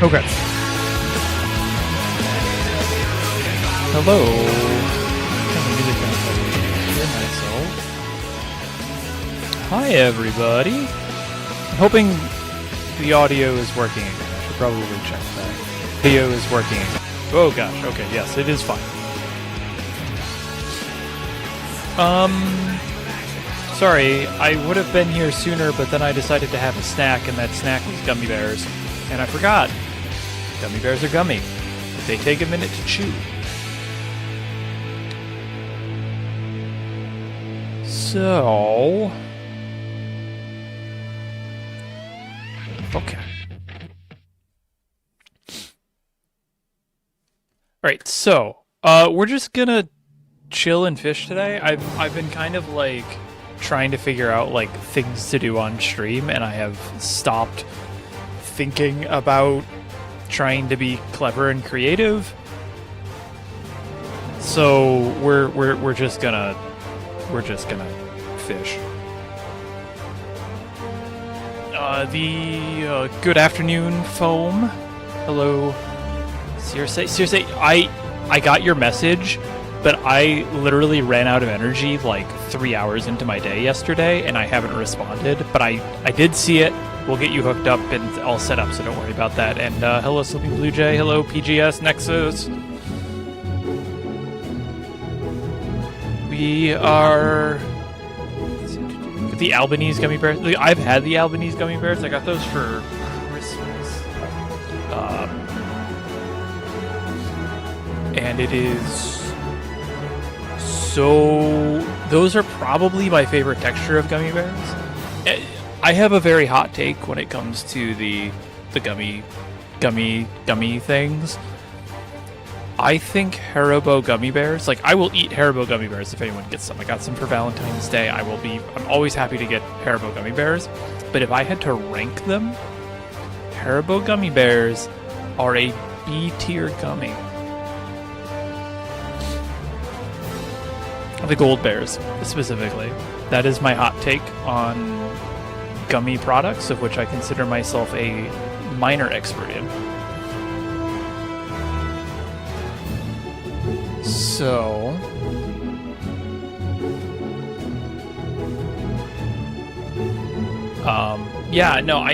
Okay. Hello. Turn the music down so I can hear myself. Hi, everybody. I'm hoping the audio is working again. I should probably check that. Video is working again. Oh gosh. Okay. Yes, it is fine. Sorry, I would have been here sooner, but then I decided to have a snack, and that snack was gummy bears. And I forgot. Gummy bears are gummy. They take a minute to chew. So... okay. Alright, so, we're just gonna chill and fish today. I've been kind of, like, trying to figure out, like, things to do on stream, and I have stopped thinking about trying to be clever and creative. So we're just gonna fish. Good afternoon, Foam. Hello, seriously, I got your message, but I literally ran out of energy like 3 hours into my day yesterday, and I haven't responded. But I did see it. We'll get you hooked up and all set up, so don't worry about that. And hello, Sleeping Blue Jay. Hello, PGS Nexus. We are the Albanese gummy bears. I've had the Albanese gummy bears. I got those for Christmas. And it is so... those are probably my favorite texture of gummy bears. I have a very hot take when it comes to the gummy things. I think Haribo gummy bears, like, I will eat Haribo gummy bears if anyone gets some. I got some for Valentine's Day. I'm always happy to get Haribo gummy bears. But if I had to rank them, Haribo gummy bears are a B-tier gummy. The gold bears, specifically. That is my hot take on gummy products, of which I consider myself a minor expert in. So... yeah, no,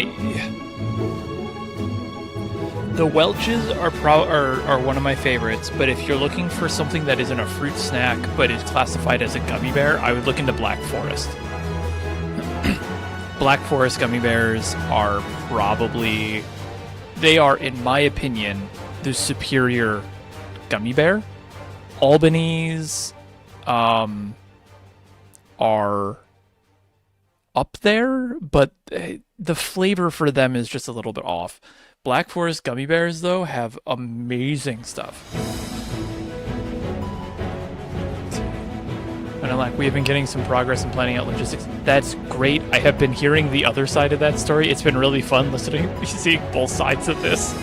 the Welch's are one of my favorites, but if you're looking for something that isn't a fruit snack but is classified as a gummy bear, I would look into Black Forest. Black Forest gummy bears are probably... they are, in my opinion, the superior gummy bear. Albanese are up there, but the flavor for them is just a little bit off. Black Forest gummy bears, though, have amazing stuff. And like, we have been getting some progress in planning out logistics. That's great. I have been hearing the other side of that story. It's been really fun listening, seeing both sides of this.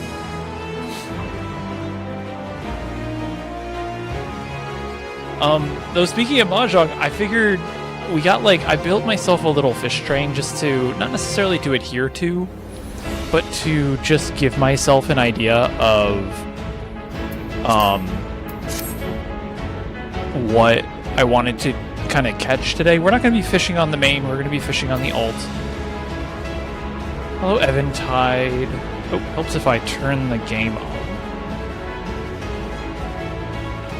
Though speaking of Mahjong, I figured we got, like, I built myself a little fish train just to, not necessarily to adhere to, but to just give myself an idea of what I wanted to kind of catch today. We're not going to be fishing on the main, we're going to be fishing on the alt. Hello, Eventide. Oh, helps if I turn the game on.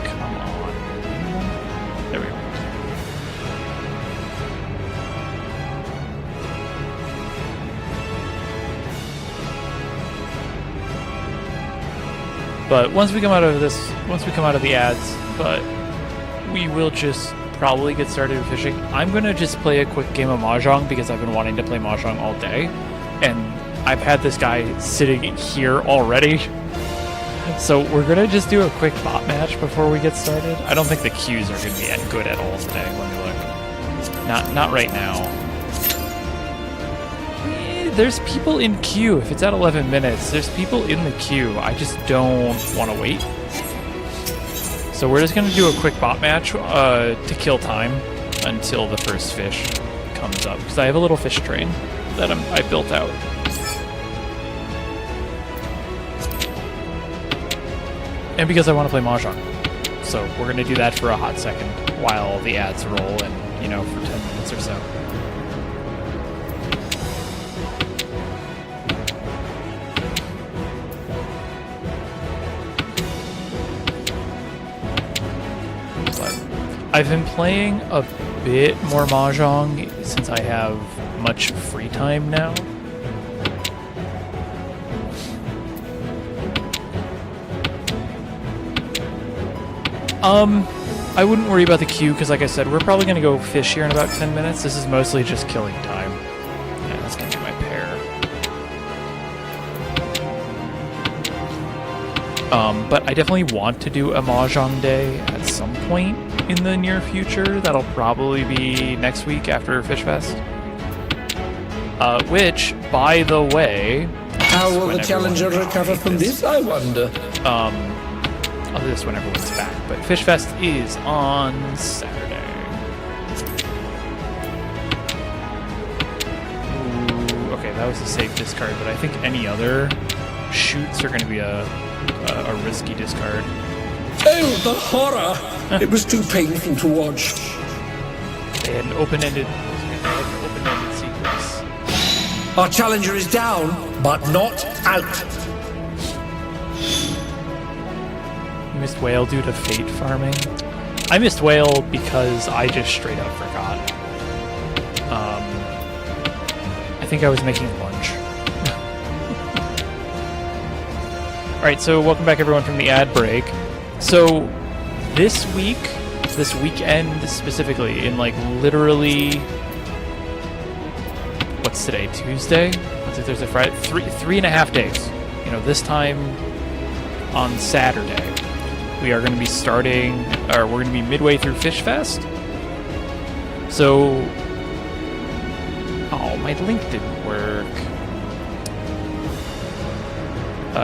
Come on. There we go. But once we come out of this, once we come out of the ads, but we will just probably get started with fishing. I'm going to just play a quick game of Mahjong because I've been wanting to play Mahjong all day. And I've had this guy sitting here already. So we're going to just do a quick bot match before we get started. I don't think the queues are going to be good at all today. Let me look. Not right now. There's people in queue. If it's at 11 minutes, there's people in the queue. I just don't want to wait. So we're just going to do a quick bot match to kill time until the first fish comes up. Because I have a little fish train that I built out. and because I want to play Mahjong. So we're going to do that for a hot second while the ads roll and, you know, for 10 minutes or so. But I've been playing a bit more Mahjong since I have much free time now. I wouldn't worry about the queue because, like I said, we're probably going to go fish here in about 10 minutes. This is mostly just killing time. Yeah, that's going to be my pair. But I definitely want to do a Mahjong day at some point in the near future. That'll probably be next week after FishFest. Which, by the way... How will the challenger recover from this, I wonder? I'll do this when everyone's back, but FishFest is on Saturday. Ooh, okay, that was a safe discard, but I think any other shoots are going to be a risky discard. Oh, the horror! It was too painful to watch. They had an open-ended sequence. Our challenger is down, but not out. You missed whale due to fate farming. I missed whale because I just straight up forgot. I think I was making lunch. Alright, so welcome back everyone from the ad break. So this weekend specifically, in like literally, what's today, Tuesday? Wednesday, Thursday, Friday, 3.5 days. You know, this time on Saturday. We are going to be starting, or we're going to be midway through FishFest. So, oh, my link didn't work.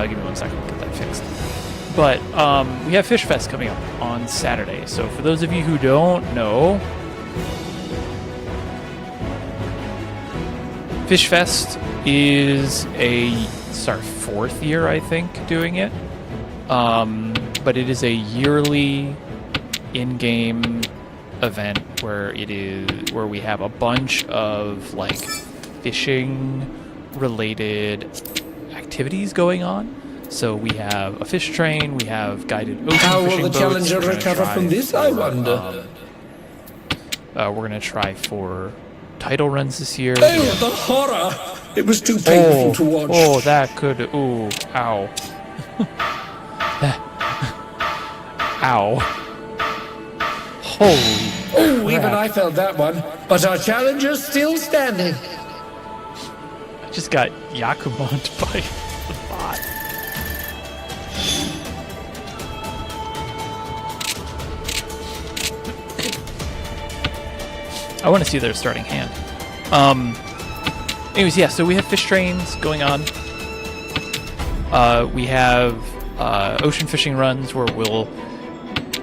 Give me 1 second, I'll get that fixed. But we have FishFest coming up on Saturday. So for those of you who don't know, FishFest is it's our 4th year, I think, doing it. But it is a yearly in-game event where we have a bunch of like fishing-related activities going on. So we have a fish train, we have guided ocean fishing boats. How will the challenger recover from this, I wonder? We're gonna try for title runs this year. Oh, the horror! It was too painful to watch. Oh, that could. Ooh, ow. Ow. Holy Oh, crap. even I felt that one. But our challenger's still standing. I just got Yakumont by the bot. I want to see their starting hand. Anyways, yeah, so we have fish trains going on. We have ocean fishing runs where we'll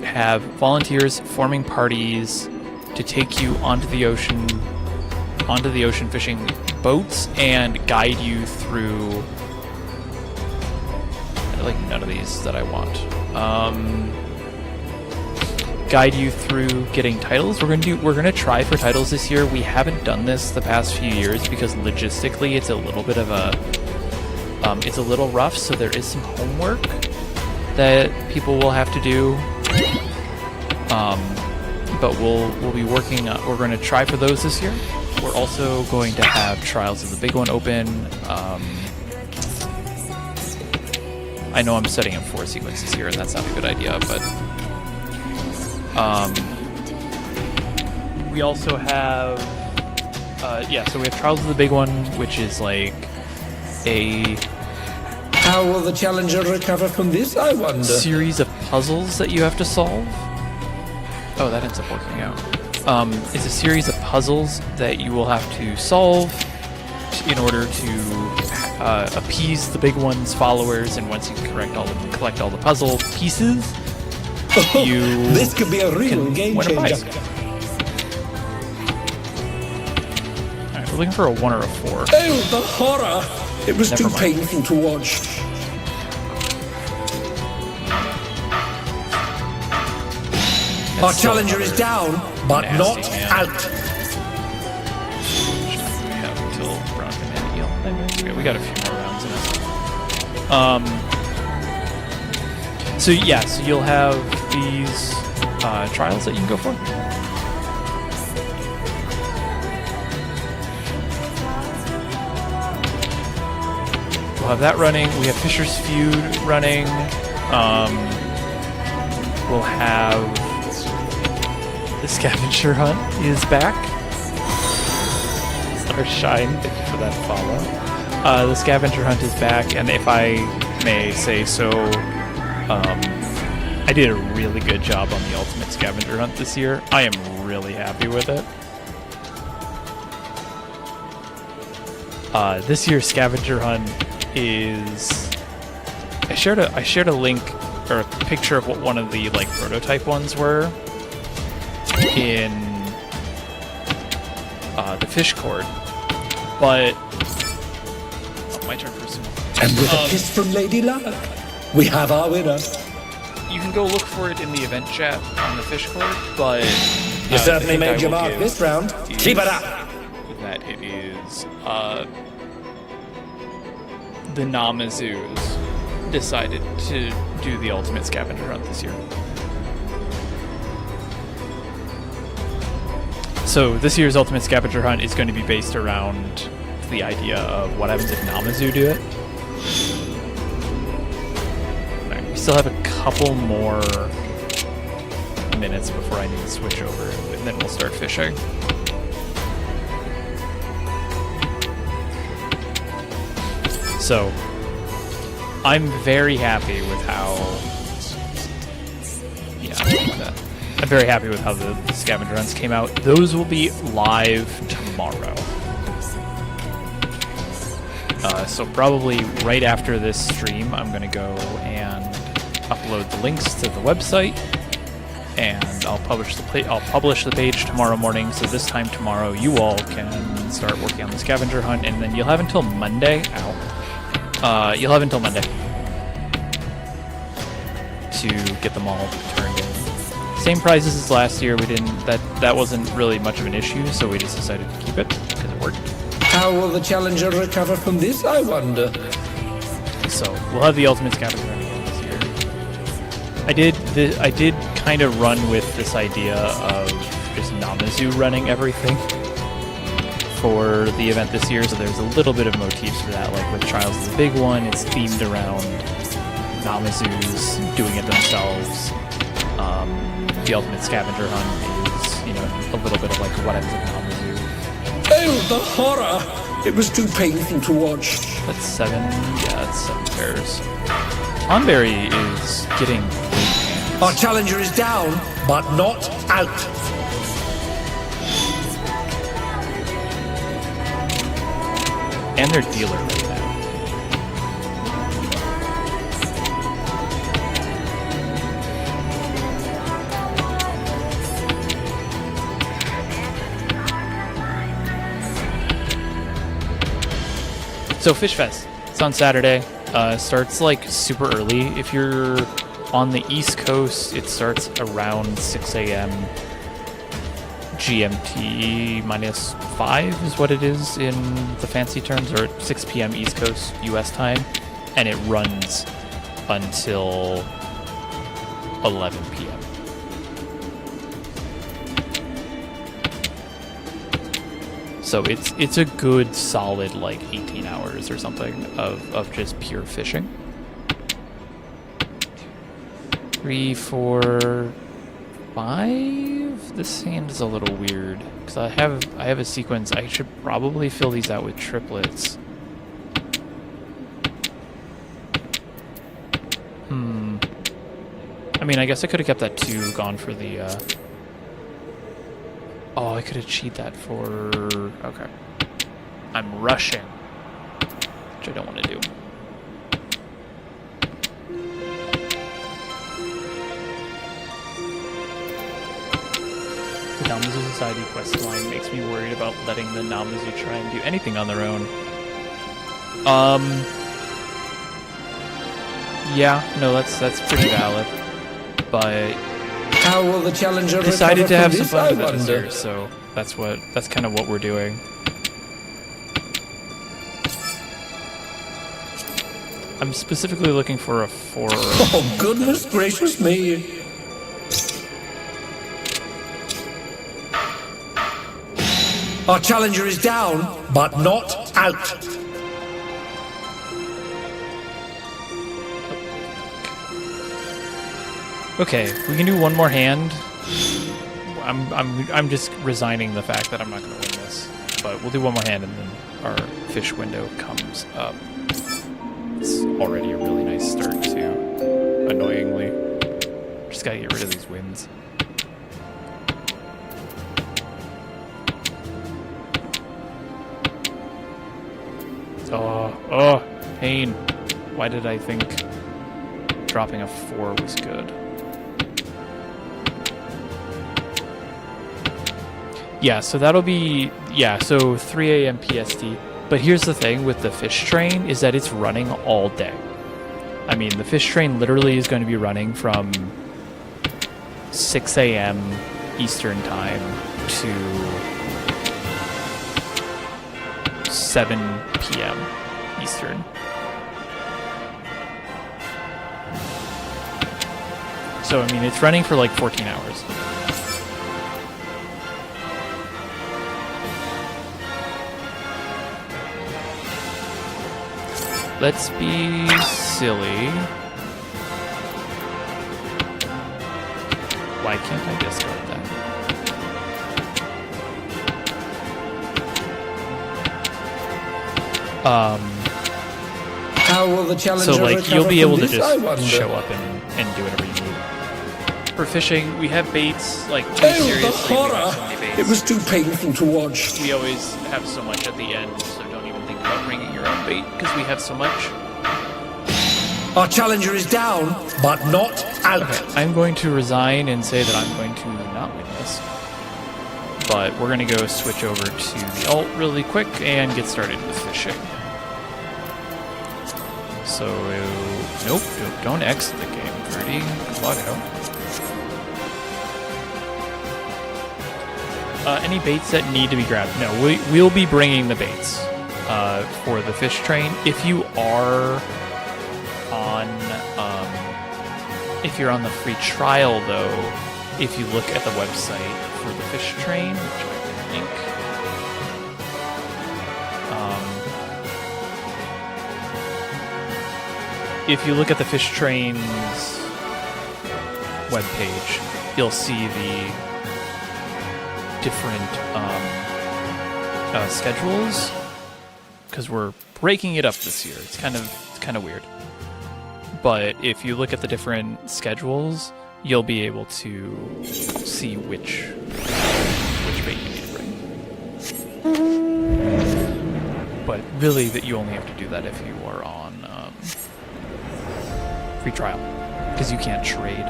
have volunteers forming parties to take you onto the ocean fishing boats and guide you through like none of these that I want. Guide you through getting titles. We're gonna try for titles this year. We haven't done this the past few years because logistically it's a little bit of a it's a little rough, so there is some homework that people will have to do. But we'll be working. We're going to try for those this year. We're also going to have Trials of the Big One open. I know I'm setting up 4 sequences here, and that's not a good idea, but we also have so we have Trials of the Big One, which is like a How will the challenger recover from this, I wonder? Series of puzzles that you have to solve. Oh, that ends up working out. It's a series of puzzles that you will have to solve in order to appease the Big One's followers, and once you collect all the puzzle pieces, you this could be a real game win a prize. changer. Alright, we're looking for a 1 or a 4. Oh, the horror! It was Never too mind. painful to watch. Our challenger is down, but not out. We have until round command heal. Okay, we got a few more rounds in us. So yeah, so you'll have these trials that you can go for. We'll have that running. We have Fisher's Feud running. We'll have the Scavenger Hunt is back. Starshine, thank you for that follow. The Scavenger Hunt is back, and if I may say so, I did a really good job on the Ultimate Scavenger Hunt this year. I am really happy with it. This year's Scavenger Hunt is... I shared a link or a picture of what one of the like prototype ones were in the fish cord, but my turn for soon. And with a kiss from Lady Luck, we have our winner. You can go look for it in the event chat on the fish cord, but You certainly made your mark this round. Keep it up. That it is the Namazus decided to do the Ultimate Scavenger Hunt this year. So this year's Ultimate Scavenger Hunt is going to be based around the idea of what happens if Namazu do it. Right, we still have a couple more minutes before I need to switch over, and then we'll start fishing. So, I'm very happy with how... Yeah, like that. I'm very happy with how the scavenger hunts came out. Those will be live tomorrow. So probably right after this stream, I'm going to go and upload the links to the website, and I'll publish the page tomorrow morning. So this time tomorrow, you all can start working on the scavenger hunt, and then you'll have until Monday. You'll have until Monday to get them all turned in. Same prizes as last year. We didn't. That wasn't really much of an issue, so we just decided to keep it because it worked. How will the challenger recover from this, I wonder? So we'll have the ultimate scavenger hunt again this year. I did kind of run with this idea of just Namazu running everything for the event this year, so there's a little bit of motifs for that. Like with Trials is a big one, it's themed around Namazus doing it themselves. The ultimate scavenger hunt is, a little bit of like what happens with Namazu. Oh, the horror! It was too painful to watch. That's 7. Yeah, that's 7 pairs. Tonberry is getting great hands. Our challenger is down, but not out. And their dealer right now. So FishFest, it's on Saturday. Starts like super early. If you're on the East Coast, it starts around 6 a.m. GMT minus 5 is what it is in the fancy terms, or 6 p.m. East Coast US time, and it runs until 11 p.m. So it's a good solid like 18 hours or something of just pure fishing. 3, 4, 5. This hand is a little weird because I have a sequence. I should probably fill these out with triplets. I mean, I guess I could have kept that 2 gone for the. Oh, I could have cheated that for... Okay. I'm rushing, which I don't want to do. The Namazu Society quest line makes me worried about letting the Namazu try and do anything on their own. Yeah, no, that's pretty valid. But... How will the challenger decided to recover have from some this, fun I with the wonder? visitors, so that's kind of what we're doing. I'm specifically looking for a 4. Oh, goodness gracious me. Our challenger is down, but not out. Okay, we can do one more hand. I'm just resigning the fact that I'm not going to win this, but we'll do one more hand and then our fish window comes up. It's already a really nice start too. Annoyingly, just gotta get rid of these wins. Oh, pain. Why did I think dropping a 4 was good? Yeah, so that'll be, so 3 a.m. PST. But here's the thing with the fish train is that it's running all day. I mean, the fish train literally is going to be running from 6 a.m. Eastern time to 7 p.m. Eastern. So, I mean, it's running for like 14 hours. Let's be silly. Why can't I discard that? How will the challenger So, like, you'll be able to recover from just this, I show wonder? up and do whatever you need. For fishing, we have baits, like, too Oh, the seriously. We have horror! so many baits. It was too painful to watch. We always have so much at the end, so don't even think about bringing your own bait, because we have so much. Our challenger is down, but not out. Okay, I'm going to resign and say that I'm going to not win this. But we're going to go switch over to the alt really quick and get started with fishing. So, nope, don't exit the game, Gertie. Log out. Any baits that need to be grabbed? No, we'll be bringing the baits for the fish train. If you are on, if you're on the free trial, though, if you look at the website for the fish train, which I can link, if you look at the fish train's webpage, you'll see the different schedules, because we're breaking it up this year. It's kind of weird. But if you look at the different schedules, you'll be able to see which bait you need to bring. But really, that you only have to do that if you are on free trial, because you can't trade.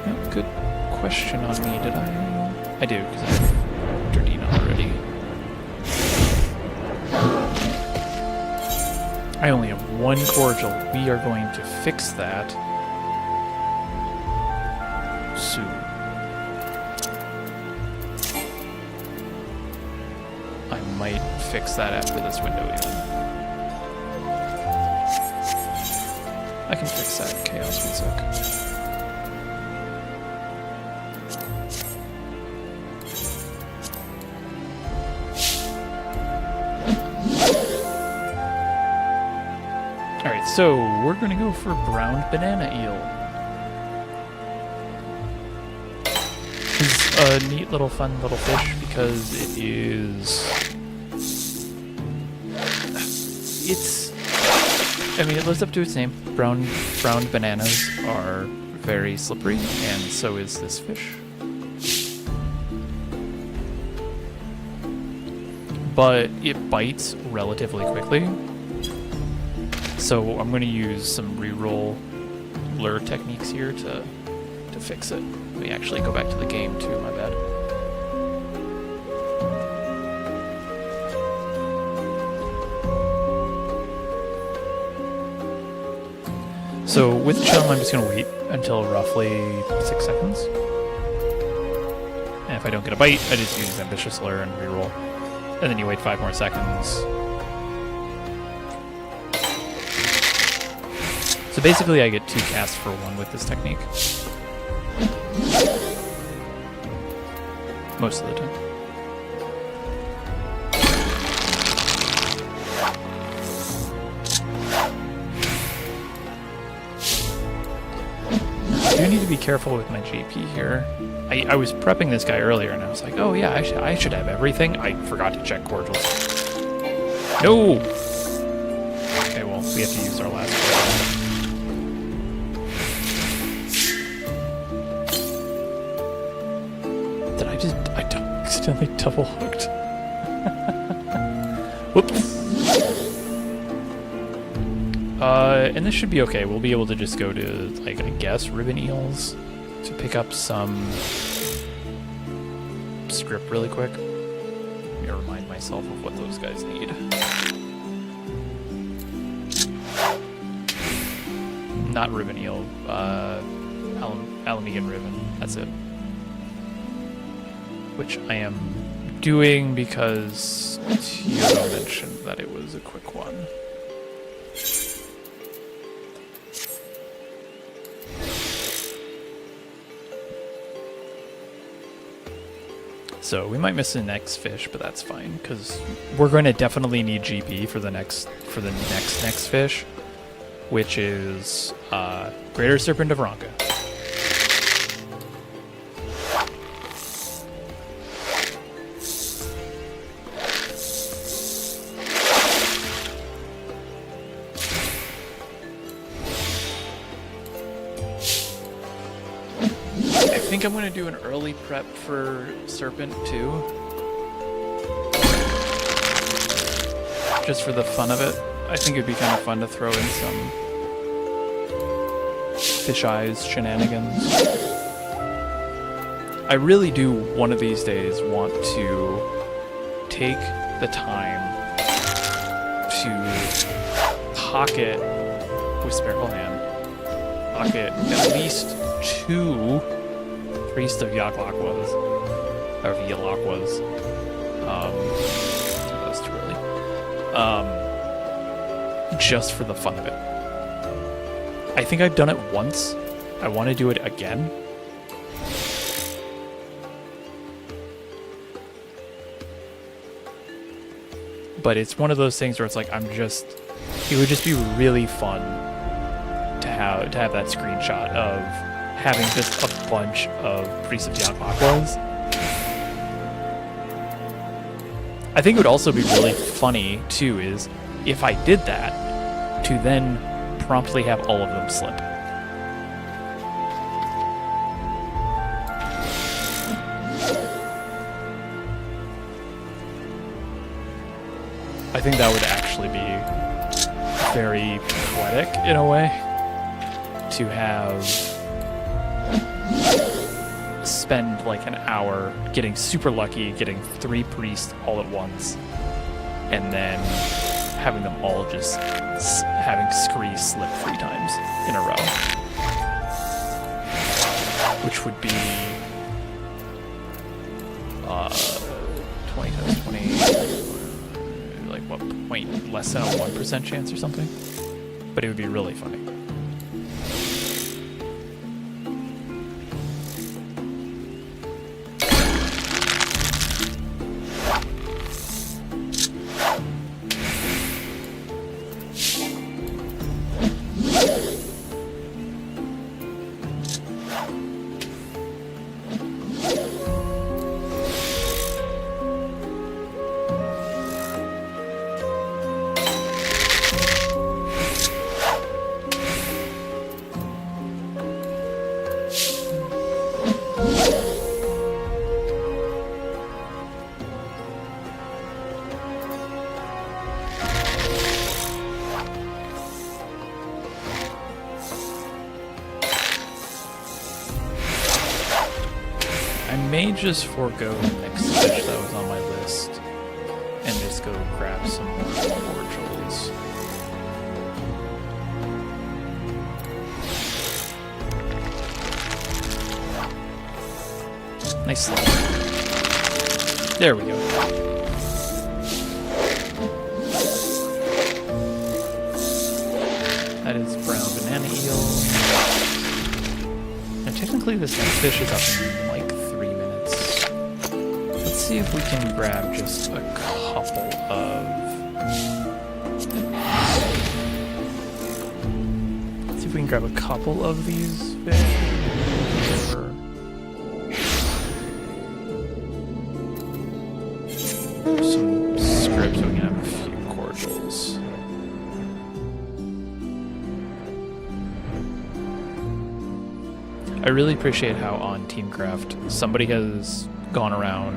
Oh, good question on me. Did I do, because I have Dardina already. I only have 1 cordial. We are going to fix that soon. I might fix that after this window even. I can fix that in Chaos one sec. Alright, so we're gonna go for brown banana eel. It's a neat little fun little fish because it is... I mean, it lives up to its name. Brown bananas are very slippery, and so is this fish. But it bites relatively quickly. So I'm going to use some reroll lure techniques here to fix it. Let me actually go back to the game too, my bad. So with chum, I'm just going to wait until roughly 6 seconds. And if I don't get a bite, I just use Ambitious Lure and reroll. And then you wait 5 more seconds. So basically I get 2 casts for 1 with this technique. Most of the time. I do need to be careful with my GP here. I was prepping this guy earlier and I was like, oh yeah, I should have everything. I forgot to check cordials. No! Okay, well, we have to use our last cordial. Did I accidentally double hooked? Whoops. And this should be okay. We'll be able to just go to, like, I guess, ribbon eels to pick up some script really quick. Let me remind myself of what those guys need. Not ribbon eel, Alamegan ribbon. That's it. Which I am doing because Tio mentioned that it was a quick one. So we might miss the next fish, but that's fine because we're going to definitely need GP for the next fish, which is Greater Serpent of Ronka. I think I'm going to do an early prep for Serpent too. Just for the fun of it. I think it'd be kind of fun to throw in some fish eyes shenanigans. I really do one of these days want to take the time to pocket with Spherical Hand. Pocket at least 2 Priest of Yaklak-was, or Yalak-was. That was too early. Just for the fun of it. I think I've done it once. I want to do it again. But it's one of those things where it's like it would just be really fun to have that screenshot of having just a bunch of Priests of Yaklak-was. I think it would also be really funny, too, is if I did that, to then promptly have all of them slip. I think that would actually be very poetic, in a way, to have spend like an hour getting super lucky, getting 3 priests all at once, and then having them all just having Scree slip 3 times in a row. Which would be 20 times 20, like what point? Less than a 1% chance or something? But it would be really funny. I may just forego the next fish that was on my list and just go grab some more cordials. Nice slow. There we go. That is brown banana eel. Now technically this fish is up in like 3 minutes. Let's see if we can grab just a couple of... Let's see if we can grab a couple of these fish. Some scripts so we can have a few cordials. I really appreciate how on Teamcraft somebody has gone around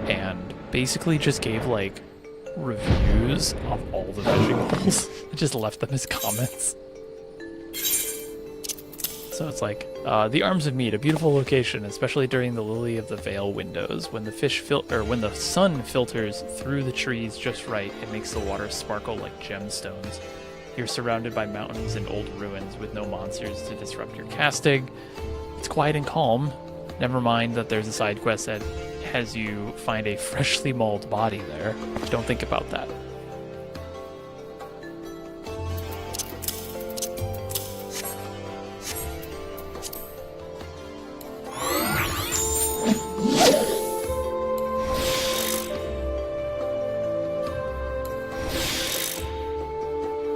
and basically just gave like reviews of all the fishing holes. Just left them as comments. So it's like, the Arms of Meat, a beautiful location, especially during the Lily of the Vale windows. When the when the sun filters through the trees just right, it makes the water sparkle like gemstones. You're surrounded by mountains and old ruins with no monsters to disrupt your casting. It's quiet and calm. Never mind that there's a side quest that has you find a freshly mauled body there. Don't think about that.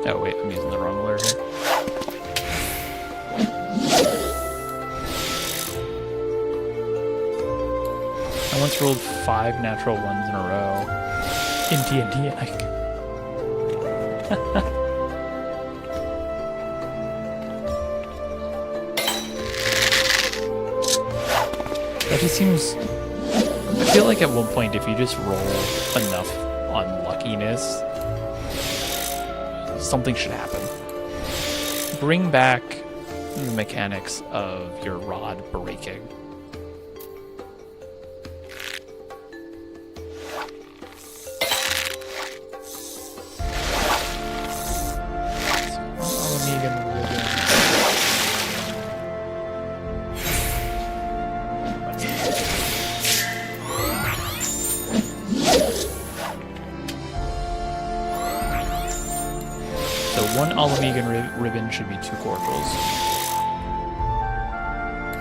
Oh wait, I'm using the wrong lure here. I once rolled 5 natural ones in a row in D&D, and that just seems... I feel like at one point, if you just roll enough on luckiness, something should happen. Bring back the mechanics of your rod breaking. One Alamegan ribbon should be 2 cordials.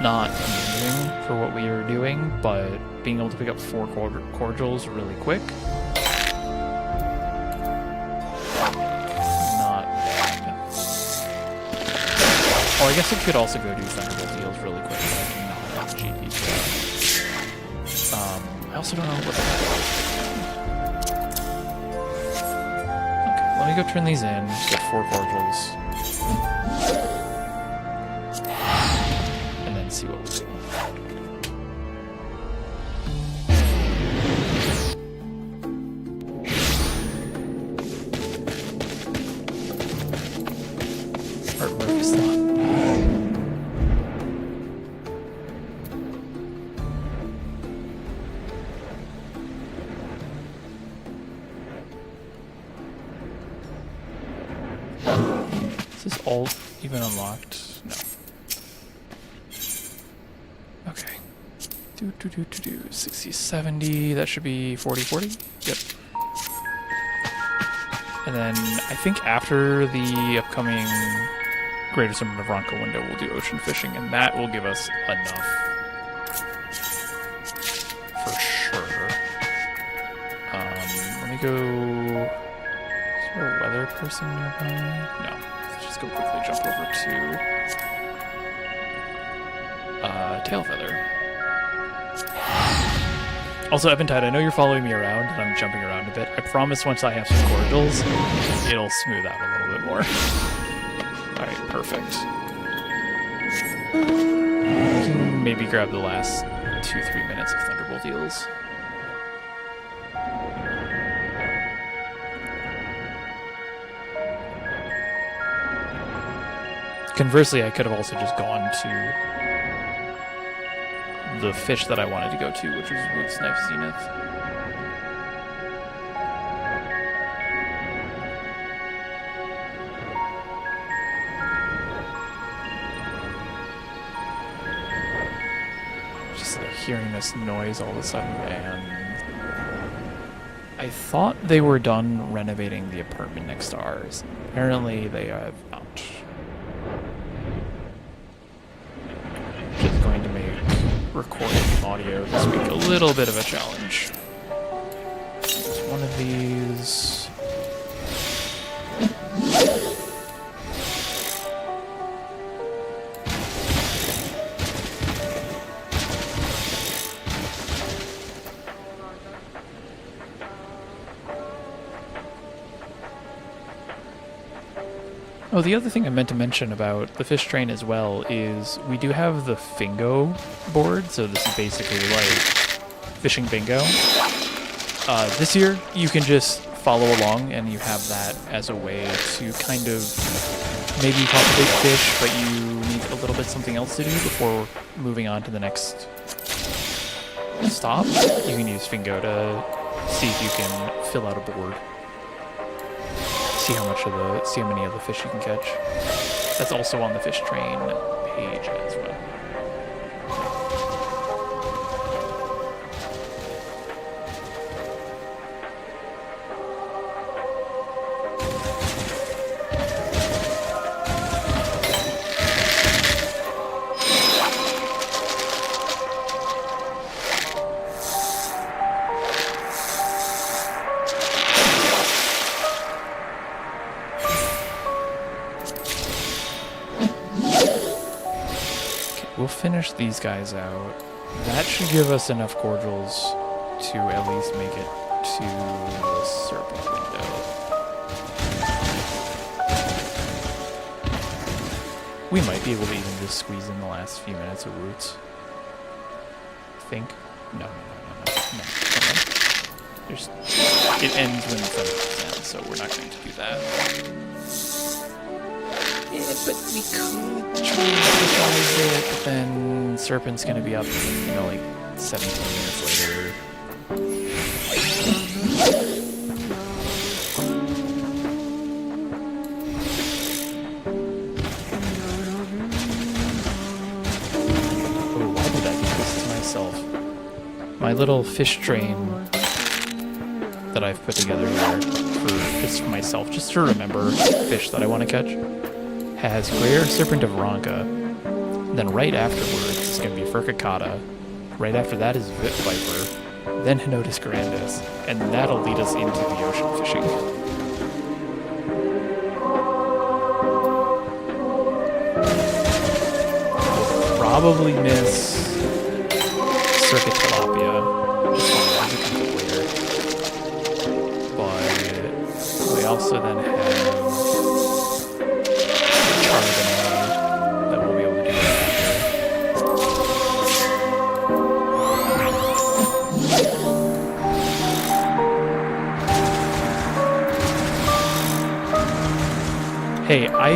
Not amazing for what we are doing, but being able to pick up 4 cordials really quick. Not bad. Oh, I guess I could also go do Thunderbolt deals really quick, but I do not have GP for that. I also don't know what the heck is. Let me go turn these in, get 4 cordials, and then see what we do. Artwork is not. Is this all even unlocked? No. Okay. 60, 70. That should be 40, 40. Yep. And then I think after the upcoming Greater Summon of Ronco window, we'll do ocean fishing, and that will give us enough. For sure. Let me go... Is there a weather person nearby? No. Go quickly jump over to Tailfeather. Also, Eventide, I know you're following me around and I'm jumping around a bit. I promise once I have some cordials, it'll smooth out a little bit more. Alright, perfect. We can maybe grab the last 2-3 minutes of Thunderbolt deals. Conversely, I could have also just gone to the fish that I wanted to go to, which was Woods Knife Zenith. hearing this noise all of a sudden, and I thought they were done renovating the apartment next to ours. Apparently they have not. Which is going to make recording audio this week a little bit of a challenge. There's one of these. Oh, the other thing I meant to mention about the fish train as well is we do have the Fingo board, so this is basically like fishing bingo. This year, you can just follow along and you have that as a way to kind of maybe catch a big fish, but you need a little bit something else to do before moving on to the next stop. You can use Fingo to see if you can fill out a board. See how many of the fish you can catch. That's also on the fish train page as well. We'll finish these guys out. That should give us enough cordials to at least make it to the serpent window. We might be able to even just squeeze in the last few minutes of roots. I think. No. There's, it ends when the sun ends, so we're not going to do that. Yeah, but we could try and visualize it, but then Serpent's gonna be up, like 17 minutes later. Oh, why did I do this to myself? My little fish train that I've put together here for myself, just to remember fish that I want to catch, has Rare Serpent of Ronka. Then right afterwards is going to be Furcicata. Right after that is Vit Viper. Then Henotus Grandis. And that'll lead us into the ocean fishing. We'll probably miss Circuit Tilapia. But we also then have that we'll be able to do right after. Hey, I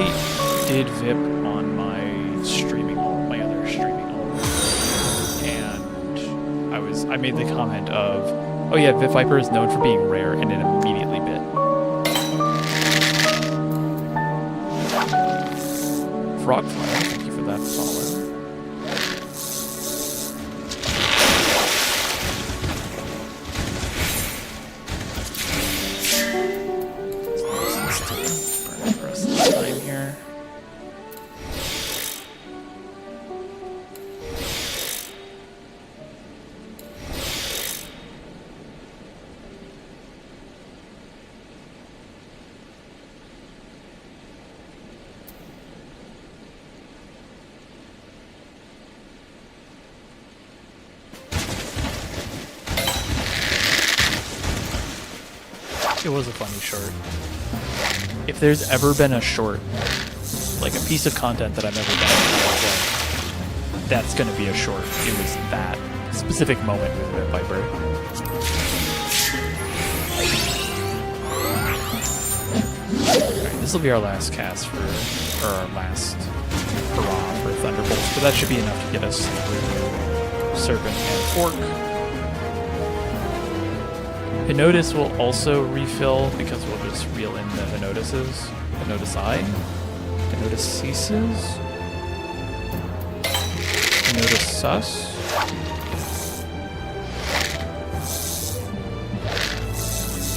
did VIP on my other streaming home, and I made the comment of, oh yeah, VIP Viper is known for being rare, and it immediately bit. Frogflower, thank you for that follow. Let's burn the rest of the time here. It was a funny short. If there's ever been a short, like a piece of content that I've ever done, that's going to be a short. It was that specific moment with the Viper. Alright, this will be our last cast or our last hurrah for Thunderbolts, but that should be enough to get us through Serpent and Fork. Henotus will also refill because we'll just reel in the Henotuses. Henotus I. Henotus ceases. Henotus sus.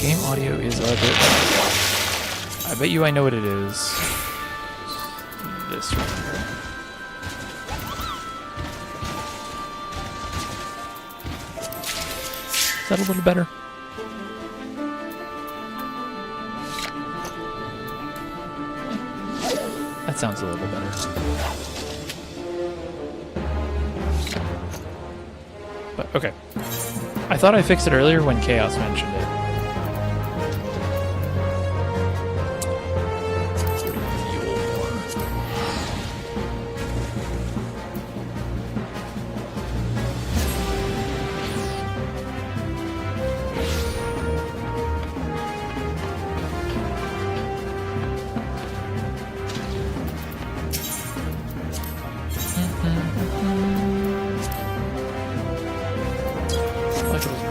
game audio is a bit loud. I bet you I know what it is. This right here. Is that a little better? That sounds a little better. But, okay. I thought I fixed it earlier when Chaos mentioned it.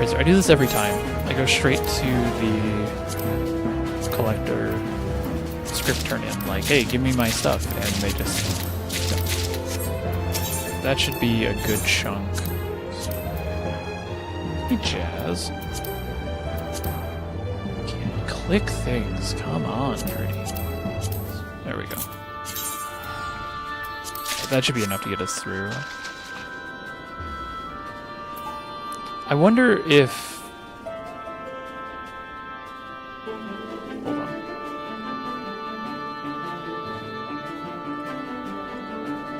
I do this every time. I go straight to the collector script turn in, like, hey, give me my stuff, and they just... That should be a good chunk. Hey, Jazz. Can't click things. Come on, Trudy. There we go. That should be enough to get us through. I wonder if... Hold on.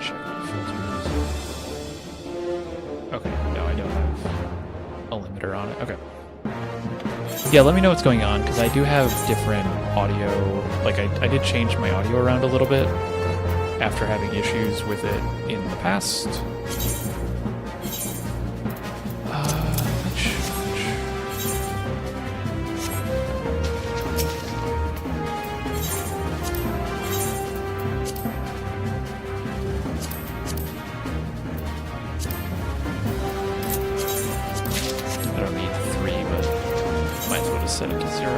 Check my filters. Okay, no, I don't have a limiter on it. Okay. Yeah, let me know what's going on, because I do have different audio. Like, I did change my audio around a little bit after having issues with it in the past. Set it to 0.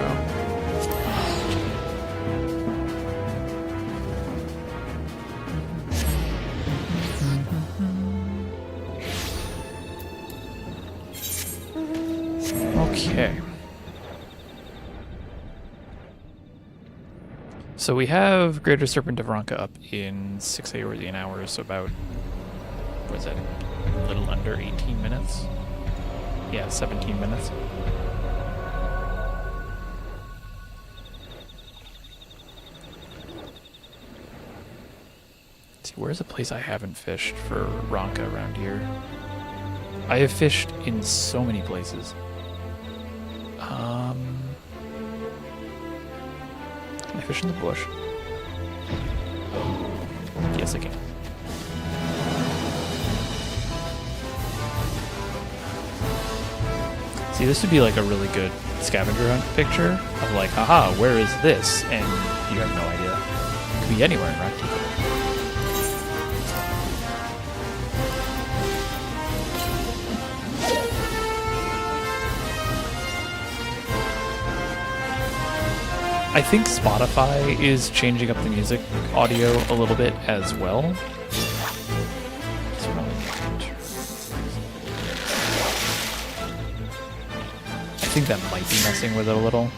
Okay. So we have Greater Serpent of Ronka up in 6 Eorzean hours, so about, what is that, a little under 18 minutes? Yeah, 17 minutes. Where's a place I haven't fished for Ronka around here? I have fished in so many places. Can I fish in the bush? Yes, I can. See, this would be like a really good scavenger hunt picture of like, haha, where is this? And you have no idea. It could be anywhere in Raktika. I think Spotify is changing up the music audio a little bit as well. I think that might be messing with it a little.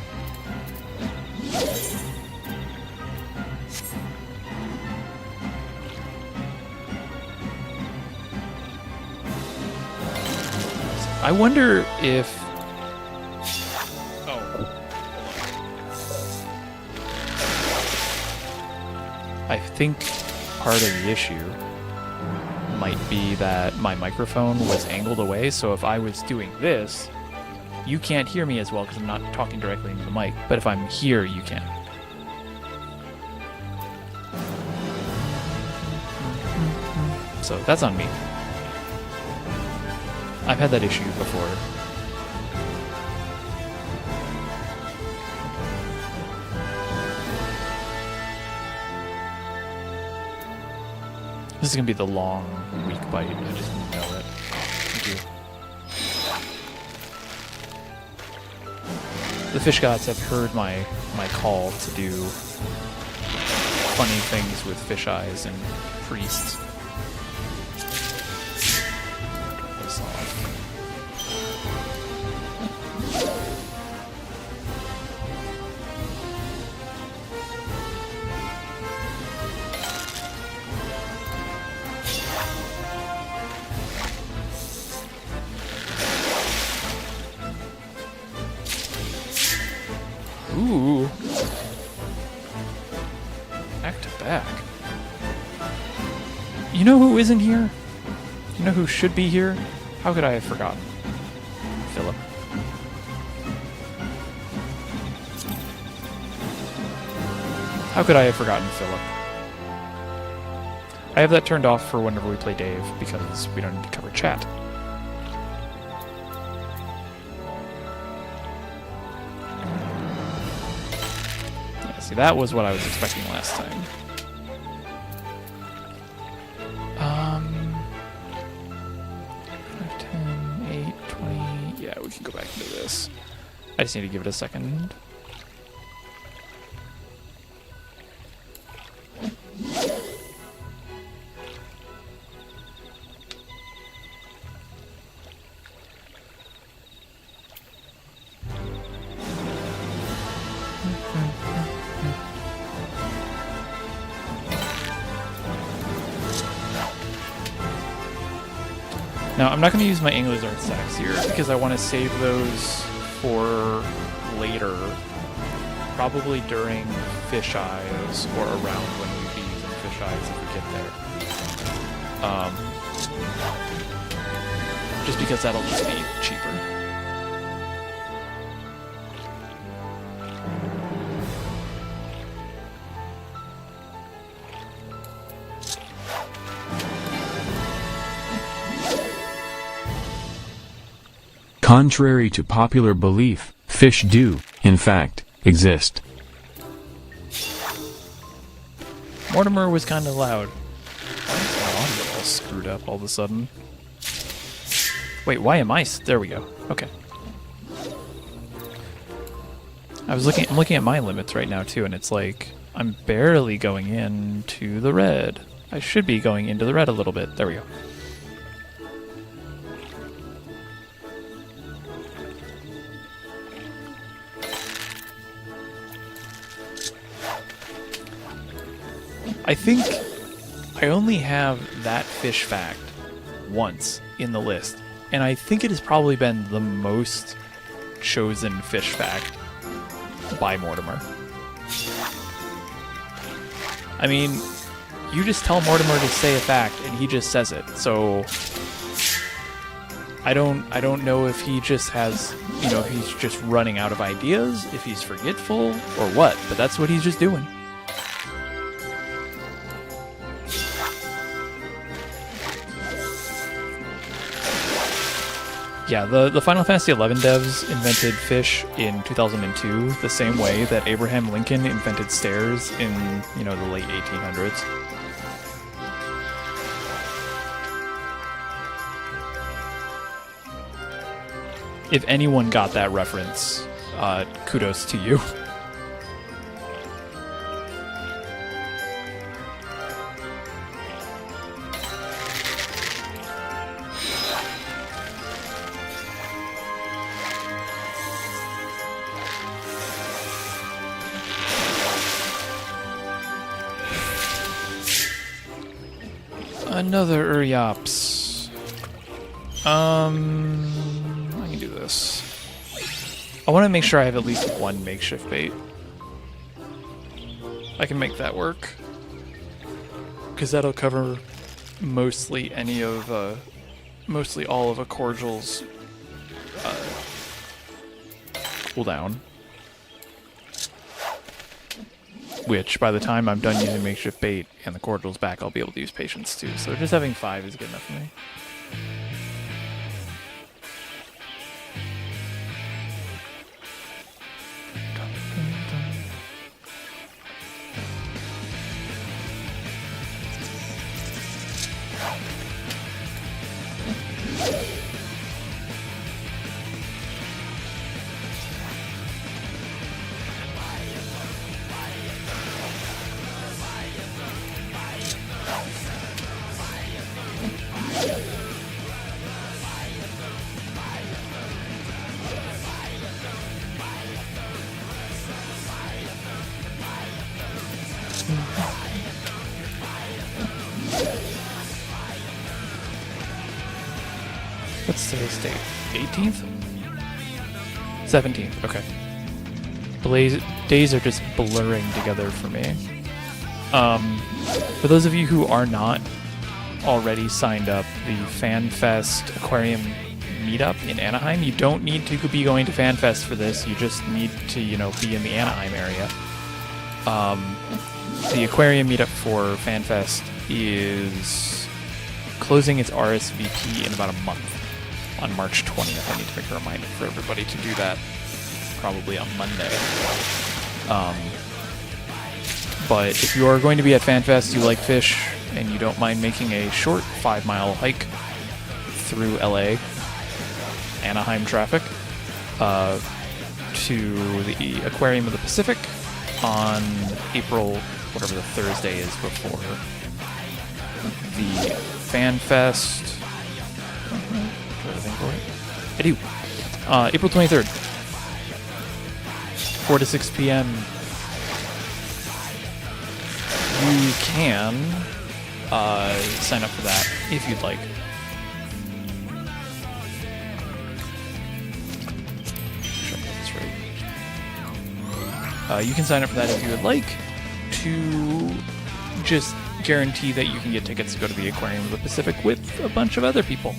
I wonder if... I think part of the issue might be that my microphone was angled away, so if I was doing this, you can't hear me as well because I'm not talking directly into the mic, but if I'm here, you can. So that's on me. I've had that issue before. This is going to be the long, weak bite. I just know it. Thank you. The fish gods have heard my call to do funny things with fish eyes and priests. back. You know who isn't here? You know who should be here? How could I have forgotten? Philip. How could I have forgotten Philip? I have that turned off for whenever we play Dave, because we don't need to cover chat. Yeah, see, that was what I was expecting last time. 5, 10, 8, 20... Yeah, we can go back into this. I just need to give it a second. Now, I'm not going to use my English art stacks here because I want to save those for later, probably during Fish Eyes or around when we'd be using Fish Eyes if we get there. Just because that'll just be cheaper. Contrary to popular belief, fish do, in fact, exist. Mortimer was kind of loud. Why is my audio all screwed up all of a sudden? Wait, why am I? There we go. Okay. I'm looking at my limits right now too, and it's like I'm barely going into the red. I should be going into the red a little bit. There we go. I think I only have that fish fact once in the list, and I think it has probably been the most chosen fish fact by Mortimer. I mean, you just tell Mortimer to say a fact and he just says it. So I don't know if he just has, you know, if he's just running out of ideas, if he's forgetful or what, but that's what he's just doing. Yeah, the Final Fantasy XI devs invented fish in 2002, the same way that Abraham Lincoln invented stairs in, you know, the late 1800s. If anyone got that reference, kudos to you. Another Uryops. I can do this. I want to make sure I have at least one makeshift bait. I can make that work. Because that'll cover mostly any of, mostly all of a cordial's cooldown. Which, by the time I'm done using makeshift bait and the cordial's back, I'll be able to use patience too. So just having 5 is good enough for me. What's today's date? 18th? 17th, okay. Days are just blurring together for me. For those of you who are not already signed up, the FanFest Aquarium meetup in Anaheim, you don't need to be going to FanFest for this. You just need to, be in the Anaheim area. The Aquarium meetup for FanFest is closing its RSVP in about a month, on March 20th. I need to make a reminder for everybody to do that, probably on Monday. But if you are going to be at FanFest, you like fish, and you don't mind making a short 5-mile hike through LA, Anaheim traffic, to the Aquarium of the Pacific on April, whatever the Thursday is before the FanFest. I do. April 23rd, 4 to 6 p.m. You can sign up for that if you'd like. You can sign up for that if you would like, to just guarantee that you can get tickets to go to the Aquarium of the Pacific with a bunch of other people.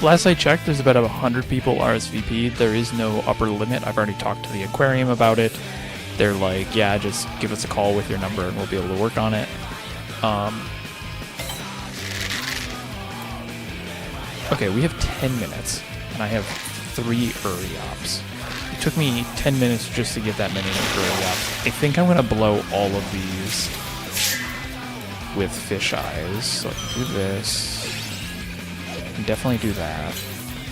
Last I checked, there's about 100 people RSVP'd. There is no upper limit. I've already talked to the aquarium about it. They're like, yeah, just give us a call with your number and we'll be able to work on it. Okay, we have 10 minutes, and I have 3 Uriaps. It took me 10 minutes just to get that many Uriaps. I think I'm going to blow all of these with fish eyes. So I can do this. I can definitely do that.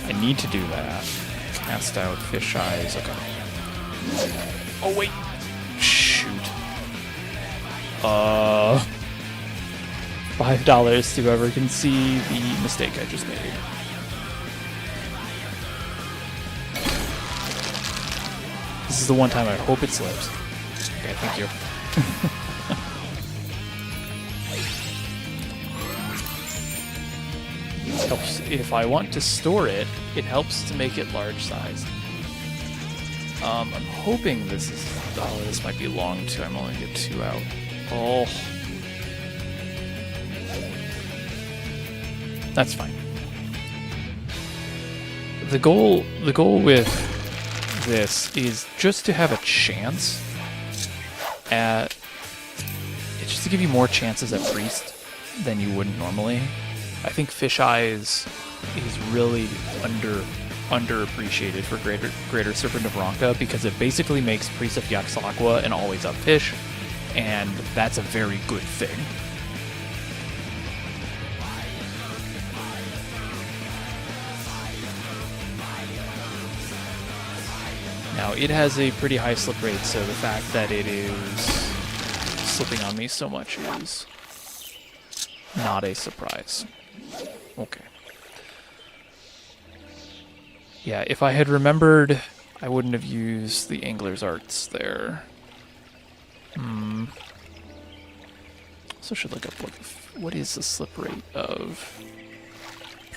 I need to do that. Cast out fish eyes. Okay. Oh, wait. Shoot. $5 to whoever can see the mistake I just made. This is the one time I hope it slips. Okay, thank you. It helps if I want to store it. It helps to make it large size. I'm hoping this is. Oh, this might be long too. I'm only gonna get 2 out. Oh, that's fine. The goal with this is just to have a chance at. It's just to give you more chances at priest than you would normally. I think fish eyes is really underappreciated for Greater Serpent of Ronca because it basically makes Priest of Yaxlaqua an always up fish, and that's a very good thing. Now, it has a pretty high slip rate, so the fact that it is slipping on me so much is not a surprise. Okay. Yeah, if I had remembered, I wouldn't have used the Angler's Arts there. So I should look up what is the slip rate of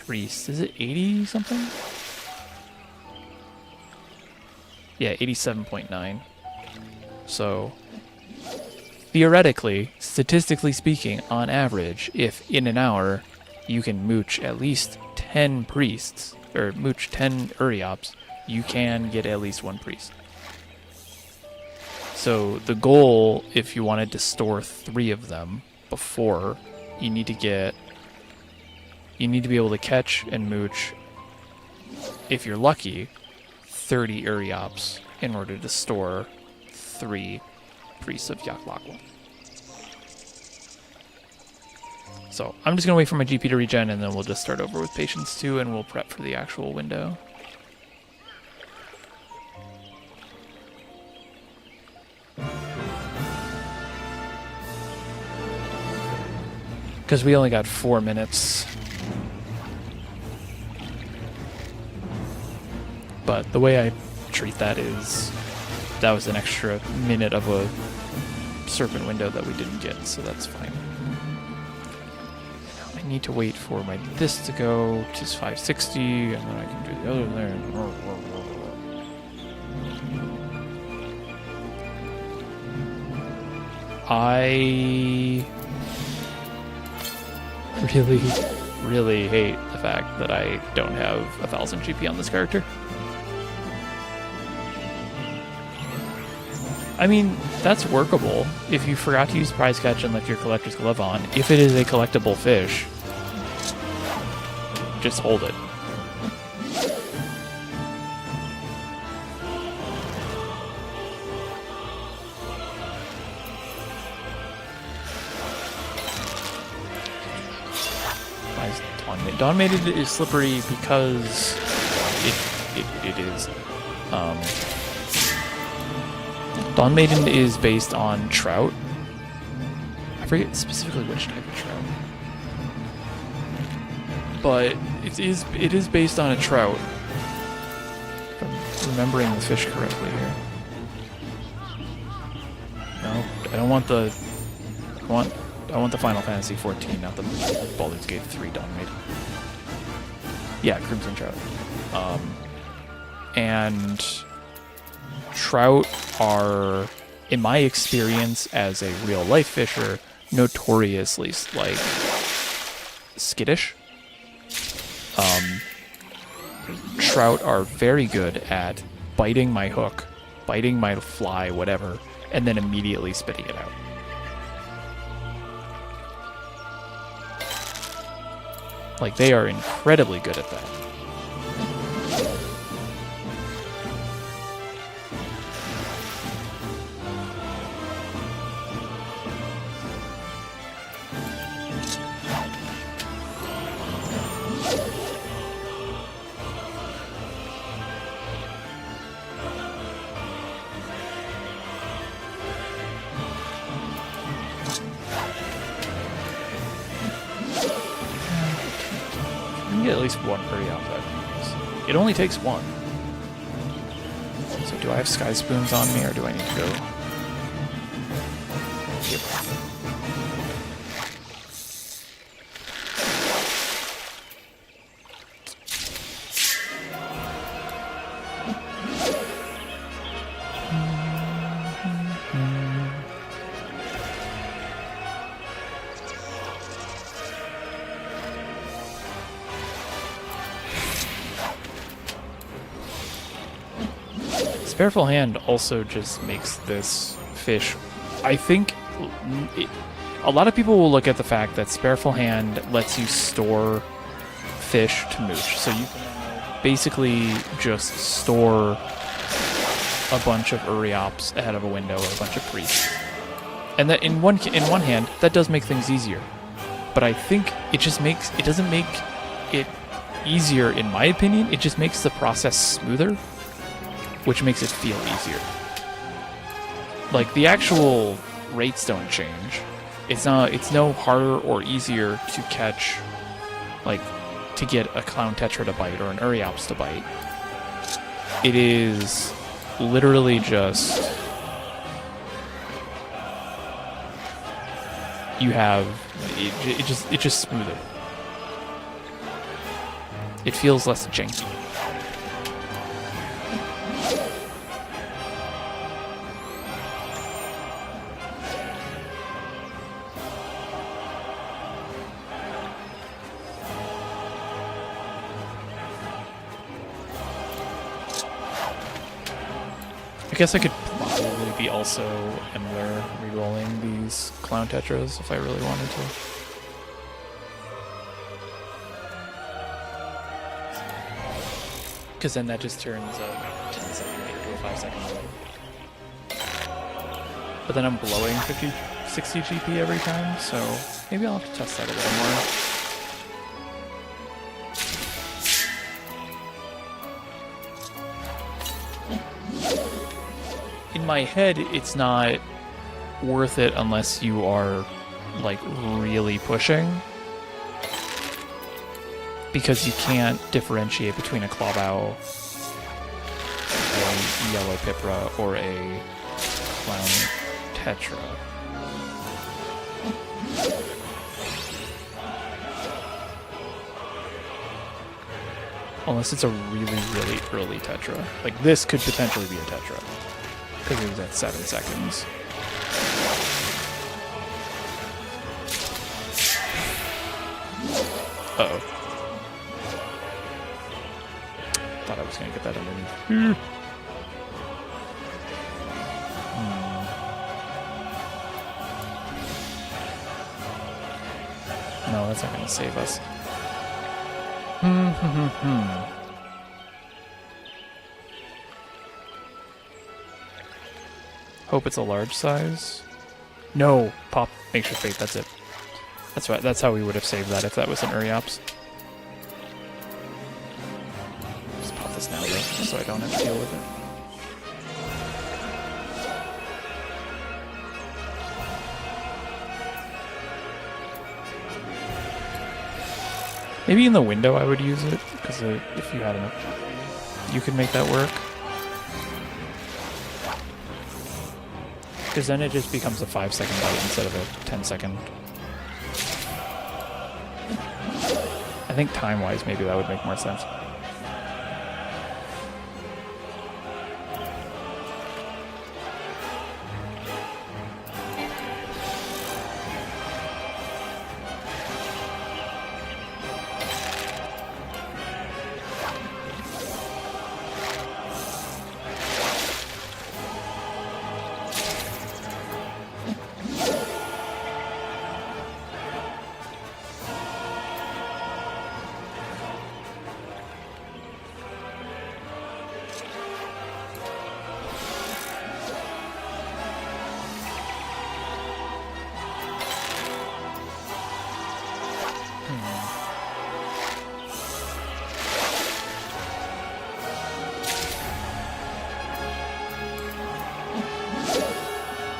Priest? Is it 80 something? Yeah, 87.9. So, theoretically, statistically speaking, on average, if in an hour you can mooch at least 10 priests, or mooch 10 Uriops, you can get at least 1 priest. So the goal, if you wanted to store 3 of them before, you need to be able to catch and mooch, if you're lucky, 30 Uriops in order to store 3 priests of Yaxlaqua. So I'm just going to wait for my GP to regen, and then we'll just start over with Patience 2, and we'll prep for the actual window. Because we only got 4 minutes. But the way I treat that is, that was an extra minute of a serpent window that we didn't get, so that's fine. I need to wait for my this to go to 560, and then I can do the other there. I really, really hate the fact that I don't have 1,000 GP on this character. I mean, that's workable if you forgot to use prize catch and left your collector's glove on. If it is a collectible fish, just hold it. Dawn Maiden is slippery because it is. Dawn Maiden is based on trout. I forget specifically which type of trout, but it is based on a trout. If I'm remembering the fish correctly here. No, I don't want the. I want the Final Fantasy 14, not the Baldur's Gate 3 Dawn Maiden. Yeah, Crimson Trout. And trout are, in my experience as a real-life fisher, notoriously, like, skittish. Trout are very good at biting my hook, biting my fly, whatever, and then immediately spitting it out. Like, they are incredibly good at that. At least one pretty out that. It only takes one. So do I have sky spoons on me or do I need to go? Yep. Spareful Hand also just makes this fish, I think, a lot of people will look at the fact that Spareful Hand lets you store fish to mooch. So you can basically just store a bunch of Uriops ahead of a window or a bunch of priests. And that in one hand, that does make things easier. But I think it doesn't make it easier in my opinion, it just makes the process smoother, which makes it feel easier. Like, the actual rates don't change. It's no harder or easier to catch, like, to get a Clown Tetra to bite or an Uriops to bite. It is literally just, you have, it's just smoother. It feels less janky. I guess I could probably be also Emler rerolling these Clown Tetras if I really wanted to. Because then that just turns a 10-second wait to a 5-second wait. But then I'm blowing 60 GP every time, so maybe I'll have to test that a little more. In my head, it's not worth it unless you are, like, really pushing. Because you can't differentiate between a Clawbow, a Yellow Pipra, or a Clown Tetra. Unless it's a really, really early Tetra. Like, this could potentially be a Tetra. Because it was at 7 seconds. Uh-oh. Thought I was going to get that underneath. No, that's not going to save us. Hope it's a large size. No, pop makeshift bait. That's it. That's right. That's how we would have saved that if that was an Uriops. Just pop this now, though, so I don't have to deal with it. Maybe in the window I would use it, because if you had enough, you could make that work. Because then it just becomes a 5-second bite instead of a 10-second. I think time-wise, maybe that would make more sense.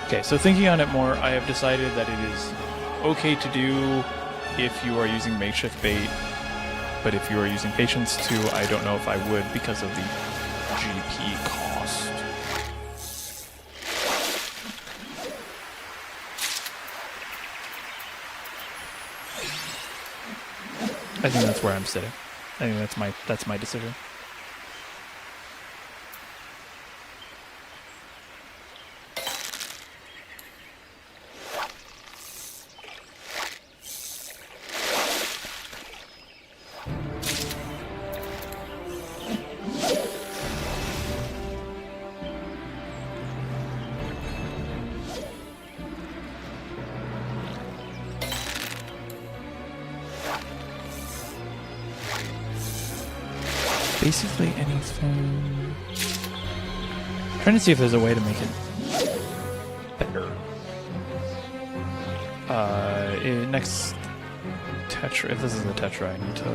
Okay, so thinking on it more, I have decided that it is okay to do if you are using makeshift bait, but if you are using patience too, I don't know if I would because of the GP cost. I think that's where I'm sitting. I think that's my decision. Basically anything. I'm trying to see if there's a way to make it better. Next Tetra, if this is a Tetra, I need to.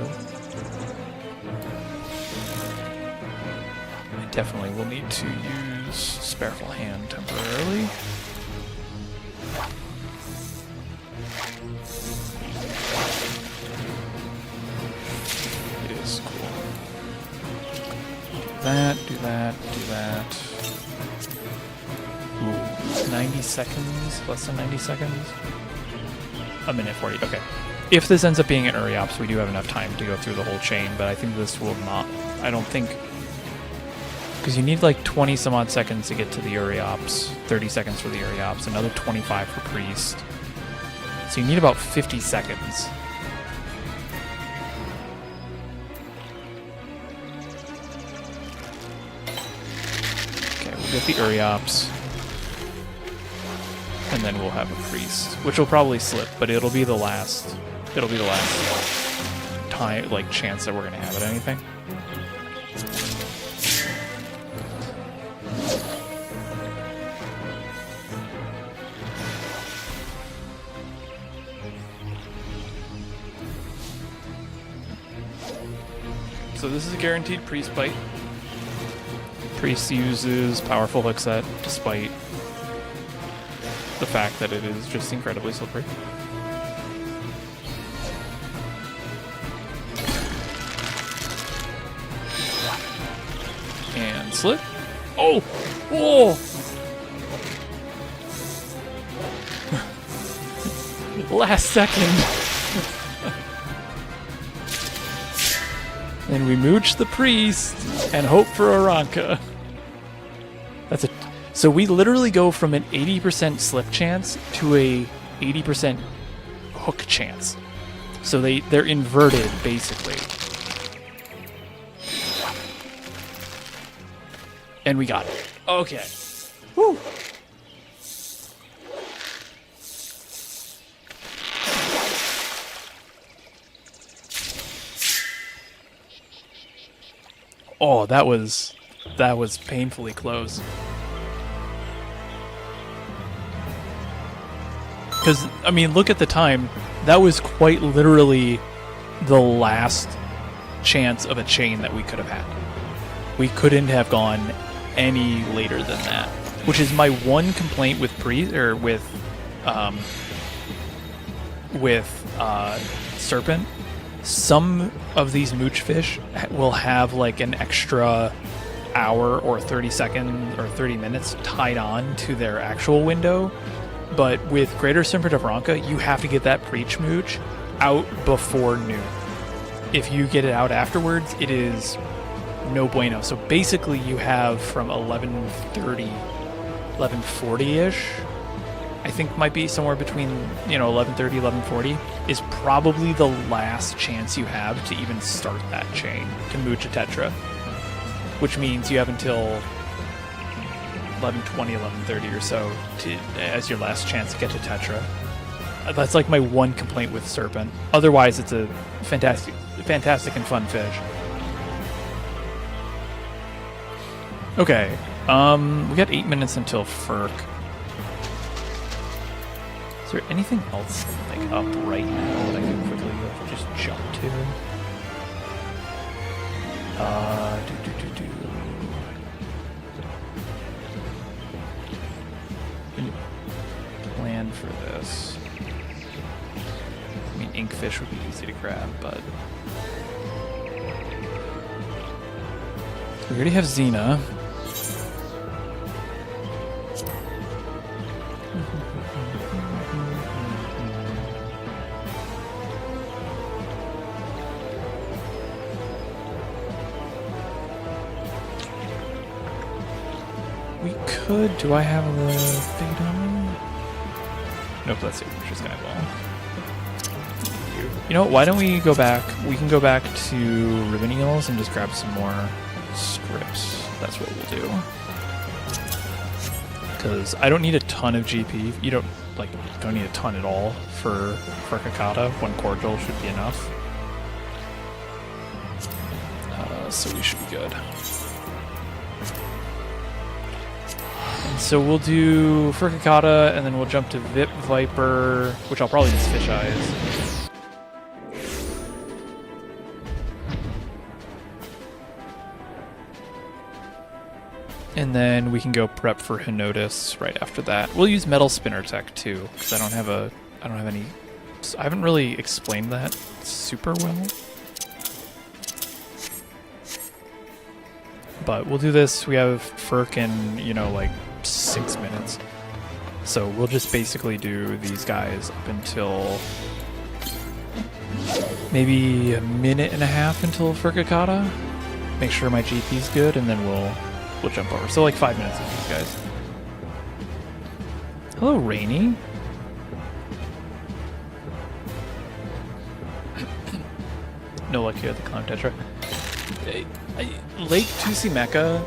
I definitely will need to use Spareful Hand temporarily. It is cool. Do that. Ooh, 90 seconds? Less than 90 seconds? A minute 40, okay. If this ends up being an Uriops, we do have enough time to go through the whole chain, but I think this will not, I don't think, because you need like 20 some odd seconds to get to the Uriops, 30 seconds for the Uriops, another 25 for Priest. So you need about 50 seconds. Get the Uriops, and then we'll have a Priest, which will probably slip, but it'll be the last. It'll be the last time, like, chance that we're gonna have at anything. So this is a guaranteed Priest bite. Priest uses powerful hook set, despite the fact that it is just incredibly slippery. And slip. Oh! Whoa! Last second. And we mooch the Priest and hope for a Ranka. That's it. So we literally go from an 80% slip chance to a 80% hook chance. So they're inverted, basically. And we got it. Okay. Woo! Oh, that was painfully close. Because, I mean, look at the time. That was quite literally the last chance of a chain that we could have had. We couldn't have gone any later than that. Which is my one complaint with Serpent. Some of these mooch fish will have like an extra hour or 30 seconds or 30 minutes tied on to their actual window. But with Greater Serpent of Ronka, you have to get that preach mooch out before noon. If you get it out afterwards, it is no bueno. So basically you have from 11:30, 11:40-ish, I think might be somewhere between, 11:30, 11:40, is probably the last chance you have to even start that chain to mooch a tetra. Which means you have until 11:20, 11:30 or so as your last chance to get to tetra. That's like my one complaint with Serpent. Otherwise, it's a fantastic and fun fish. Okay, we got 8 minutes until Furk. Is there anything else like up right now that I could quickly just jump to? Plan for this. I mean, inkfish would be easy to grab, but we already have Xena. We could. Do I have the bait on me? Nope, that's it. Just gonna ball. You know what? Why don't we go back? We can go back to Ribbon Eels and just grab some more scripts. That's what we'll do. Because I don't need a ton of GP. You don't need a ton at all for Kakata. One cordial should be enough. So we should be good. So we'll do Furcicata, and then we'll jump to Vip Viper, which I'll probably just Fish Eyes. And then we can go prep for Hinotus right after that. We'll use Metal Spinner Tech too, because I don't have any. I haven't really explained that super well. But we'll do this. We have Furk in, like 6 minutes. So we'll just basically do these guys up until maybe a minute and a half until Furcicata. Make sure my GP's good, and then we'll jump over. So like 5 minutes with these guys. Hello, Rainy. No luck here at the Clown Tetra. Lake Tusimeka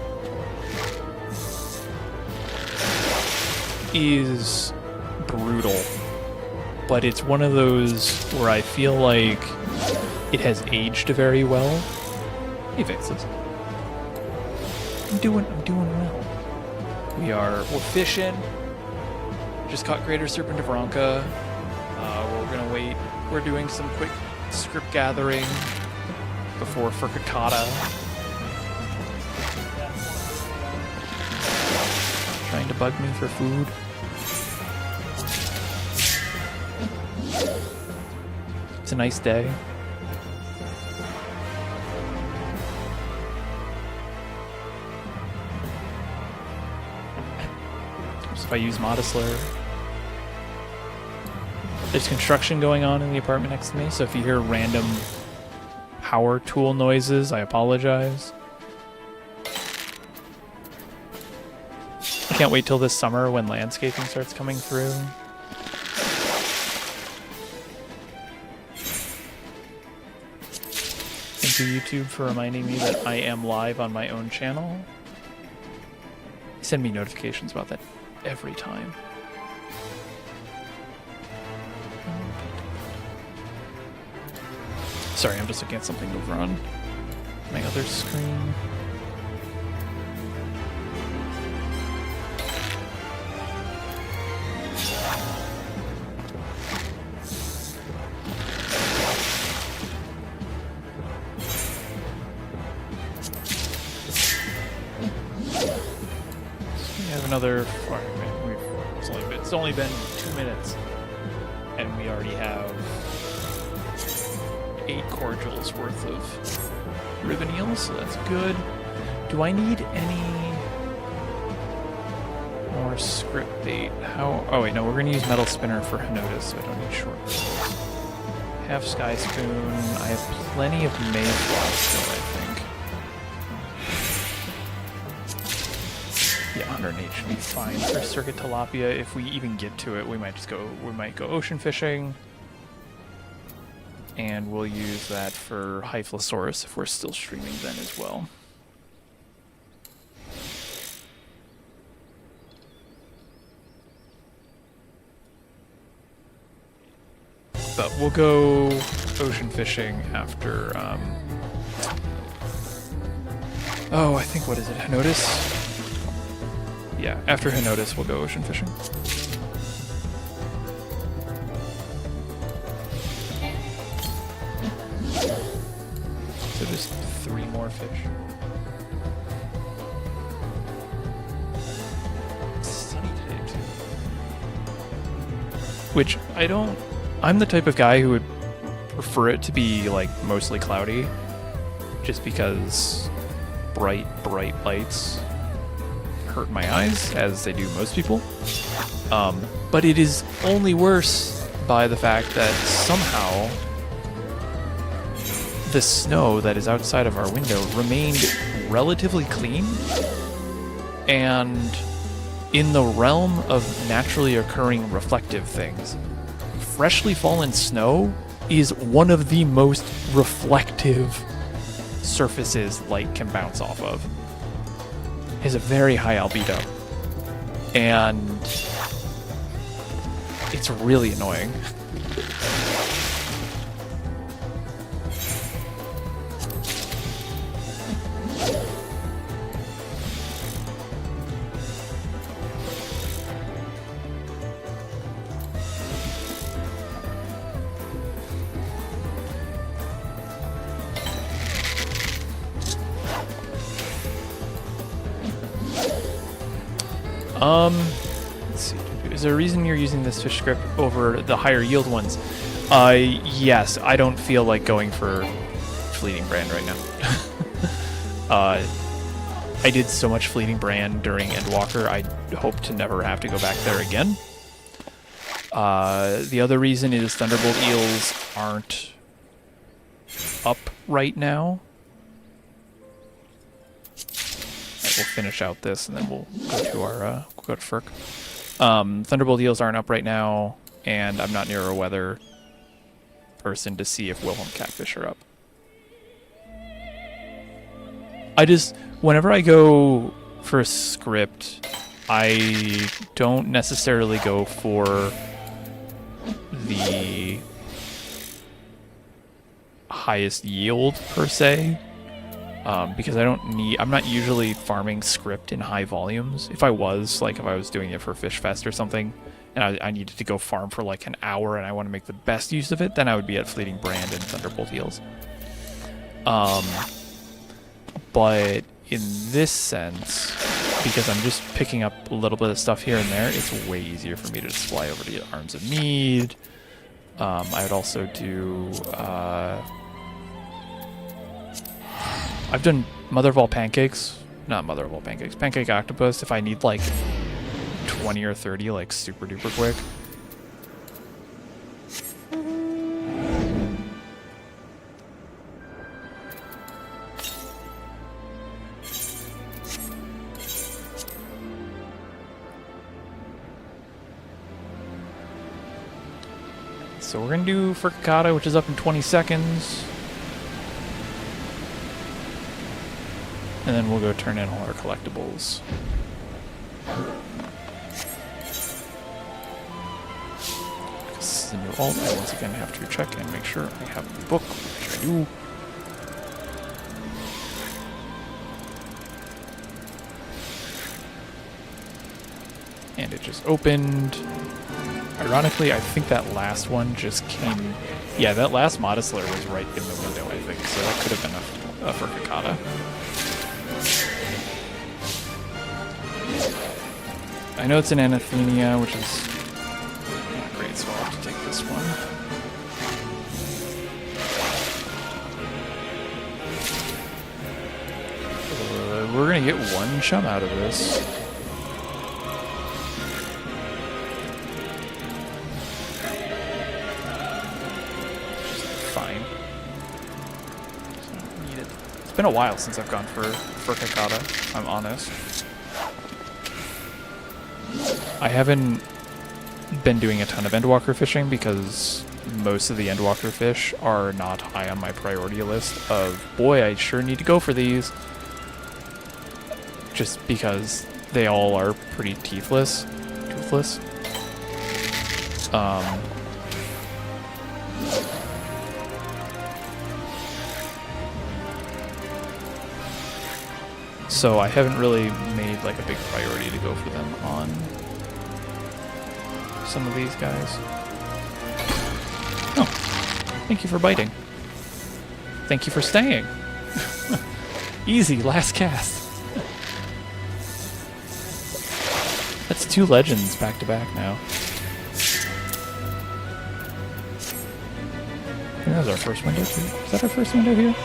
is brutal, but it's one of those where I feel like it has aged very well. Hey, Vixes. I'm doing well. We're fishing. Just caught Greater Serpent of Ronka. We're gonna wait. We're doing some quick script gathering before Furcicata. Trying to bug me for food. It's a nice day. So if I use Modisler. There's construction going on in the apartment next to me, so if you hear random power tool noises, I apologize. I can't wait till this summer when landscaping starts coming through. to YouTube for reminding me that I am live on my own channel. They send me notifications about that every time. Sorry, I'm just looking at something over on my other screen. Another it's only been 2 minutes and we already have 8 cordials worth of ribbon eels, so that's good. Do I need any more script bait? Oh wait, no, we're gonna use metal spinner for Hinoda, so I don't need short. Half sky spoon. I have plenty of mayflower still, I think. Yeah, 108 should be fine for circuit tilapia. If we even get to it, we might go ocean fishing. And we'll use that for Hyphlosaurus if we're still streaming then as well. But we'll go ocean fishing after, oh, I think, what is it, Hinotus? Yeah, after Hinotus, we'll go ocean fishing. So just 3 more fish. It's sunny today, too. Which, I'm the type of guy who would prefer it to be, like, mostly cloudy. Just because bright lights hurt my eyes, as they do most people. But it is only worse by the fact that somehow the snow that is outside of our window remained relatively clean, and in the realm of naturally occurring reflective things, freshly fallen snow is one of the most reflective surfaces light can bounce off of. It has a very high albedo, and it's really annoying. Let's see. Is there a reason you're using this fish script over the higher yield ones? Yes, I don't feel like going for Fleeting Brand right now. I did so much Fleeting Brand during Endwalker, I hope to never have to go back there again. The other reason is Thunderbolt Eels aren't up right now. We'll finish out this, and then we'll go to our we'll go to Ferk. Thunderbolt Eels aren't up right now, and I'm not near a weather person to see if Wilhelm Catfish are up. Whenever I go for a script, I don't necessarily go for the highest yield per se. Because I'm not usually farming script in high volumes. If I was doing it for FishFest or something, and I needed to go farm for like an hour and I want to make the best use of it, then I would be at Fleeting Brand and Thunderbolt Eels. But in this sense, because I'm just picking up a little bit of stuff here and there, it's way easier for me to just fly over to Arms of Mead. I would also do... I've done Mother of All Pancakes. Not Mother of All Pancakes. Pancake Octopus if I need like 20 or 30 like super duper quick. So we're going to do Furcicata, which is up in 20 seconds. And then we'll go turn in all our collectibles. This is a new alt. I once again have to check and make sure I have the book, which I do. And it just opened. Ironically, I think that last one just came... Yeah, that last Modest Lair was right in the window, I think, so that could have been a Furcicata. I know it's an Anathenia, which is not great, so I'll have to take this one. We're gonna get one chum out of this. Fine. It's been a while since I've gone for Furcicata, if I'm honest. I haven't been doing a ton of Endwalker fishing because most of the Endwalker fish are not high on my priority list of, boy, I sure need to go for these. Just because they all are pretty toothless. So I haven't really made like a big priority to go for them on some of these guys. Oh, thank you for biting. Thank you for staying. Easy, last cast. That's 2 legends back to back now. I think that was our first window too. Is that our first window here?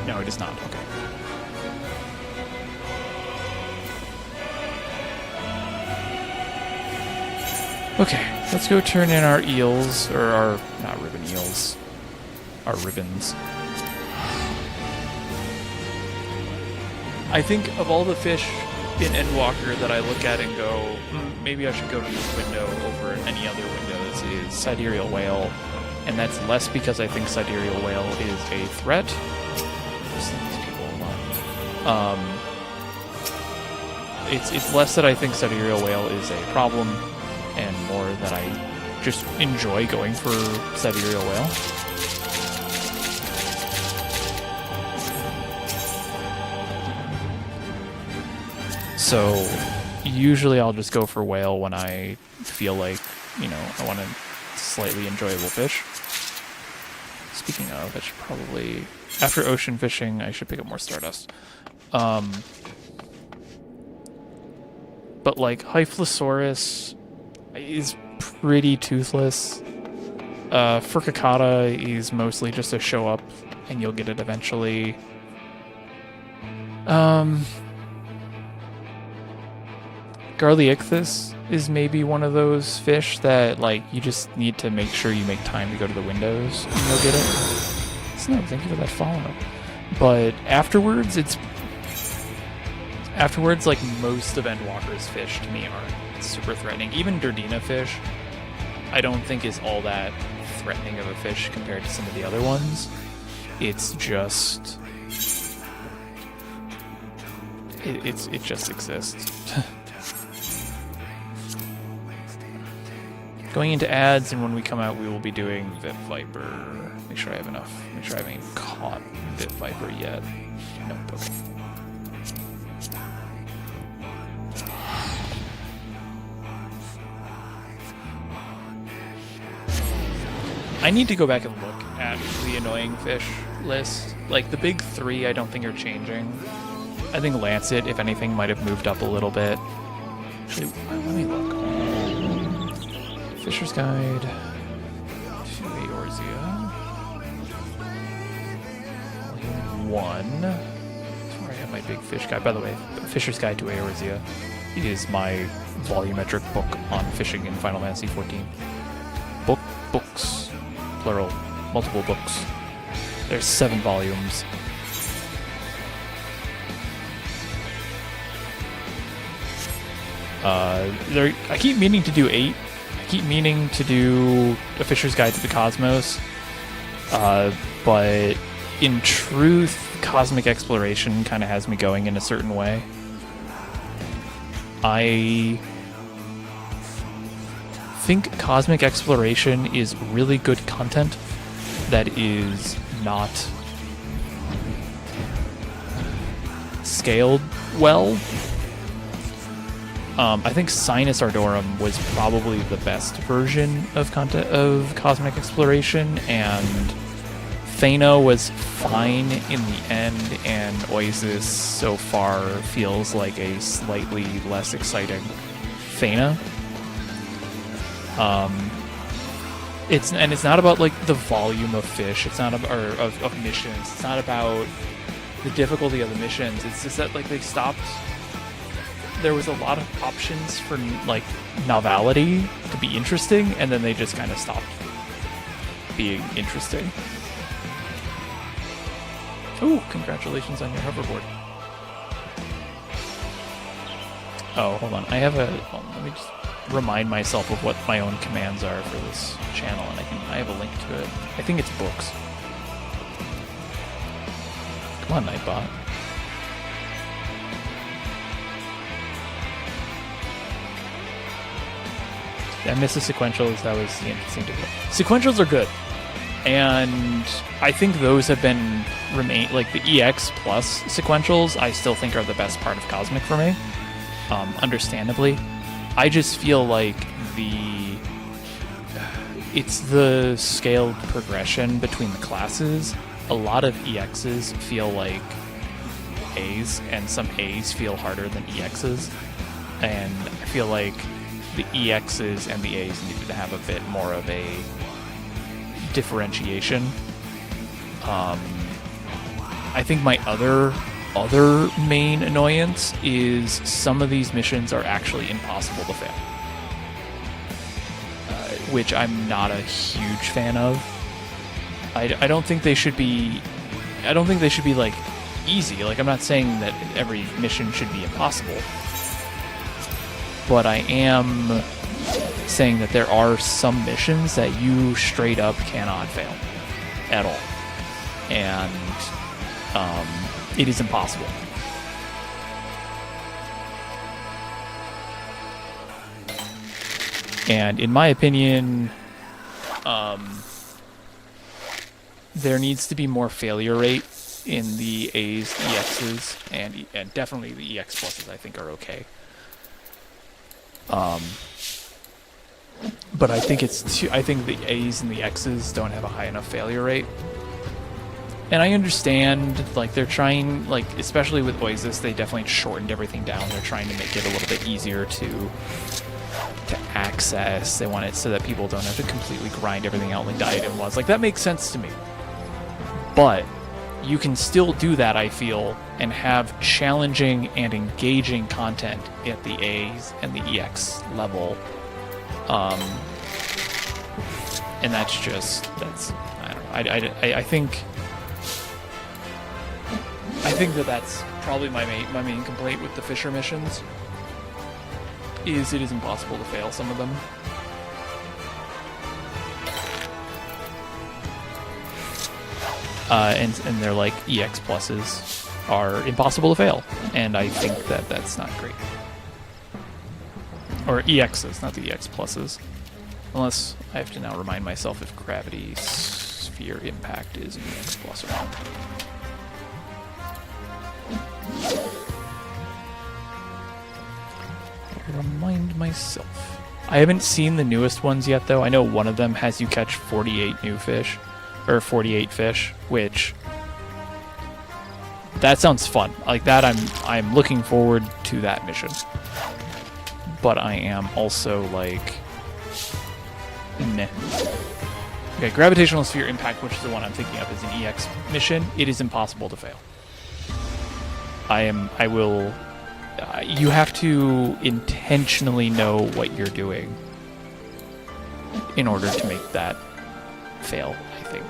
No, it is not. Okay. Okay, let's go turn in our eels, or our, not ribbon eels, our ribbons. I think of all the fish in Endwalker that I look at and go, maybe I should go to this window over any other windows, is Sidereal Whale. And that's less because I think Sidereal Whale is a threat. Just leave these people alone. It's less that I think Sidereal Whale is a problem, and more that I just enjoy going for Sidereal Whale. So usually I'll just go for whale when I feel like, you know, I want a slightly enjoyable fish. Speaking of, I should probably, after ocean fishing, I should pick up more Stardust. But like Hyphlosaurus is pretty toothless. Furcicata is mostly just a show up and you'll get it eventually. Garliichthys is maybe one of those fish that, like, you just need to make sure you make time to go to the windows and you'll get it. Snow, thank you for that follow. But afterwards, like, most of Endwalker's fish to me are super threatening. Even Durdina fish, I don't think is all that threatening of a fish compared to some of the other ones. It's just... It just exists. Going into ads, and when we come out, we will be doing Vip Viper. Make sure I have enough. Make sure I haven't even caught Vip Viper yet. Nope, okay. I need to go back and look at the annoying fish list. Like, the big 3 I don't think are changing. I think Lancet, if anything, might have moved up a little bit. Actually, let me look. Fisher's Guide to Eorzea. Volume 1. That's where I have my big fish guide. By the way, Fisher's Guide to Eorzea is my volumetric book on fishing in Final Fantasy XIV. Books. Plural. Multiple books. There's 7 volumes. I keep meaning to do 8. I keep meaning to do A Fisher's Guide to the Cosmos. but in truth, cosmic exploration kind of has me going in a certain way. I think cosmic exploration is really good content that is not scaled well. I think Sinus Ardorum was probably the best version of content of cosmic exploration, and Thano was fine in the end, and Oasis so far feels like a slightly less exciting Thana. It's not about like the volume of fish. It's not about of missions. It's not about the difficulty of the missions. It's just that like they stopped. There was a lot of options for like novelty to be interesting, and then they just kind of stopped being interesting. Ooh, congratulations on your hoverboard. Oh, hold on. I have a. Let me just remind myself of what my own commands are for this channel, and I have a link to it. I think it's books. Come on, Nightbot. Did I miss the sequentials? That was the interesting to go. Sequentials are good. And I think those have been like the EX plus sequentials, I still think are the best part of Cosmic for me. Understandably. I just feel like it's the scaled progression between the classes. A lot of EXs feel like A's, and some A's feel harder than EXs. And I feel like the EXs and the A's needed to have a bit more of a differentiation. I think my other main annoyance is some of these missions are actually impossible to fail, which I'm not a huge fan of. I don't think they should be. I don't think they should be like easy. Like, I'm not saying that every mission should be impossible, but I am saying that there are some missions that you straight up cannot fail at all, and it is impossible. And in my opinion, there needs to be more failure rate in the A's, EXs, and definitely the EX pluses I think are okay. But I think I think the A's and the X's don't have a high enough failure rate. And I understand, like, they're trying, like, especially with Oasis, they definitely shortened everything down. They're trying to make it a little bit easier to access. They want it so that people don't have to completely grind everything out like Diadem was. Like, that makes sense to me. But you can still do that, I feel, and have challenging and engaging content at the A's and the EX level. And that's I don't know. I think that's probably my main complaint with the Fisher missions. Is it is impossible to fail some of them. And they're like EX pluses are impossible to fail, and I think that that's not great. Or EXs, not the EX pluses. Unless I have to now remind myself if gravity sphere impact is an EX plus or not. Remind myself. I haven't seen the newest ones yet, though. I know one of them has you catch 48 new fish, or 48 fish, which that sounds fun. Like that, I'm looking forward to that mission. But I am also like, meh. Okay, gravitational sphere impact, which is the one I'm thinking of, is an EX mission. It is impossible to fail. You have to intentionally know what you're doing in order to make that fail, I think.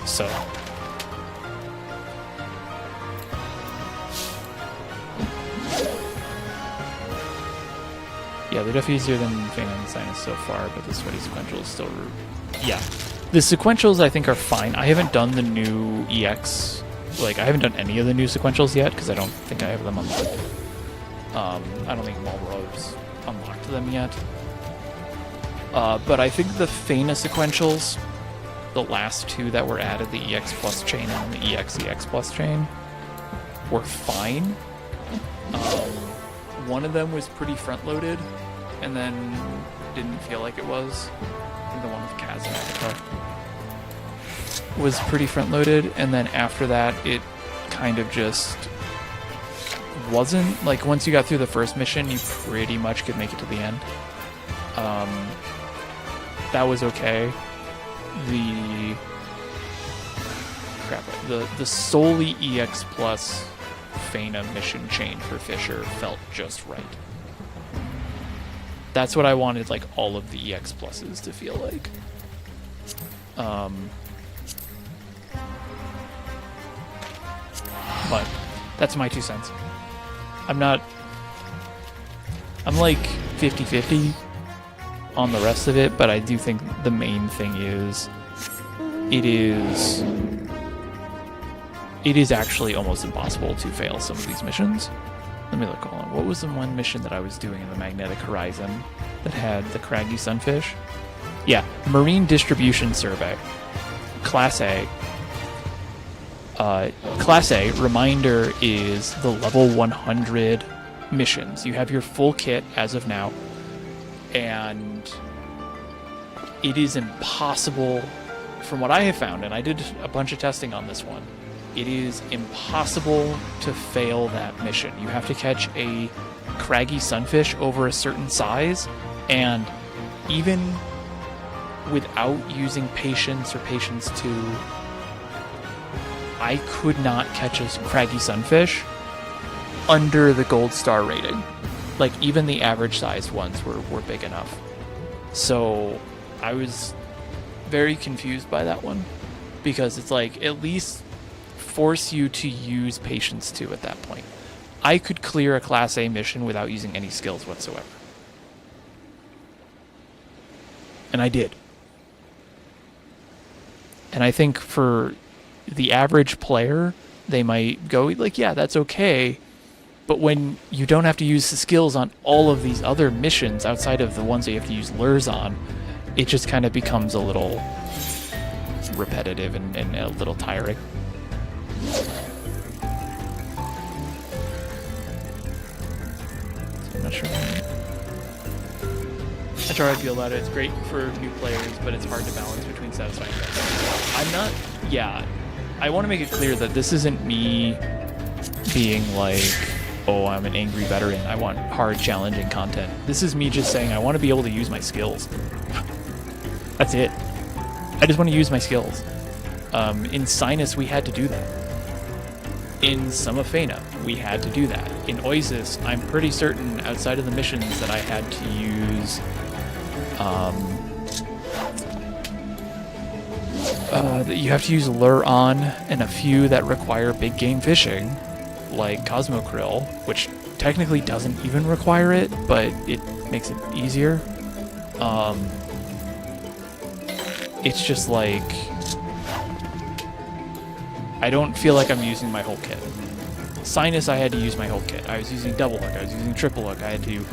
So Yeah, they're definitely easier than Fana and Sinus so far, but the sweaty sequential is still... Yeah. The sequentials, I think, are fine. I haven't done the new EX... Like, I haven't done any of the new sequentials yet, because I don't think I have them unlocked. I don't think Marlboro's unlocked them yet. But I think the Fana sequentials, the last two that were added, the EX Plus chain and the EX Plus chain, were fine. One of them was pretty front-loaded, and then didn't feel like it was. I think the one with Kaz and Avatar was pretty front-loaded, and then after that, it kind of just wasn't. Like, once you got through the first mission, you pretty much could make it to the end. That was okay. The solely EX Plus Fana mission chain for Fisher felt just right. That's what I wanted, like, all of the EX Pluses to feel like. But that's my 2 cents. I'm like 50-50 on the rest of it, but I do think the main thing is it is actually almost impossible to fail some of these missions. Let me look. Hold on. What was the one mission that I was doing in the Magnetic Horizon that had the craggy sunfish? Yeah, Marine Distribution Survey. Class A. Class A, reminder, is the level 100 missions. You have your full kit as of now, and it is impossible, from what I have found, and I did a bunch of testing on this one, it is impossible to fail that mission. You have to catch a craggy sunfish over a certain size, and even without using Patience or Patience 2, I could not catch a craggy sunfish under the gold star rating. Like, even the average sized ones were big enough. So I was very confused by that one, because it's like, at least force you to use Patience 2 at that point. I could clear a Class A mission without using any skills whatsoever. And I did. And I think for the average player, they might go, like, yeah, that's okay. But when you don't have to use the skills on all of these other missions outside of the ones that you have to use lures on, it just kind of becomes a little repetitive and a little tiring. So I'm not sure. That's how I feel about it. It's great for new players, but it's hard to balance between satisfying and I'm not... Yeah, I want to make it clear that this isn't me being like, oh, I'm an angry veteran, I want hard, challenging content. This is me just saying I want to be able to use my skills. That's it. I just want to use my skills. In Sinus, we had to do that. In some of Fana, we had to do that. In Oasis, I'm pretty certain, outside of the missions, that I had to use... you have to use lure on, and a few that require big game fishing, like Cosmo Krill, which technically doesn't even require it, but it makes it easier. It's just like, I don't feel like I'm using my whole kit. Sinus, I had to use my whole kit. I was using double hook, I was using triple hook. I had to,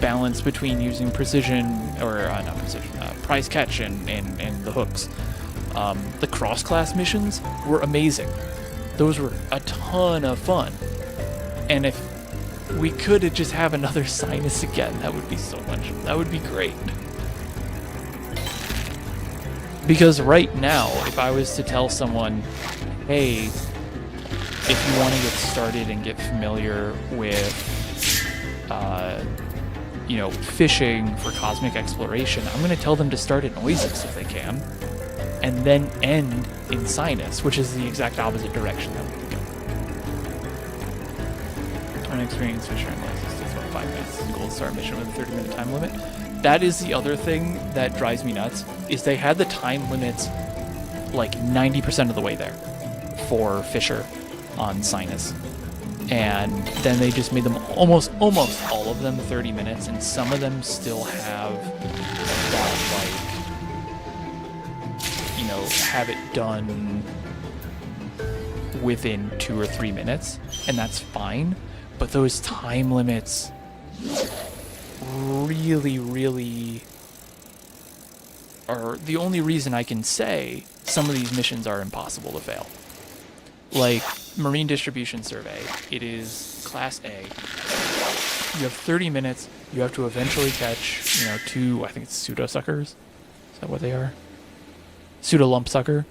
balance between using precision, or not precision, prize catch and the hooks. The cross-class missions were amazing. Those were a ton of fun. And if we could just have another Sinus again, that would be that would be great. Because right now, if I was to tell someone, hey, if you want to get started and get familiar with, fishing for cosmic exploration, I'm going to tell them to start in Oasis if they can, and then end in Sinus, which is the exact opposite direction that we could go. Unexperienced fisher in Oasis takes about 5 minutes. It's a gold star mission with a 30-minute time limit. That is the other thing that drives me nuts, is they had the time limits like 90% of the way there for Fisher on Sinus. And then they just made them almost all of them 30 minutes, and some of them still have that, like, you know, have it done within 2 or 3 minutes, and that's fine. But those time limits really are the only reason I can say some of these missions are impossible to fail. Like Marine Distribution Survey, it is Class A. You have 30 minutes. You have to eventually catch, you know, 2, I think it's pseudo suckers. Is that what they are? Pseudo lump sucker,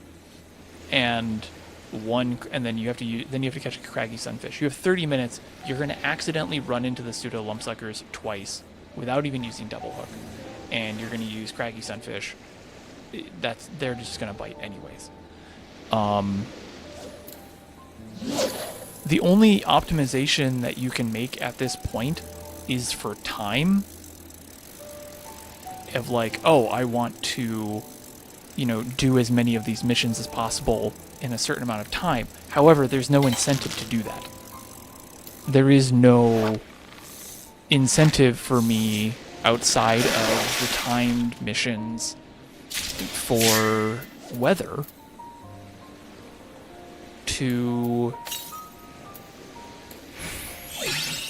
and then you have to catch a craggy sunfish. You have 30 minutes. You're going to accidentally run into the pseudo lump suckers twice without even using double hook, and you're going to use craggy sunfish. They're just going to bite anyways. The only optimization that you can make at this point is for time. Of like, oh, I want to, you know, do as many of these missions as possible in a certain amount of time. However, there's no incentive to do that. There is no incentive for me outside of the timed missions for weather to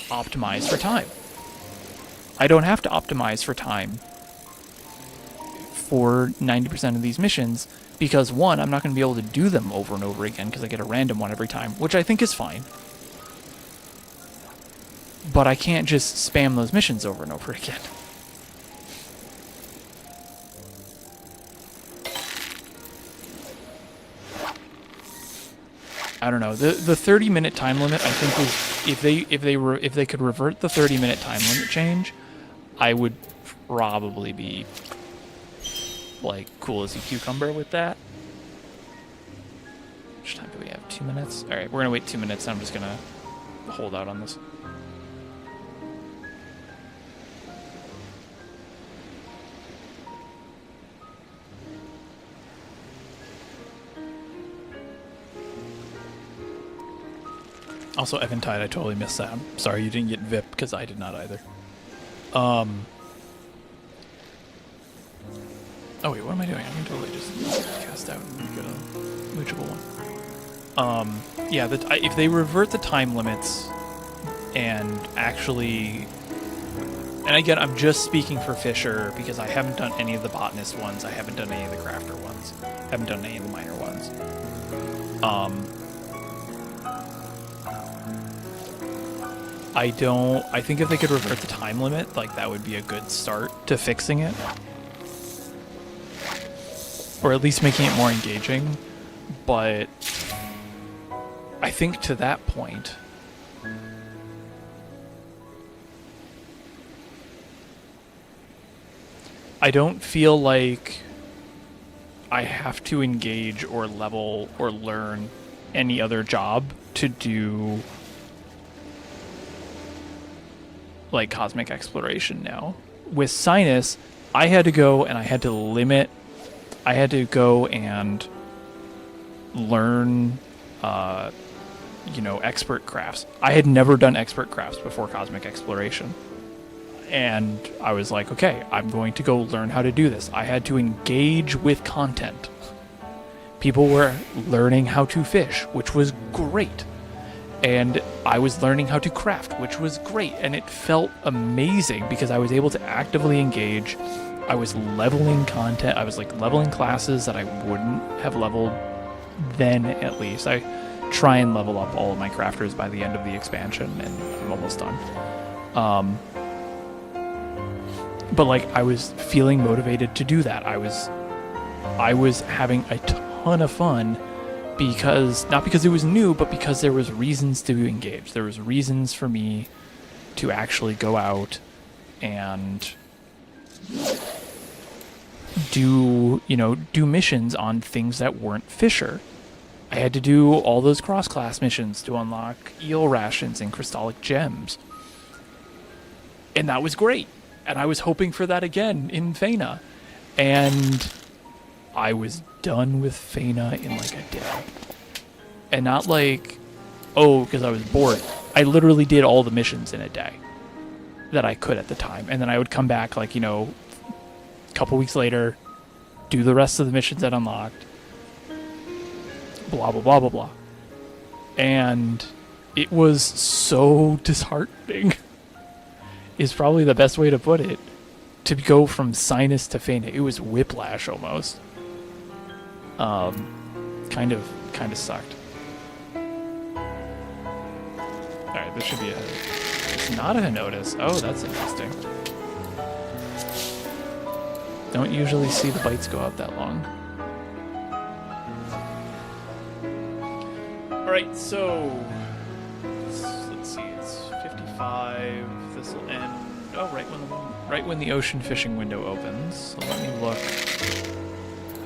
optimize for time. I don't have to optimize for time for 90% of these missions because, one, I'm not going to be able to do them over and over again because I get a random one every time, which I think is fine. But I can't just spam those missions over and over again. I don't know. The 30-minute time limit, I think, was if they could revert the 30-minute time limit change, I would probably be like cool as a cucumber with that. How much time do we have? 2 minutes? All right, we're gonna wait 2 minutes. I'm just gonna hold out on this. Also, Eventide, I totally missed that. I'm sorry you didn't get VIP, because I did not either. Oh wait, what am I doing? I can totally just cast out and get a moochable one. Yeah, if they revert the time limits and actually... And again, I'm just speaking for Fisher, because I haven't done any of the botanist ones, I haven't done any of the crafter ones, I haven't done any of the minor ones. I think if they could revert the time limit, like, that would be a good start to fixing it. Or at least making it more engaging. But I think to that point, I don't feel like I have to engage or level or learn any other job to do like cosmic exploration now. With Sinus, I had to go and I had to go and learn, expert crafts. I had never done expert crafts before cosmic exploration. And I was like, okay, I'm going to go learn how to do this. I had to engage with content. People were learning how to fish, which was great. And I was learning how to craft, which was great. And it felt amazing because I was able to actively engage. I was leveling content. I was like leveling classes that I wouldn't have leveled then, at least. I try and level up all of my crafters by the end of the expansion, and I'm almost done. But like, I was feeling motivated to do that. I was having a ton of fun. Because, not because it was new, but because there was reasons to engage. There was reasons for me to actually go out and do missions on things that weren't Fisher. I had to do all those cross-class missions to unlock eel rations and crystallic gems. And that was great. And I was hoping for that again in Fena. And I was done with Fena in like a day. And not like oh, because I was bored. I literally did all the missions in a day that I could at the time. And then I would come back, like, you know, a couple weeks later, do the rest of the missions that unlocked, blah, blah, blah, blah, blah. And it was so disheartening, is probably the best way to put it, to go from sinus to faint. It was whiplash almost. Kind of sucked. Alright, this should be it's not a notice. Oh, that's interesting. Don't usually see the bites go out that long. Alright, so let's see, it's 55. This will end right when the ocean fishing window opens. So let me look.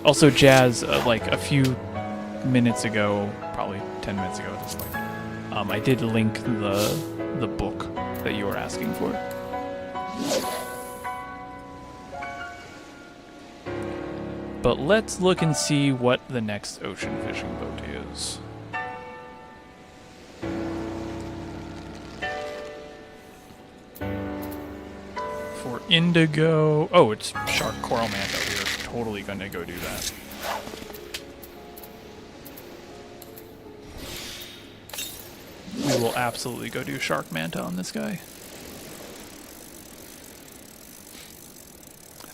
Also, Jazz, like a few minutes ago, probably 10 minutes ago at this point, I did link the book that you were asking for. But let's look and see what the next ocean fishing boat is. For Indigo... Oh, it's Shark Coral Manta. We're totally going to go do that. We will absolutely go do Shark Manta on this guy.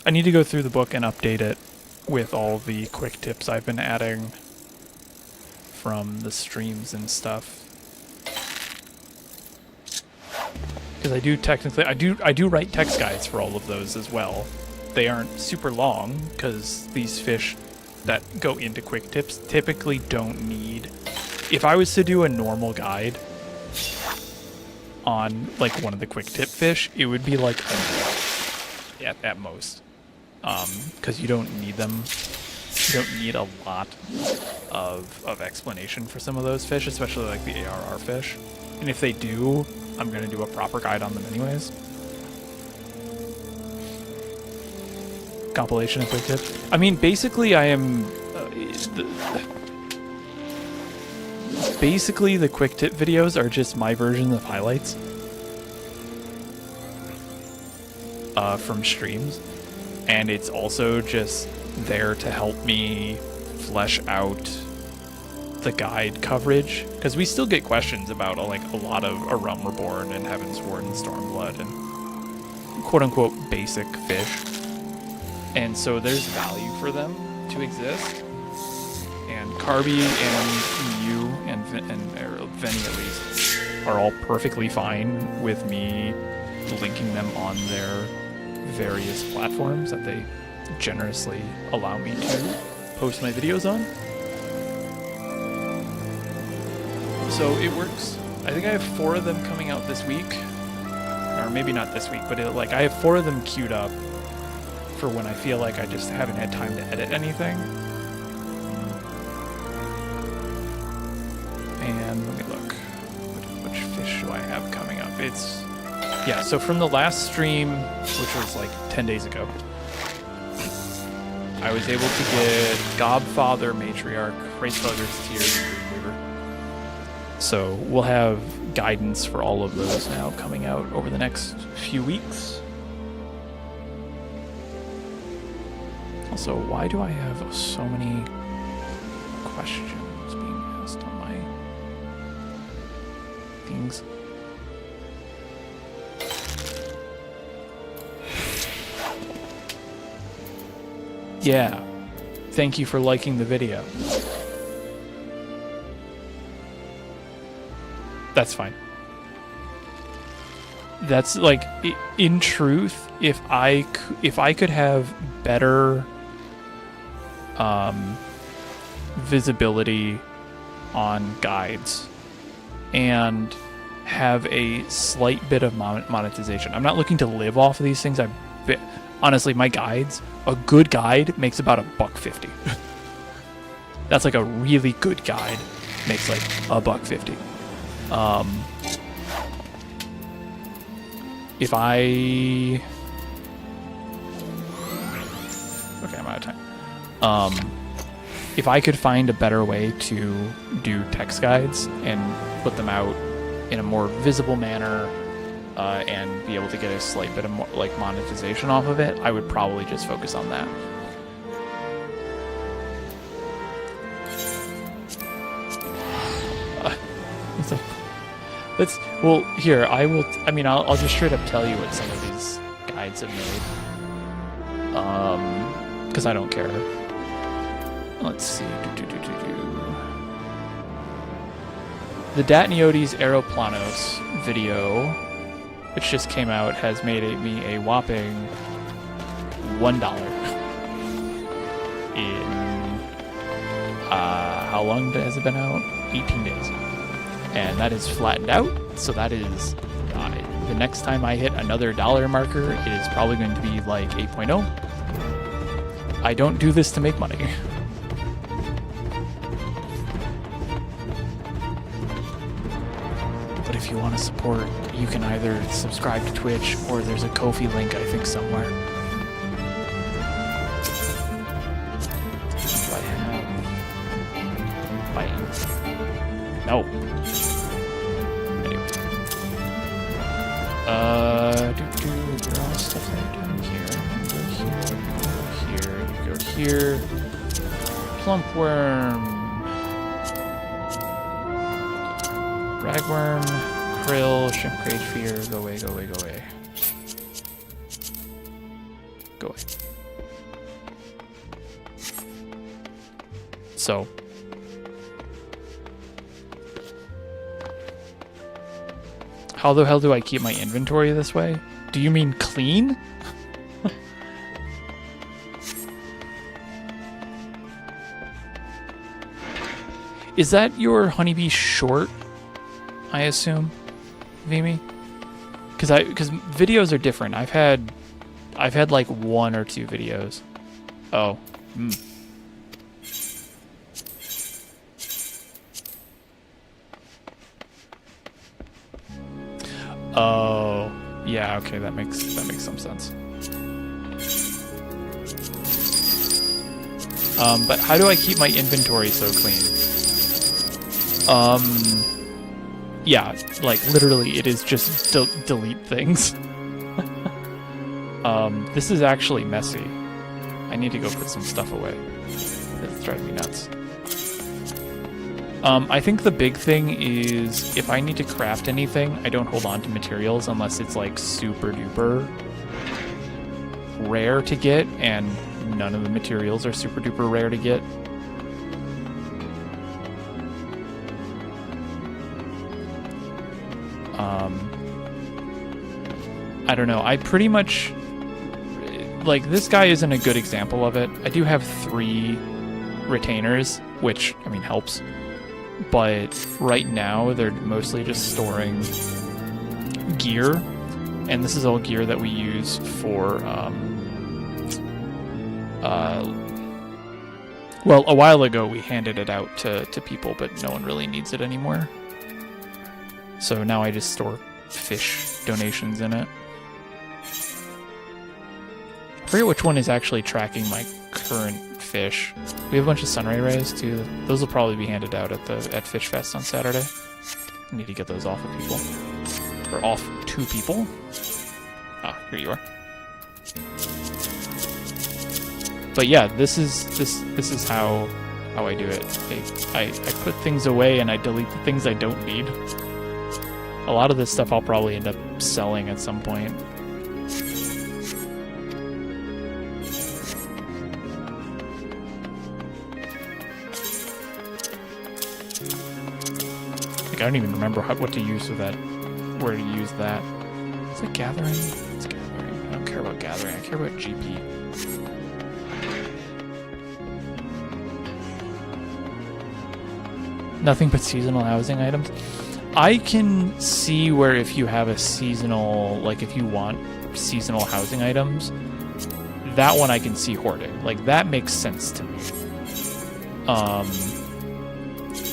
I need to go through the book and update it with all the quick tips I've been adding from the streams and stuff. Because I do write text guides for all of those as well. They aren't super long because these fish that go into quick tips typically don't need. If I was to do a normal guide on like one of the quick tip fish, it would be like at most, because you don't need them. You don't need a lot of explanation for some of those fish, especially like the ARR fish. And if they do, I'm going to do a proper guide on them anyways. Compilation of quick tips. I mean, basically I am... basically the quick tip videos are just my version of highlights from streams. And it's also just there to help me flesh out the guide coverage, because we still get questions about a lot of A Realm Reborn and Heavensward and Stormblood and quote-unquote basic fish, and so there's value for them to exist. And Carby and you and Venny at least are all perfectly fine with me linking them on their various platforms that they generously allow me to post my videos on. So it works. I think I have 4 of them coming out this week. Or maybe not this week, but I have 4 of them queued up for when I feel like I just haven't had time to edit anything. And let me look. Which fish do I have coming up? Yeah, so from the last stream, which was like 10 days ago, I was able to get Gobfather, Matriarch, Race Buggers, Tears, and Green Weaver. So we'll have guidance for all of those now coming out over the next few weeks. Also, why do I have so many questions being asked on my things? Yeah, thank you for liking the video. That's fine. That's like, in truth, if I could have better visibility on guides and have a slight bit of monetization. I'm not looking to live off of these things. Honestly, my guides, a good guide makes about $1.50. That's like a really good guide makes like $1.50. If I... Okay, I'm out of time. If I could find a better way to do text guides and put them out in a more visible manner and be able to get a slight bit of more, like monetization off of it, I would probably just focus on that. Well, here, I'll just straight up tell you what some of these guides have made. Because I don't care. Let's see. The Datniotes Aeroplanos video, which just came out, has made me a whopping $1 in, how long has it been out? 18 days. And that is flattened out, so that is, the next time I hit another dollar marker, it is probably going to be like 8.0. I don't do this to make money. But if you want to support, you can either subscribe to Twitch, or there's a Ko-fi link, I think, somewhere. Do I have... No. They're all stuff that I'm doing here. You go here. Plumpworm. Ragworm. Krill. Shrimp crate fear. Go away, go away, go away. Go away. So. How the hell do I keep my inventory this way? Do you mean clean? Is that your honeybee short? I assume, Vimy? Because videos are different. I've had like 1 or 2 videos. Oh. Oh, yeah, okay, that makes some sense. But how do I keep my inventory so clean? Yeah, like literally it is just delete things. This is actually messy. I need to go put some stuff away. It's driving me nuts. I think the big thing is if I need to craft anything, I don't hold on to materials unless it's like super duper rare to get, and none of the materials are super duper rare to get. I don't know. I pretty much, like, this guy isn't a good example of it. I do have 3 retainers, which, I mean, helps. But right now, they're mostly just storing gear. And this is all gear that we use for, well, a while ago, we handed it out to people, but no one really needs it anymore. So now I just store fish donations in it. I forget which one is actually tracking my current fish. We have a bunch of sunray rays too. Those will probably be handed out at FishFest on Saturday. I need to get those off of people. Or off to people. Ah, here you are. But yeah, this is how I do it. I put things away and I delete the things I don't need. A lot of this stuff I'll probably end up selling at some point. Like, I don't even remember what to use with that. Where to use that. Is it gathering? It's gathering. I don't care about gathering. I care about GP. Nothing but seasonal housing items. I can see where if you have a seasonal, like if you want seasonal housing items, that one I can see hoarding. Like, that makes sense to me.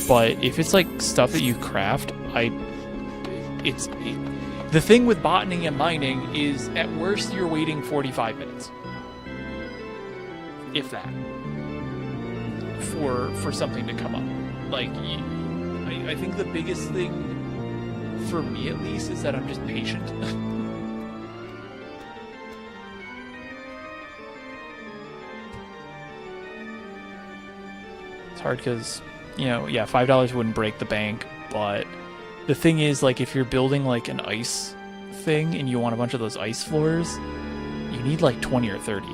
But if it's like stuff that you craft, the thing with botany and mining is at worst you're waiting 45 minutes. If that. For something to come up. Like, I think the biggest thing, for me at least, is that I'm just patient. It's hard because, yeah, $5 wouldn't break the bank, but the thing is, like, if you're building, like, an ice thing and you want a bunch of those ice floors, you need, like, 20 or 30.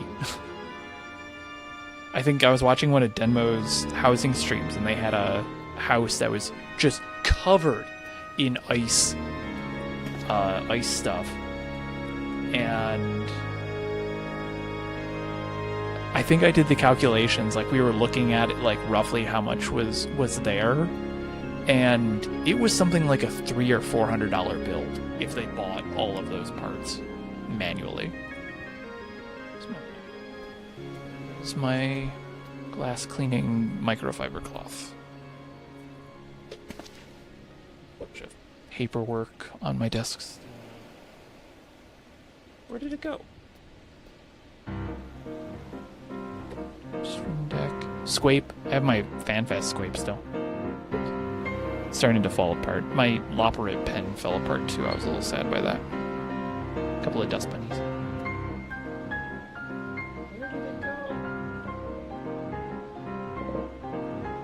I think I was watching one of Denmo's housing streams, and they had a house that was just covered in ice stuff, and I think I did the calculations, like we were looking at it, like roughly how much was there, and it was something like a $300 or $400 build if they bought all of those parts manually. It's my glass cleaning microfiber cloth. Bunch of paperwork on my desks. Where did it go? Stream deck. Squape. I have my FanFest Squape still. It's starting to fall apart. My Loperit pen fell apart too. I was a little sad by that. A couple of dust bunnies. Where did it go?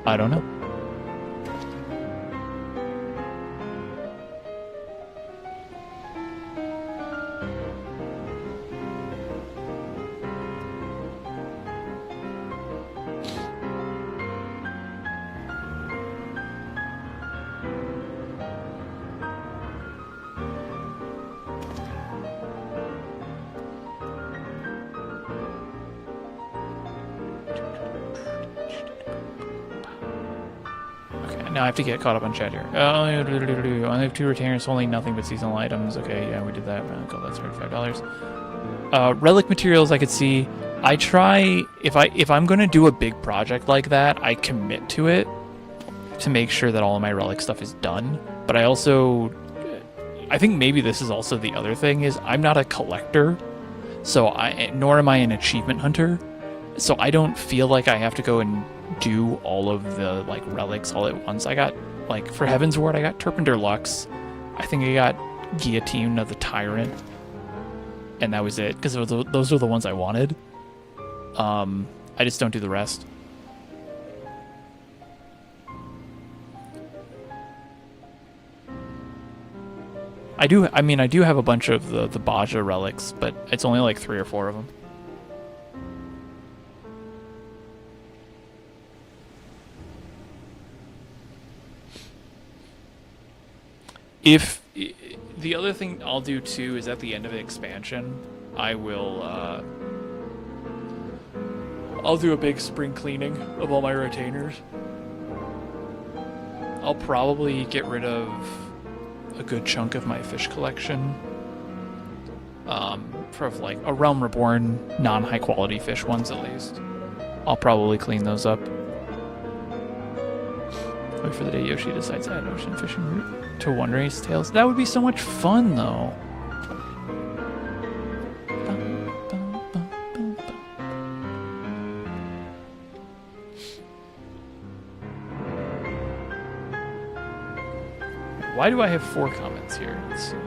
I don't know. Now I have to get caught up on chat here. I only have 2 retainers holding nothing but seasonal items. Okay, yeah, we did that. Oh, that's $35. Relic materials I could see. I try, if I'm going to do a big project like that, I commit to it to make sure that all of my relic stuff is done. But I think maybe this is also the other thing, is I'm not a collector, nor am I an achievement hunter. So I don't feel like I have to go and do all of the like relics all at once. I got, like, for Heaven's Ward, I got Terpenter Lux. I think I got Guillotine of the Tyrant, and that was it, because those were the ones I wanted. I just don't do the rest. I do have a bunch of the Baja relics, but it's only like 3 or 4 of them. If the other thing I'll do too is at the end of an expansion, I will I'll do a big spring cleaning of all my retainers. I'll probably get rid of a good chunk of my fish collection, for like a Realm Reborn non-high quality fish ones at least. I'll probably clean those up. Wait for the day Yoshi decides to add ocean fishing route to One Race Tales. That would be so much fun, though. Why do I have 4 comments here? Let's see.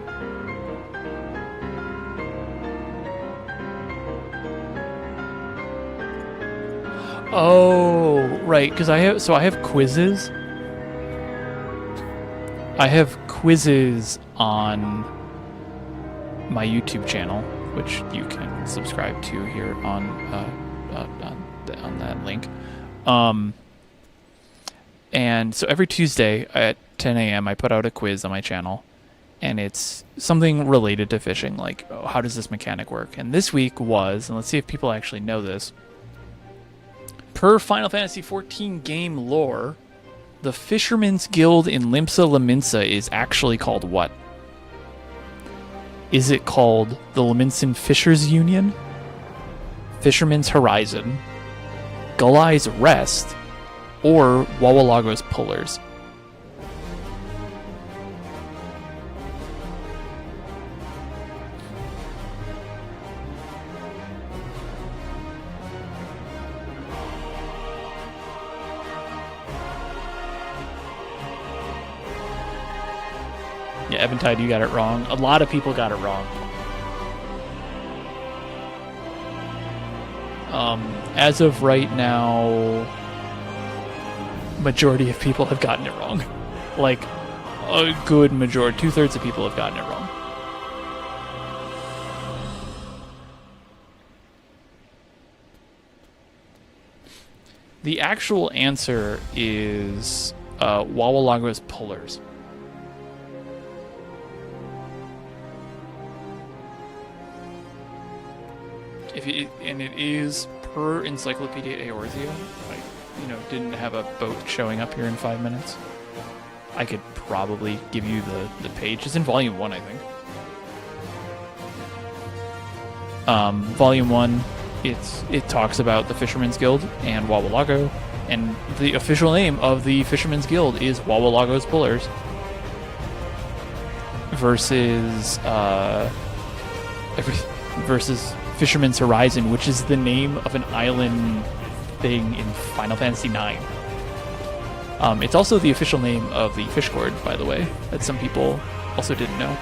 Oh, right, because I have quizzes. I have quizzes on my YouTube channel, which you can subscribe to here on that link. And so every Tuesday at 10 a.m. I put out a quiz on my channel, and it's something related to fishing, like, oh, how does this mechanic work? And this week was, and let's see if people actually know this, per Final Fantasy XIV game lore, the Fisherman's Guild in Limsa Lominsa is actually called what? Is it called the Lominsan Fishers Union, Fisherman's Horizon, Gullai's Rest, or Wawalago's Pullers? Eventide, you got it wrong. A lot of people got it wrong. As of right now, majority of people have gotten it wrong. Like, a good majority, 2/3 of people have gotten it wrong. The actual answer is Wawalago's pullers. And it is per Encyclopedia Eorzea. I, didn't have a boat showing up here in 5 minutes. I could probably give you the page. It's in Volume 1, I think. Volume 1, it talks about the Fisherman's Guild and Wawalago, and the official name of the Fisherman's Guild is Wawalago's Pullers. Versus Fisherman's Horizon, which is the name of an island thing in Final Fantasy IX. It's also the official name of the Fish Gourd, by the way, that some people also didn't know.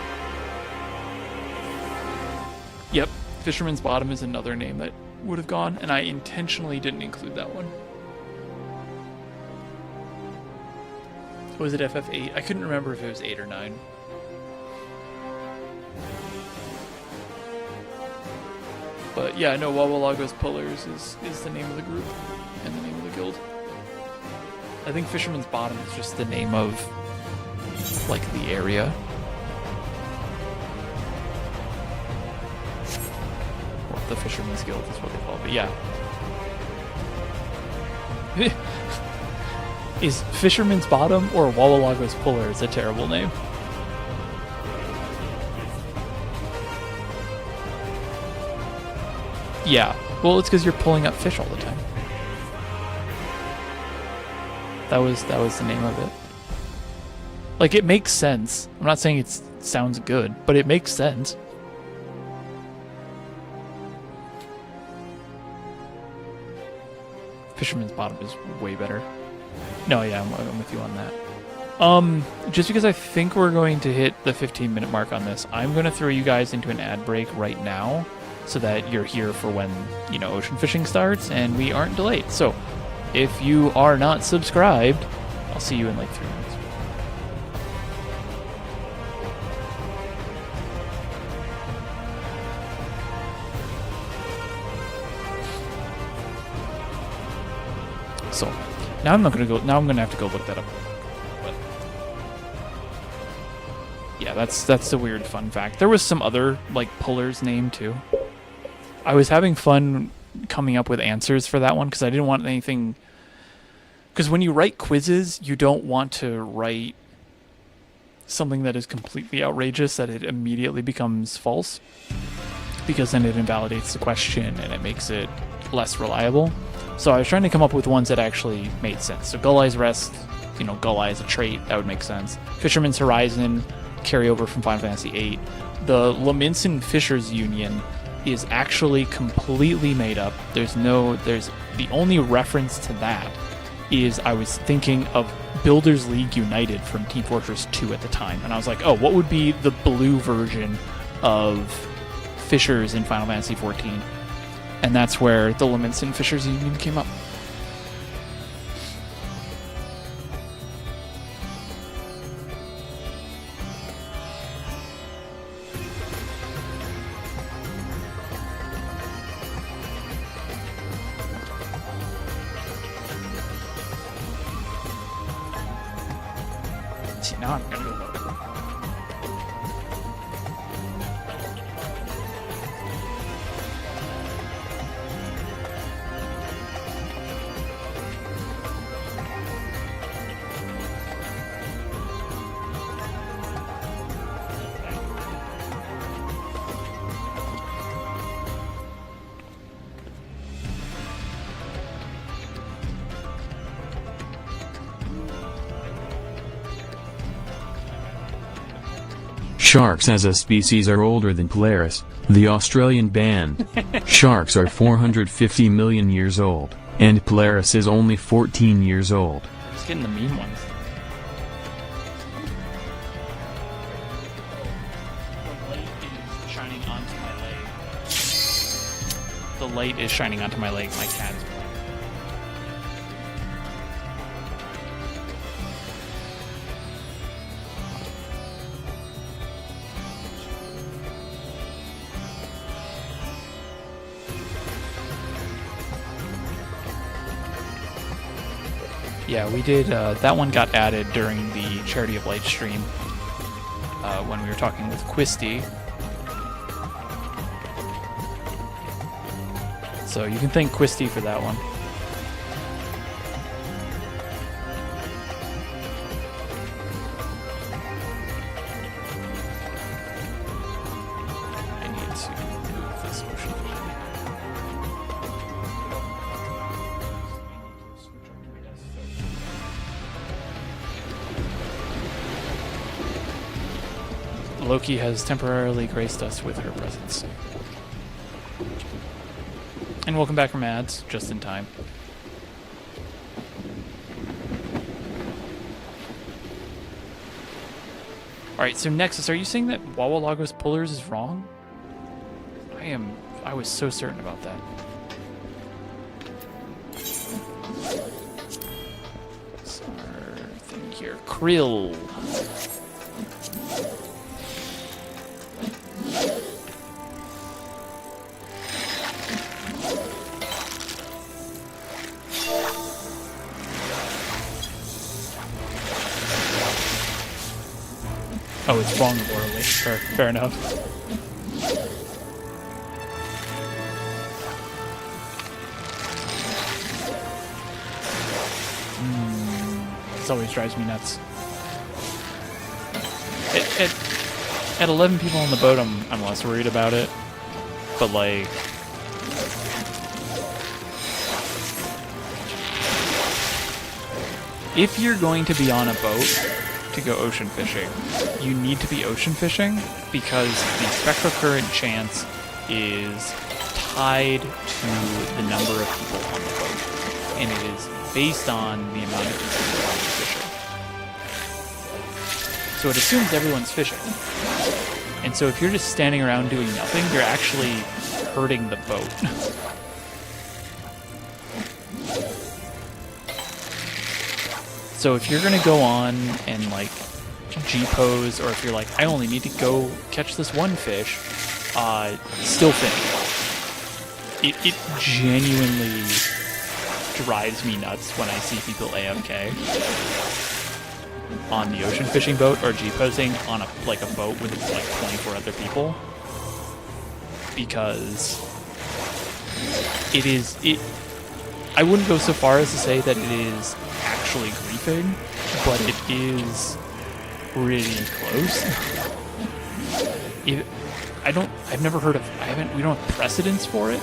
Yep, Fisherman's Bottom is another name that would have gone, and I intentionally didn't include that one. Was it FF8? I couldn't remember if it was 8 or 9. But yeah, no, Wawalago's Pullers is the name of the group and the name of the guild. I think Fisherman's Bottom is just the name of, like, the area. Or the Fisherman's Guild is what they call it, but yeah. Is Fisherman's Bottom or Wawalago's Pullers a terrible name? Yeah, well, it's because you're pulling up fish all the time. That was the name of it. Like, it makes sense. I'm not saying it sounds good, but it makes sense. Fisherman's Bottom is way better. No, yeah, I'm with you on that. Just because I think we're going to hit the 15-minute mark on this, I'm going to throw you guys into an ad break right now, so that you're here for when, ocean fishing starts and we aren't delayed. So, if you are not subscribed, I'll see you in like 3 minutes. So, now I'm gonna have to go look that up. But yeah, that's the weird fun fact. There was some other, like, pullers name too. I was having fun coming up with answers for that one because I didn't want anything. Because when you write quizzes, you don't want to write something that is completely outrageous that it immediately becomes false, because then it invalidates the question and it makes it less reliable. So I was trying to come up with ones that actually made sense. So Gull Eye's Rest, Gull Eye is a trait, that would make sense. Fisherman's Horizon, carryover from Final Fantasy VIII. The Laminson Fishers Union is actually completely made up. There's the only reference to that is I was thinking of Builders League United from Team Fortress 2 at the time, and I was like, oh, what would be the blue version of Fishers in Final Fantasy XIV? And that's where the Laminson Fishers Union came up. See, now I'm gonna go look. Sharks as a species are older than Polaris, the Australian band. Sharks are 450 million years old, and Polaris is only 14 years old. Just getting the mean ones. light is shining onto my leg. My cat is playing. Yeah, we did. That one got added during the Charity of Light stream when we were talking with Quisty. So you can thank Quisty for that one. I need to move this ocean. Loki has temporarily graced us with her presence. And welcome back from ads, just in time. Alright, so Nexus, are you saying that Wawa Lagos Pullers is wrong? I was so certain about that. What's our thing here? Krill. Oh, it's wrong morally. Fair enough. This always drives me nuts. At 11 people on the boat, I'm less worried about it. But like, if you're going to be on a boat to go ocean fishing, you need to be ocean fishing because the spectral current chance is tied to the number of people on the boat, and it is based on the amount of people who are fishing. So it assumes everyone's fishing. And so if you're just standing around doing nothing, you're actually hurting the boat. So if you're gonna go on and like G-pose, or if you're like, I only need to go catch this one fish, still fish. It genuinely drives me nuts when I see people AFK on the ocean fishing boat or G-posing on a boat with like 24 other people, because I wouldn't go so far as to say that it is actually griefing, but it is really close. I've never heard of, we don't have precedence for it,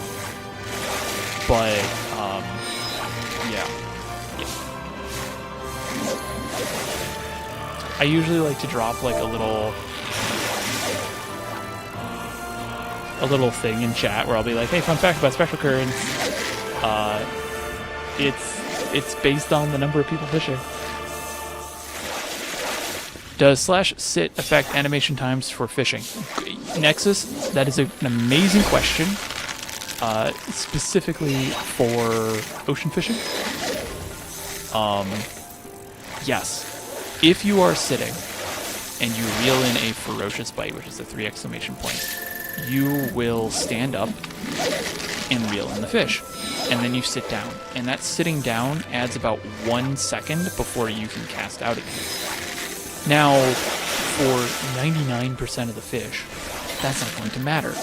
but, yeah. I usually like to drop like a little thing in chat where I'll be like, hey, fun fact about spectral currents. It's based on the number of people fishing. Does /sit affect animation times for fishing? Nexus, that is an amazing question. Specifically for ocean fishing. Yes. If you are sitting and you reel in a ferocious bite, which is a 3 exclamation points, you will stand up and reel in the fish. And then you sit down. And that sitting down adds about 1 second before you can cast out again. Now, for 99% of the fish, that's not going to matter,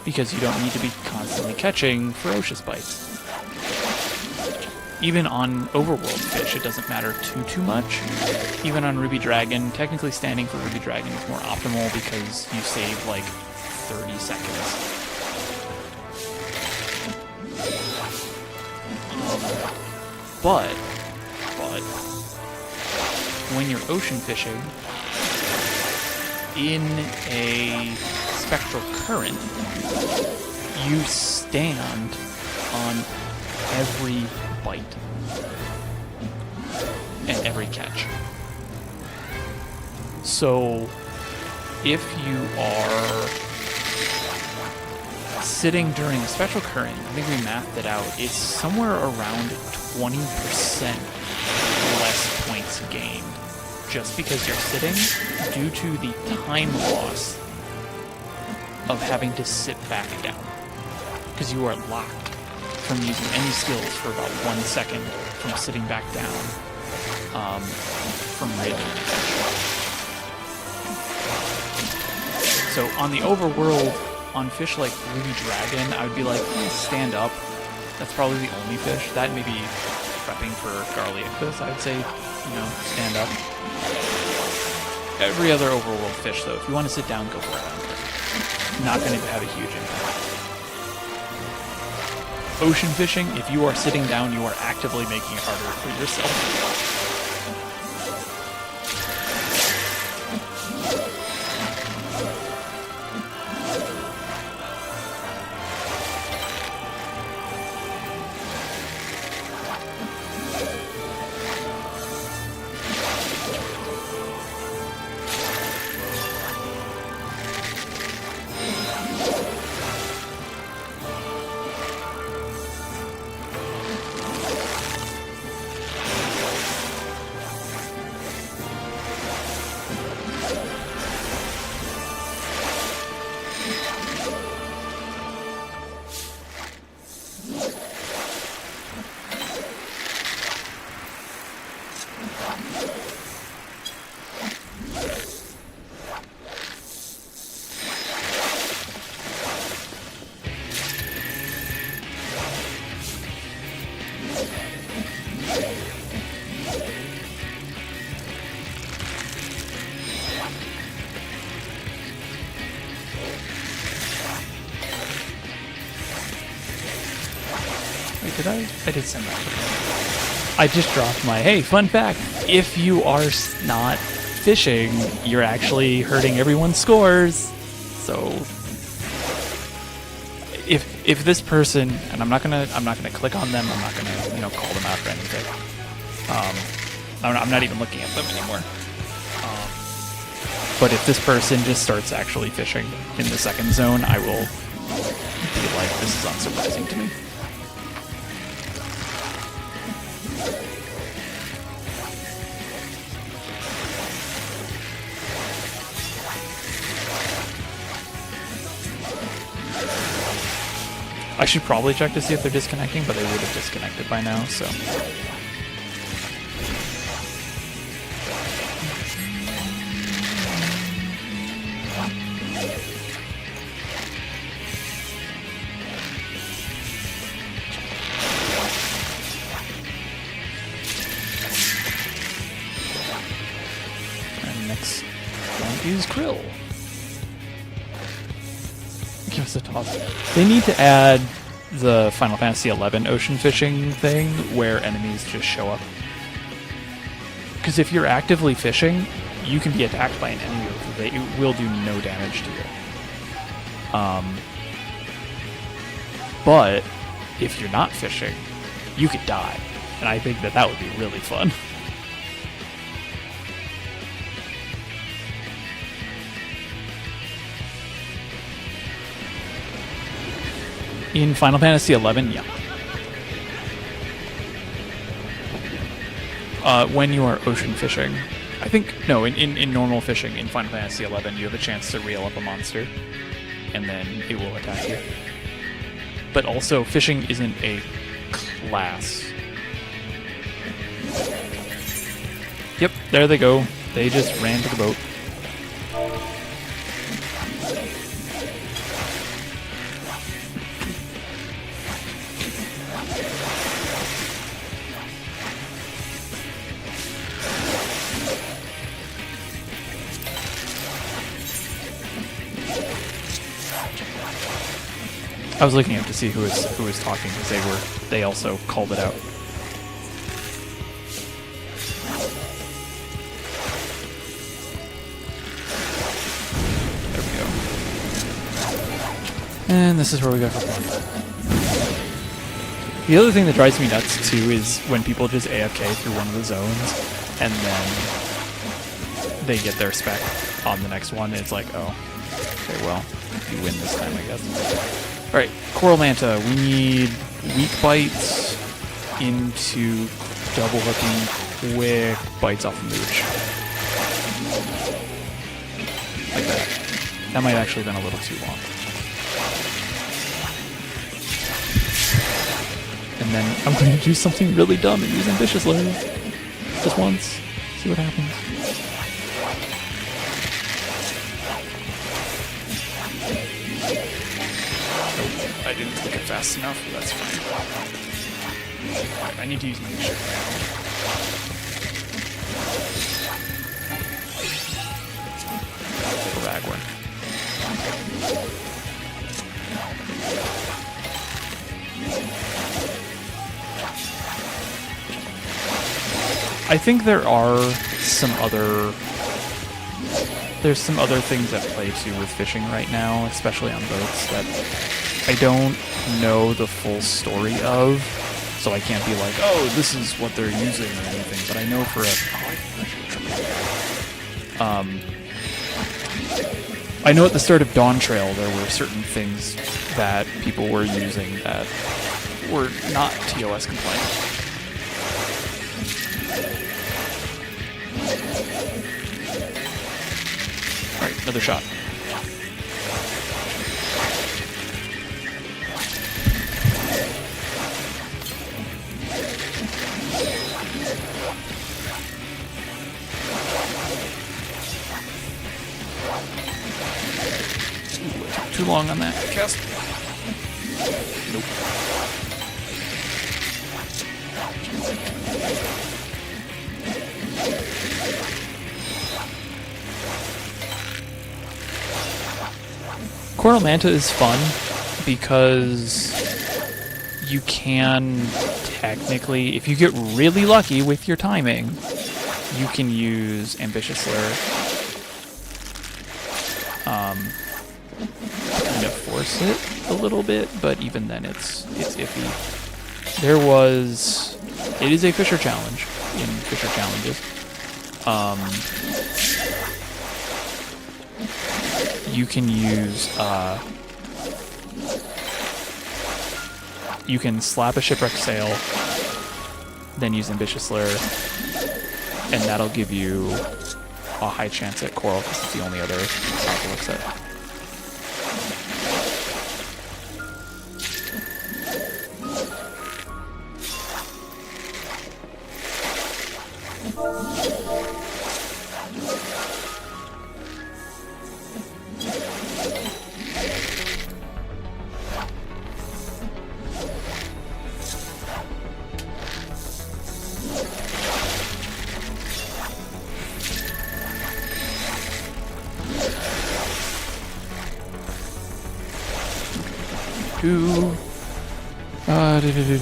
because you don't need to be constantly catching ferocious bites. Even on overworld fish, it doesn't matter too much. Even on Ruby Dragon, technically standing for Ruby Dragon is more optimal because you save like 30 seconds. But when you're ocean fishing in a spectral current, you stand on every bite and every catch. So if you are sitting during a special current, I think we mathed it out, it's somewhere around 20% less points gained just because you're sitting due to the time loss of having to sit back down. Because you are locked from using any skills for about 1 second from sitting back down from random infection. So on the overworld, on fish like Ruby Dragon, I would be like, stand up. That's probably the only fish. That may be prepping for Garliacus, I'd say, stand up. Every other overworld fish, though, if you want to sit down, go for it. Not going to have a huge impact. Ocean fishing, if you are sitting down, you are actively making it harder for yourself. Wait, did I? I did send that. I just dropped my, hey, fun fact, if you are not fishing, you're actually hurting everyone's scores. So if this person, and I'm not gonna click on them, I'm not gonna call them out for anything. I'm not even looking at them anymore. But if this person just starts actually fishing in the second zone, I will be like, this is unsurprising to me. I should probably check to see if they're disconnecting, but they would have disconnected by now, so. And next one is Krill. Give us a toss. They need to add the Final Fantasy XI ocean fishing thing where enemies just show up. Because if you're actively fishing, you can be attacked by an enemy. It will do no damage to you. But if you're not fishing, you could die. And I think that would be really fun. In Final Fantasy XI, yeah. When you are ocean fishing, I think, no, in normal fishing in Final Fantasy XI, you have a chance to reel up a monster, and then it will attack you. But also, fishing isn't a class. Yep, there they go. They just ran to the boat. I was looking up to see who was talking because they also called it out. There we go. And this is where we go for fun. The other thing that drives me nuts too is when people just AFK through one of the zones and then they get their spec on the next one. It's like, oh, okay, well, you win this time, I guess. Alright, Coral Manta. We need weak bites into double hooking, quick bites off the mooch. Like that. That might actually have been a little too long. And then I'm going to do something really dumb and use Ambitious Layer. Just once. See what happens. Oh, I didn't click it fast enough, but that's fine. Alright, I need to use my ship now. For bag work. I think there's some other things at play too with fishing right now, especially on boats, that I don't know the full story of, so I can't be like, oh, this is what they're using or anything, but I know for I know at the start of Dawn Trail there were certain things that people were using that were not TOS compliant. Alright, another shot. Ooh, I took too long on that cast. Nope. Coral Manta is fun because you can technically, if you get really lucky with your timing, you can use Ambitious Lair to kind of force it a little bit, but even then it's iffy. It is a Fisher challenge in Fisher challenges. You can use, you can slap a shipwreck sail, then use Ambitious Lair, and that'll give you a high chance at coral because it's the only other outlook set.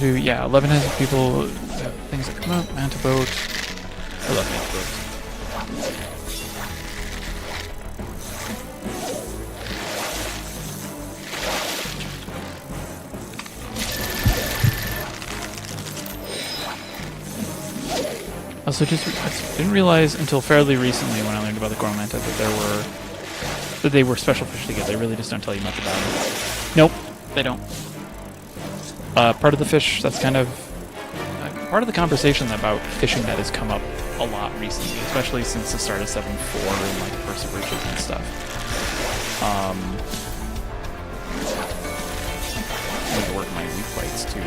Yeah, 11 has people, things that come up, Manta Boat. I love Manta Boat. Also, I didn't realize until fairly recently when I learned about the Coral Manta that they were special fish to get. They really just don't tell you much about them. Nope, they don't. Part of the fish that's kind of part of the conversation about fishing that has come up a lot recently, especially since the start of 7.4 and like first bridges and stuff. I'm gonna work my weak bites too.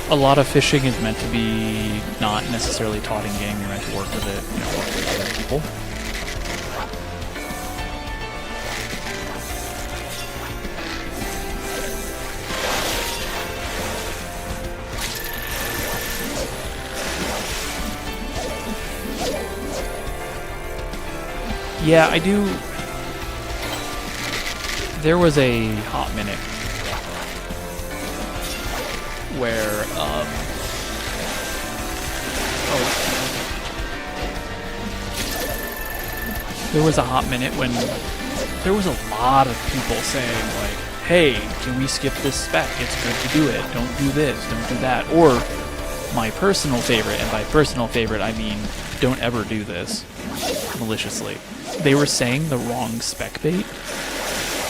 A lot of fishing is meant to be not necessarily taught in game. You're meant to work with it, work with other people. Yeah, I do. There was a hot minute where, there was a hot minute when there was a lot of people saying, like, hey, can we skip this spec? It's good to do it. Don't do this. Don't do that. Or My personal favorite, and by personal favorite I mean don't ever do this maliciously. They were saying the wrong spec bait,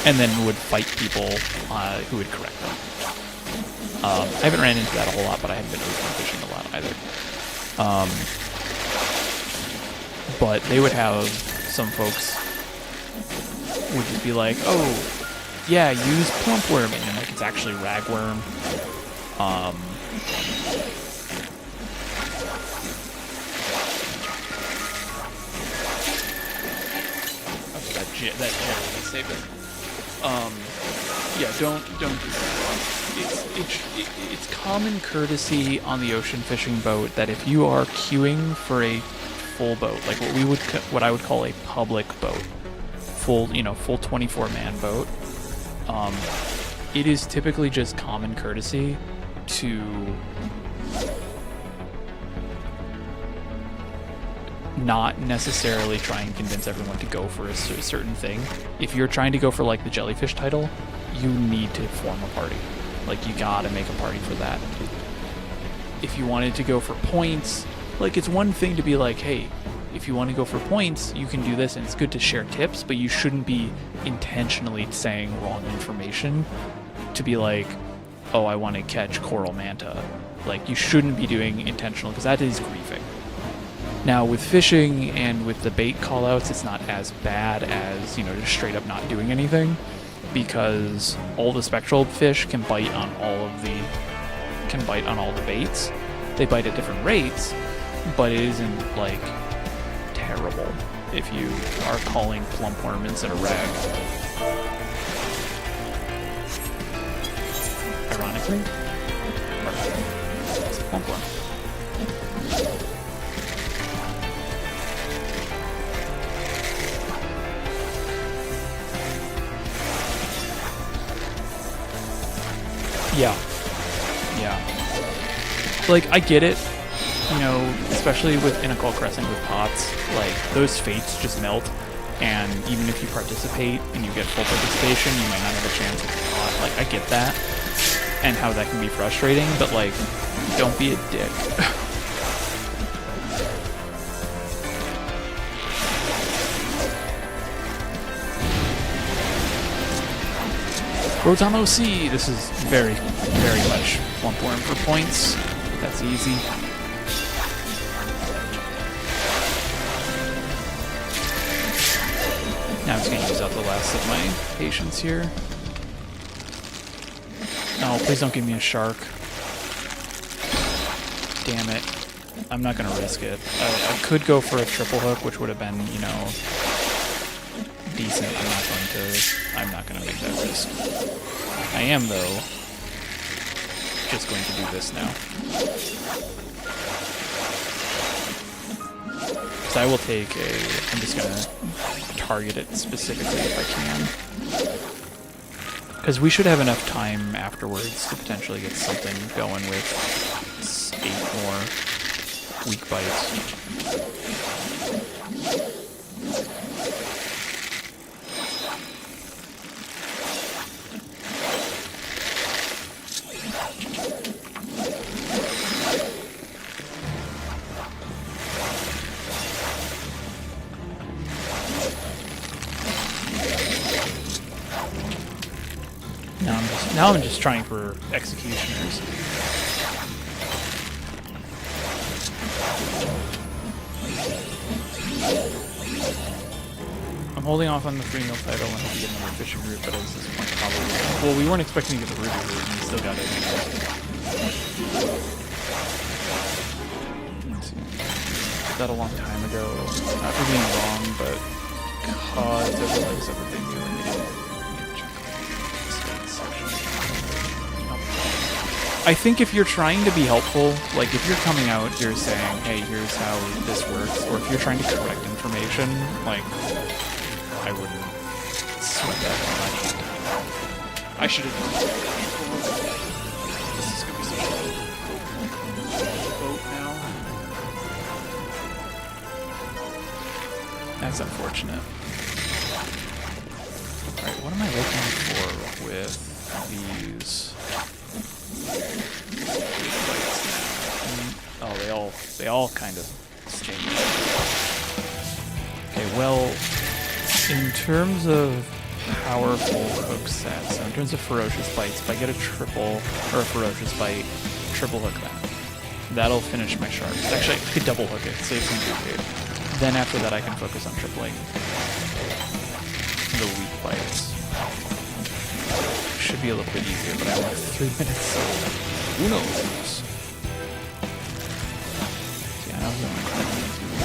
and then would fight people who would correct them. I haven't ran into that a whole lot, but I haven't been ocean fishing a lot either. But they would have some folks would just be like, oh, yeah, use plump worm, and then like it's actually ragworm. That generally saved it. Yeah, don't do that. It's common courtesy on the ocean fishing boat that if you are queuing for a full boat, like what I would call a public boat, full 24-man boat, it is typically just common courtesy to not necessarily try and convince everyone to go for a certain thing. If you're trying to go for like the jellyfish title, you need to form a party. Like you gotta make a party for that. If you wanted to go for points, like it's one thing to be like, hey, if you want to go for points, you can do this and it's good to share tips, but you shouldn't be intentionally saying wrong information to be like, oh, I want to catch coral manta. Like you shouldn't be doing intentional because that is griefing. Now, with fishing and with the bait callouts, it's not as bad as, just straight up not doing anything, because all the spectral fish can bite on all the baits. They bite at different rates, but it isn't like terrible if you are calling plump worm instead of rag. Ironically, it's a plump worm. Yeah. Like, I get it, especially with Inacol Crescent with pots, like, those fates just melt, and even if you participate and you get full participation, you might not have a chance with the pot. Like, I get that, and how that can be frustrating, but, like, don't be a dick. Rotom OC! This is very, very much plump worm for points. That's easy. Now I'm just gonna use up the last of my patience here. Oh, please don't give me a shark. Damn it. I'm not gonna risk it. I could go for a triple hook, which would have been, decent. I'm not gonna make that risk. I am, though, just going to do this now. So I will take I'm just gonna target it specifically if I can. Because we should have enough time afterwards to potentially get something going with 8 more weak bites. Now I'm just trying for executioners. I'm holding off on the 3-meal title and hope we get another fishing route, but at this point probably... Well, we weren't expecting to get the ruby route, and we still got it. Let's see. Did that a long time ago. Not for being wrong, but because of the likes of everything we were getting. I think if you're trying to be helpful, like if you're coming out, you're saying, hey, here's how this works, or if you're trying to correct information, like, I wouldn't sweat that much. I should have done that. This is going to be such a boat now. That's unfortunate. Alright, what am I looking for with these? Oh, they all kind of stink. Okay, well, in terms of powerful hook sets, so in terms of ferocious bites, if I get a triple or a ferocious bite, triple hook that. That'll finish my sharks. Actually, I could double hook it, save some food. Then after that, I can focus on tripling the weak bites. Should be a little bit easier, but I only have 3 minutes, so who knows? Yeah,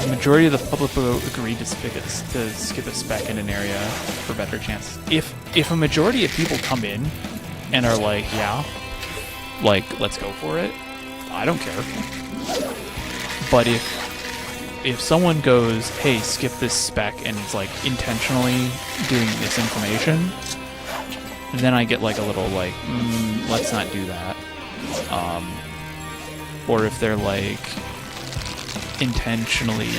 the majority of the public will agree to skip a spec in an area for better chances. If a majority of people come in and are like, yeah, like, let's go for it, I don't care. But if someone goes, hey, skip this spec, and it's like intentionally doing misinformation, then I get like a little like, let's not do that. Or if they're like intentionally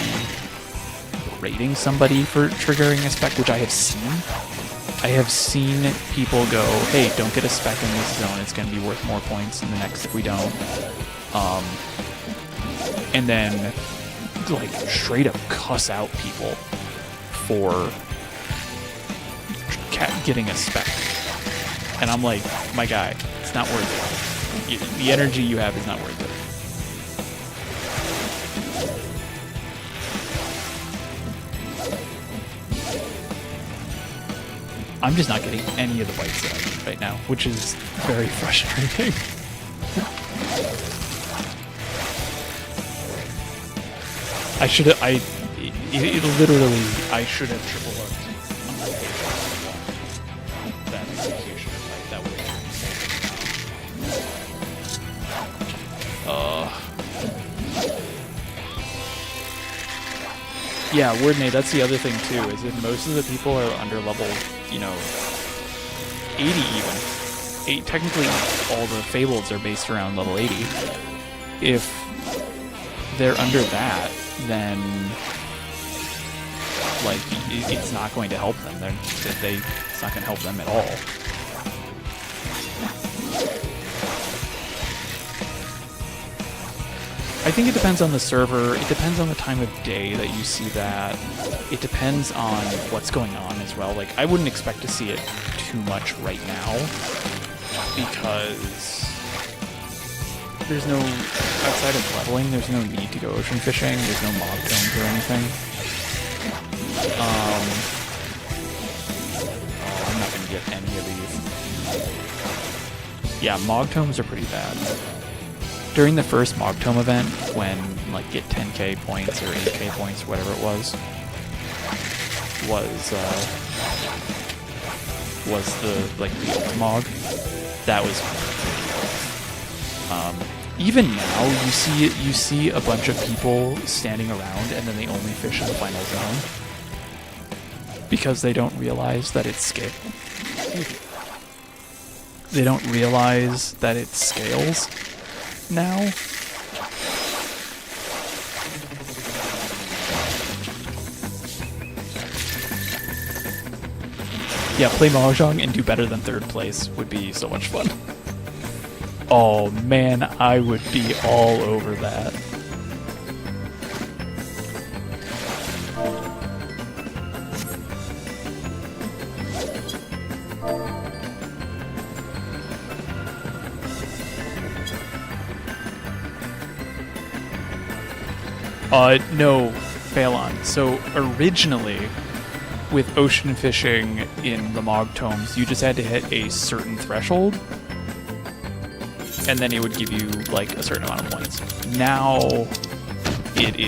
rating somebody for triggering a spec, which I have seen. I have seen people go, hey, don't get a spec in this zone, it's going to be worth more points in the next if we don't. And then like straight up cuss out people for getting a spec. And I'm like, my guy, it's not worth it. The energy you have is not worth it. I'm just not getting any of the bites right now, which is very frustrating. I should have, literally, I should have triple hooked that execution. That would yeah, Wordnate, that's the other thing too, is that most of the people are under level, 80 even. Technically, all the Fableds are based around level 80. If they're under that, then like it's not going to help them. It's not going to help them at all. I think it depends on the server. It depends on the time of day that you see that. It depends on what's going on as well. Like, I wouldn't expect to see it too much right now because there's no, outside of leveling, there's no need to go ocean fishing. There's no mob tomes or anything. I'm not going to get any of these. Yeah, Mog tomes are pretty bad. During the first Mog tome event, when like get 10k points or 8k points, whatever it was the like the old Mog. That was even now you see a bunch of people standing around and then they only fish in the final zone because they don't realize that it's scale. They don't realize that it scales now. Yeah, play Mahjong and do better than third place would be so much fun. Oh man, I would be all over that. No, Phalon. So originally, with ocean fishing in the Mog tomes, you just had to hit a certain threshold, and then it would give you like a certain amount of points. Now, it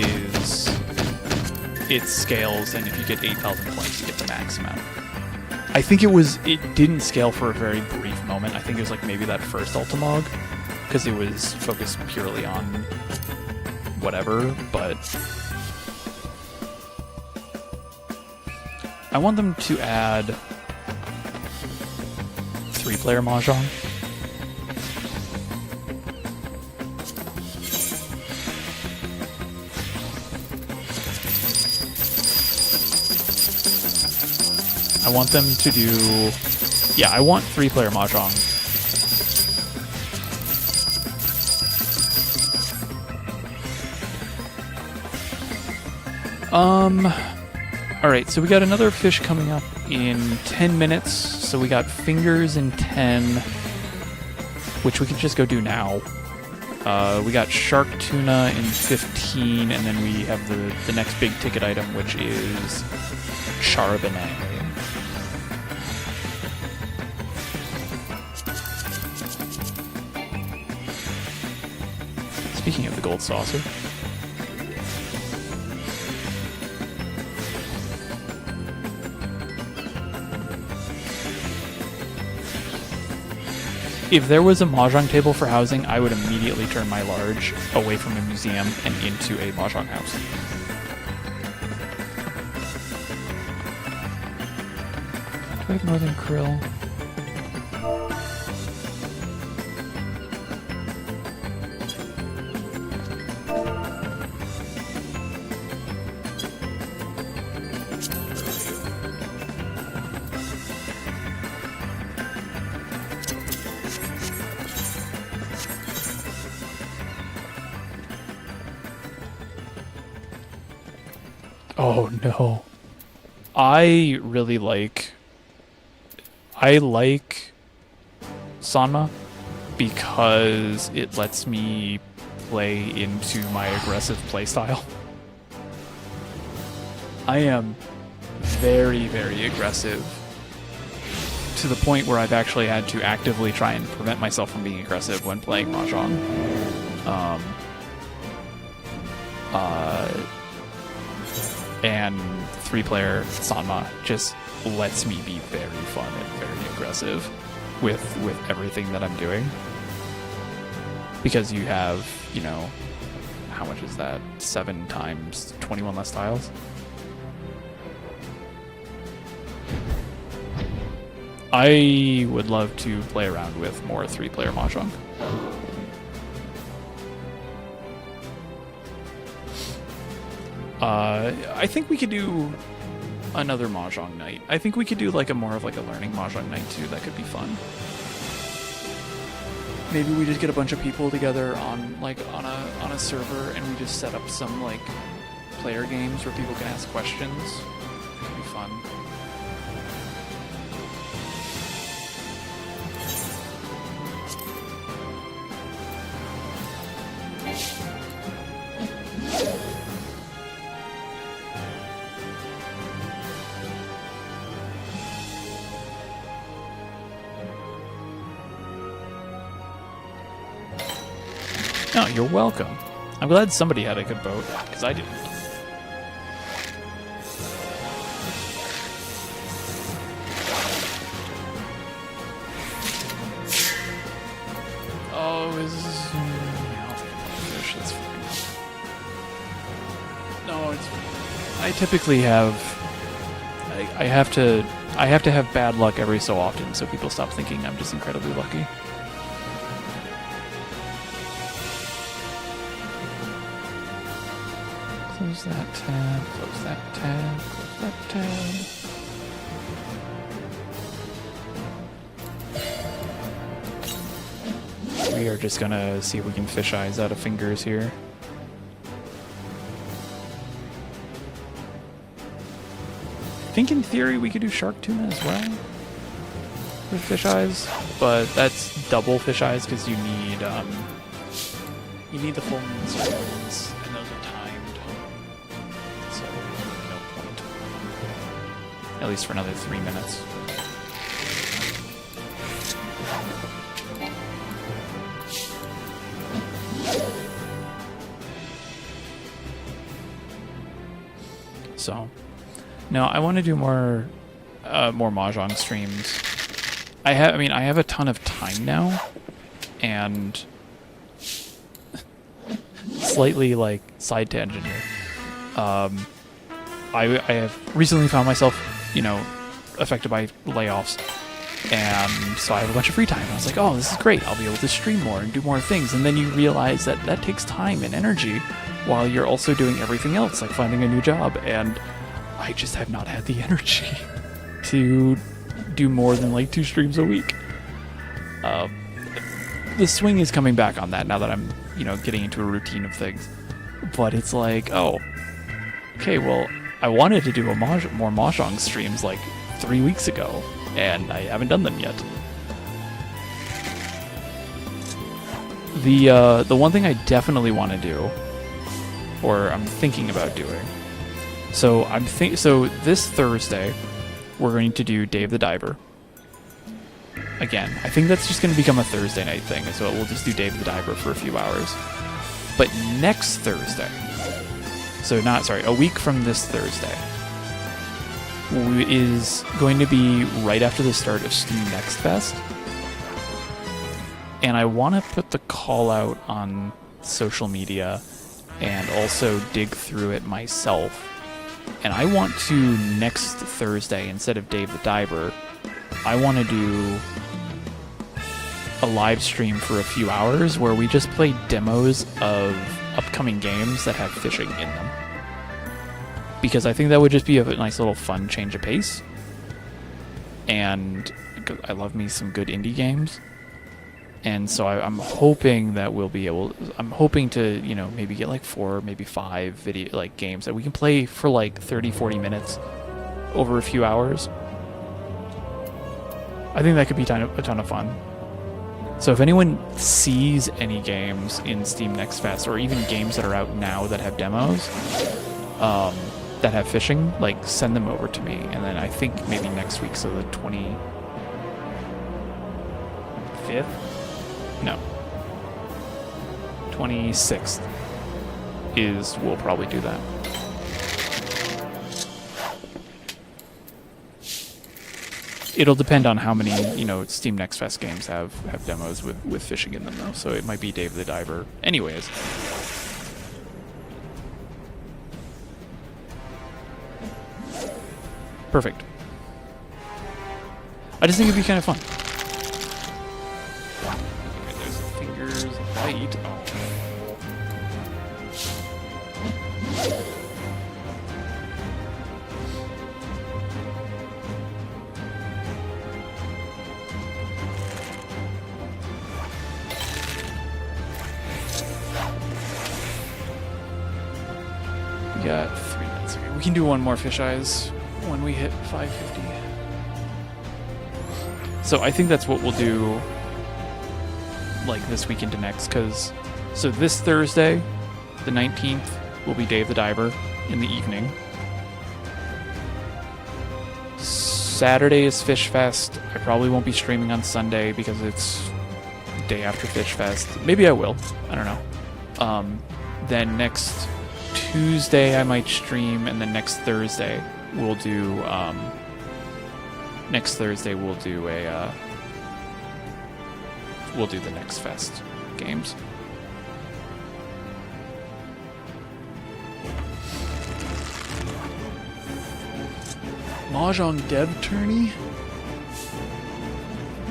scales, and if you get 8,000 points, you get the max amount. I think it didn't scale for a very brief moment. I think it was like maybe that first Ultimog, because it was focused purely on whatever, but I want them to add 3-player Mahjong. I want them to do... Yeah, I want 3-player Mahjong. Alright, so we got another fish coming up in 10 minutes. So we got fingers in 10, which we can just go do now. We got shark tuna in 15, and then we have the next big ticket item, which is charbonnet. Speaking of the gold saucer. If there was a mahjong table for housing, I would immediately turn my large away from a museum and into a mahjong house. Do I have northern krill? Oh no. I like Sanma because it lets me play into my aggressive playstyle. I am very, very aggressive to the point where I've actually had to actively try and prevent myself from being aggressive when playing Mahjong. And 3-player Sanma just lets me be very fun and very aggressive with everything that I'm doing. Because you have, you know, how much is that? 7 times 21 less tiles? I would love to play around with more 3-player Mahjong. I think we could do another Mahjong night. I think we could do like a more of like a learning Mahjong night too. That could be fun. Maybe we just get a bunch of people together on like on a server and we just set up some like player games where people can ask questions. It could be fun. No, you're welcome. I'm glad somebody had a good boat, because I didn't. Oh, yeah, I'll take a fish, that's fine. No, it's... I typically have... I have to have bad luck every so often, so people stop thinking I'm just incredibly lucky. Close that tab, close that tab, close that tab. We are just gonna see if we can fish eyes out of fingers here. I think in theory we could do shark tuna as well with fish eyes, but that's double fish eyes because you need the full moon screens, and those are timed. So no point. At least for another 3 minutes. So now I want to do more Mahjong streams. I have a ton of time now, and slightly like side tangent here. I have recently found myself, affected by layoffs, and so I have a bunch of free time. I was like, oh, this is great. I'll be able to stream more and do more things. And then you realize that that takes time and energy while you're also doing everything else, like finding a new job. And I just have not had the energy to do more than like 2 streams a week. The swing is coming back on that now that I'm, getting into a routine of things. But it's like, oh, okay, well, I wanted to do more Mahjong streams like 3 weeks ago, and I haven't done them yet. The one thing I definitely want to do, or I'm thinking about doing, so this Thursday we're going to do Dave the Diver. Again, I think that's just going to become a Thursday night thing, so we'll just do Dave the Diver for a few hours. But next Thursday, a week from this Thursday, is going to be right after the start of Steam Next Fest. And I want to put the call out on social media and also dig through it myself. And I want to, next Thursday, instead of Dave the Diver, I want to do a live stream for a few hours where we just play demos of upcoming games that have fishing in them. Because I think that would just be a nice little fun change of pace. And I love me some good indie games. And so I'm hoping that we'll be able... I'm hoping to, maybe get like 4, maybe 5 video games that we can play for like 30, 40 minutes over a few hours. I think that could be a ton of fun. So if anyone sees any games in Steam Next Fest, or even games that are out now that have demos, that have fishing, send them over to me. And then I think maybe next week, so the 25th? No. 26th we'll probably do that. It'll depend on how many, Steam Next Fest games have demos with fishing in them, though. So it might be Dave the Diver. Anyways. Perfect. I just think it'd be kind of fun. Okay, there's the fingers bite. Oh. We got 3 minutes here. We can do one more fish eyes when we hit 550. So I think that's what we'll do this week into next, so this Thursday, the 19th, will be Dave the Diver in the evening. Saturday is FishFest. I probably won't be streaming on Sunday because it's the day after FishFest. Maybe I will. I don't know. Then next Tuesday I might stream, and then next Thursday we'll do the Next Fest games. Mahjong dev tourney?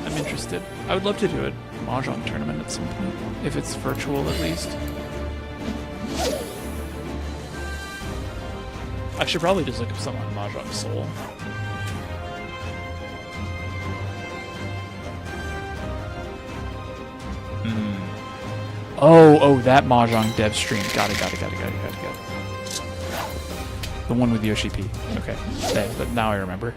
I'm interested. I would love to do a Mahjong tournament at some point, if it's virtual at least. I should probably just look up some on Mahjong Soul. Oh, that Mahjong dev stream. Got it. The one with Yoshi P. Okay, but now I remember.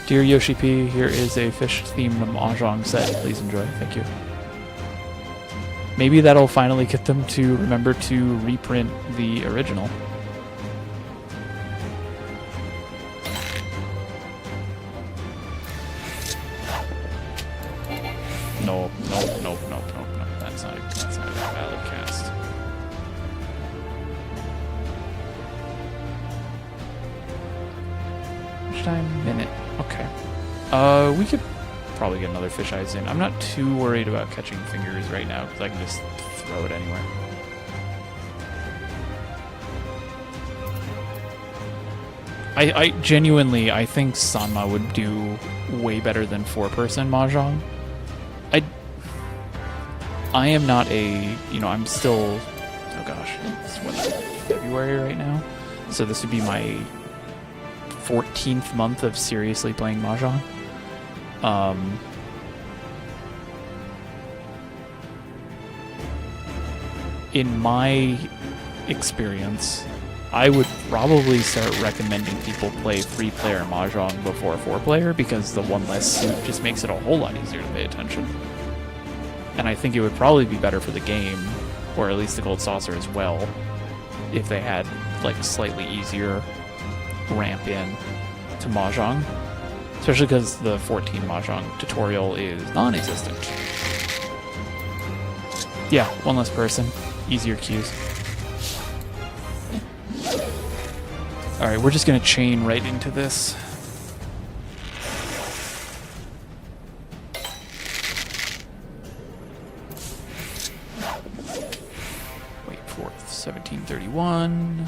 Dear Yoshi P, here is a fish-themed Mahjong set. Please enjoy. Thank you. Maybe that'll finally get them to remember to reprint the original. No. That's not a valid cast. Which time? Minute. Okay. We could probably get another fish eyes in. I'm not too worried about catching fingers right now because I can just throw it anywhere. I genuinely, I think Sanma would do way better than 4-person Mahjong. I am not a, I'm still gosh, it's what, February right now? So this would be my 14th month of seriously playing Mahjong. In my experience, I would probably start recommending people play 3-player Mahjong before 4-player, because the one less suit just makes it a whole lot easier to pay attention. And I think it would probably be better for the game, or at least the Gold Saucer as well, if they had like a slightly easier ramp in to Mahjong. Especially because the 14 Mahjong tutorial is non-existent. Yeah, one less person, easier cues. Alright, we're just gonna chain right into this. Wait for 1731.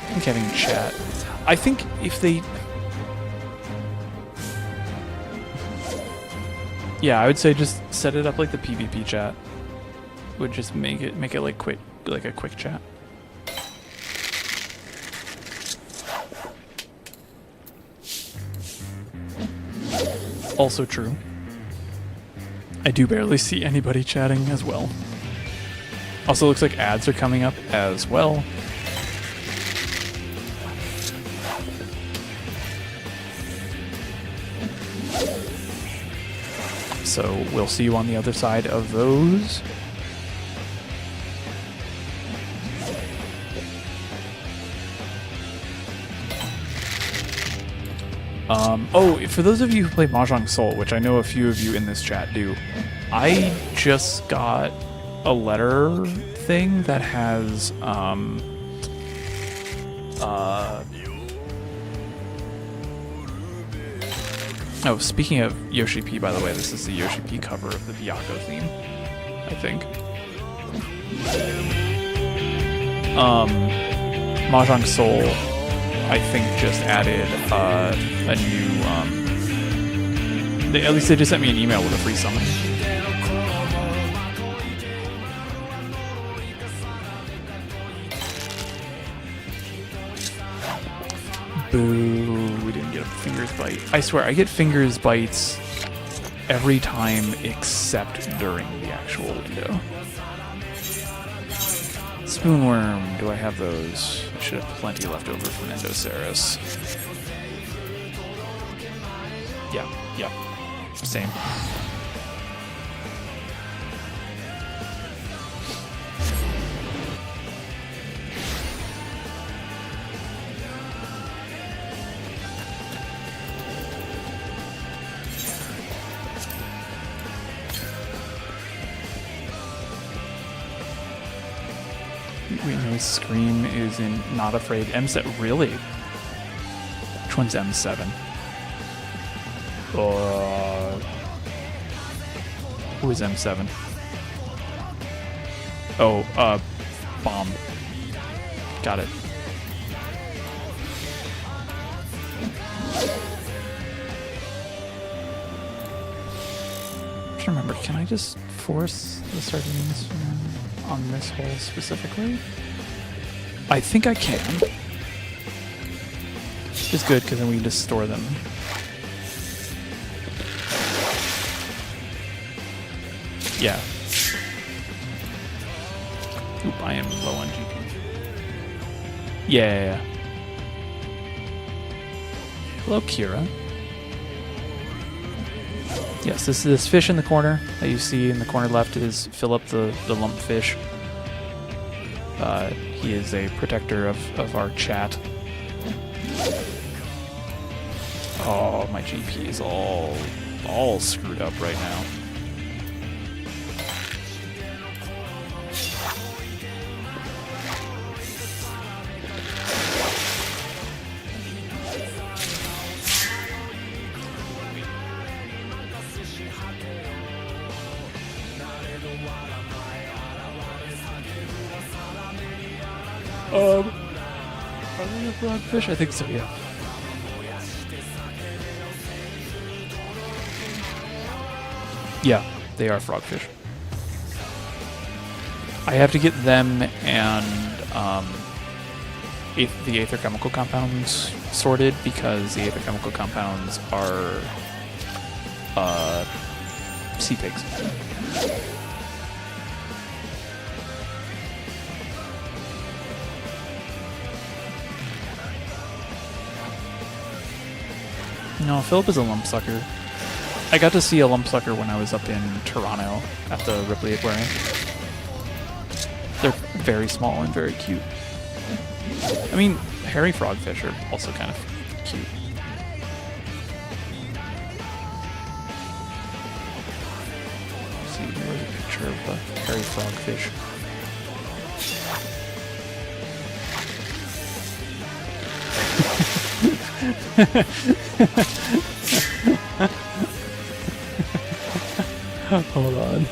I think having chat. I think if they... Yeah, I would say just set it up like the PvP chat. Would just make it like quick, like a quick chat. Also true. I do barely see anybody chatting as well. Also looks like ads are coming up as well. So we'll see you on the other side of those. Oh, for those of you who play Mahjong Soul, which I know a few of you in this chat do, I just got a letter thing that has, Oh, speaking of Yoshi P, by the way, this is the Yoshi P cover of the Byakko theme, I think. Mahjong Soul, I think, just added a new, at least they just sent me an email with a free summon. Boo, we didn't get a Fingers Bite. I swear, I get Fingers Bites every time except during the actual window. Spoonworm, do I have those? I should have plenty left over from Endoceras. Yeah, same. Wait, no, Scream is in Not Afraid. M7, really? Which one's M7? Who is M7? Oh, Bomb. Got it. I'm trying to remember, can I just force the sardines on this hole specifically? I think I can. Which is good, because then we can just store them. Yeah. Oop, I am low on GP. Yeah. Hello, Kira. Yes, this fish in the corner that you see in the corner left is Philip the lump fish. He is a protector of our chat. Oh, my GP is all screwed up right now. Are they a frogfish? I think so, yeah. Yeah, they are frogfish. I have to get them and the aether chemical compounds sorted because the aether chemical compounds are sea pigs. No, Philip is a lump sucker. I got to see a lump sucker when I was up in Toronto at the Ripley Aquarium. They're very small and very cute. I mean, hairy frogfish are also kind of cute. Let's see, where's a picture of the hairy frogfish? Hold on.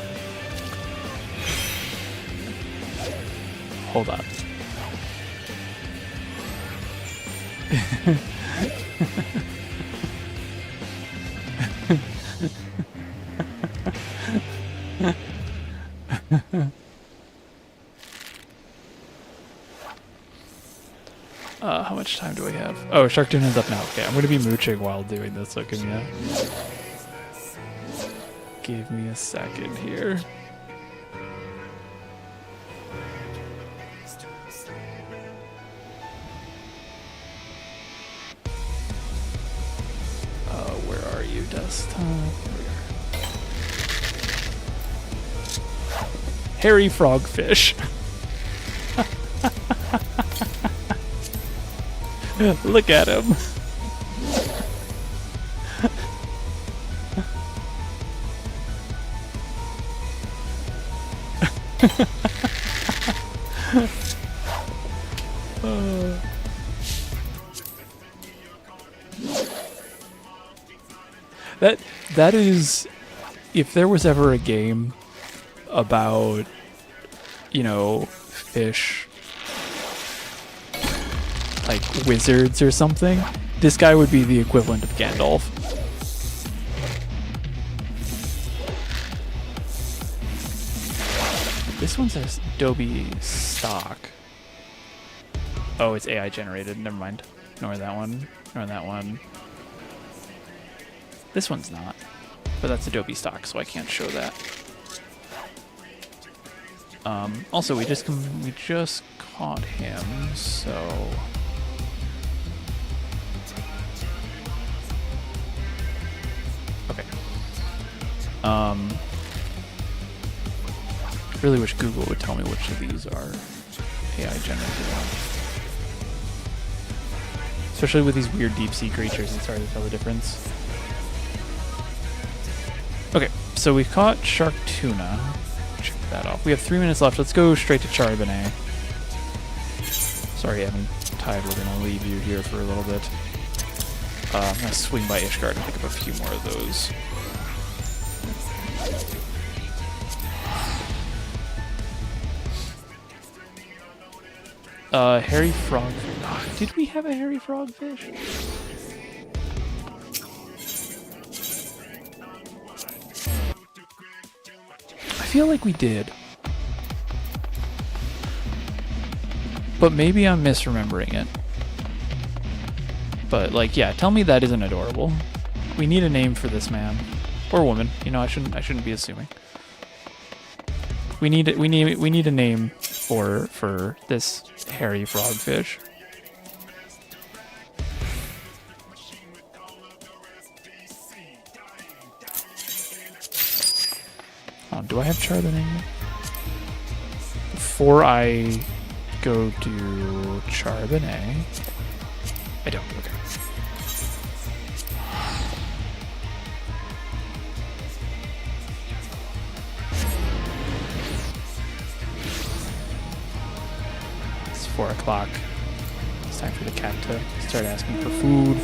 Hold on. How much time do we have? Oh, Shark Tuna's up now. Okay, I'm going to be mooching while doing this, so give me a second here. Where are you, desktop? Hairy frogfish. Look at him. That is, if there was ever a game about, you know, fish, like wizards or something, this guy would be the equivalent of Gandalf. This one's a Adobe stock. Oh, it's AI generated. Never mind. Ignore that one. Ignore that one. This one's not, but that's Adobe stock, so I can't show that. Also, we just caught him, so okay. Really wish Google would tell me which of these are AI generated ones. Especially with these weird deep sea creatures, it's hard to tell the difference. Okay, so we caught shark tuna. Check that off. We have 3 minutes left. Let's go straight to Charbonnet. Sorry, Evan Tide, we're gonna leave you here for a little bit. I'm gonna swing by Ishgard and pick up a few more of those. Hairy frog. Did we have a hairy frogfish? I feel like we did. But maybe I'm misremembering it. But like, yeah, tell me that isn't adorable. We need a name for this man. Or woman. You know, I shouldn't be assuming. We need a name for this hairy frogfish. Oh, do I have Charbonnet? Before I go to Charbonnet, I don't. Okay. It's 4 o'clock. It's time for the cat to start asking for food.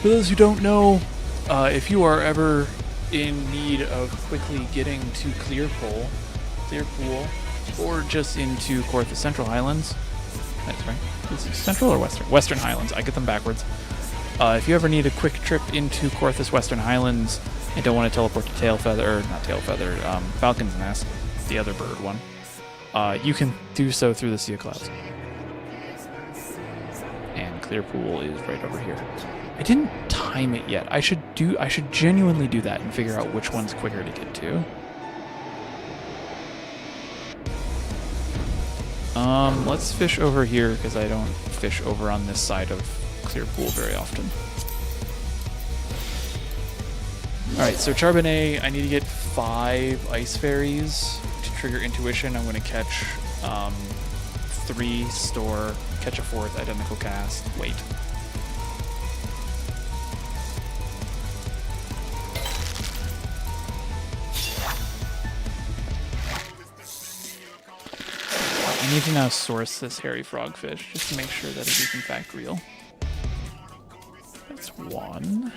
For those who don't know, if you are ever in need of quickly getting to Clearpool, or just into Cortha Central Highlands, Sorry, is it Central or Western? Western Highlands. I get them backwards. If you ever need a quick trip into Korthus Western Highlands and don't want to teleport to Tailfeather, or not Tailfeather, Falcon's Nest, the other bird one, you can do so through the Sea of Clouds. And Clearpool is right over here. I didn't time it yet. I should genuinely do that and figure out which one's quicker to get to. Let's fish over here because I don't fish over on this side of Clearpool very often. Alright, so Charbonnet, I need to get 5 ice fairies to trigger intuition. I'm going to catch 3, store, catch a 4th, identical cast, wait. I need to now source this hairy frogfish just to make sure that it is in fact real. That's 1.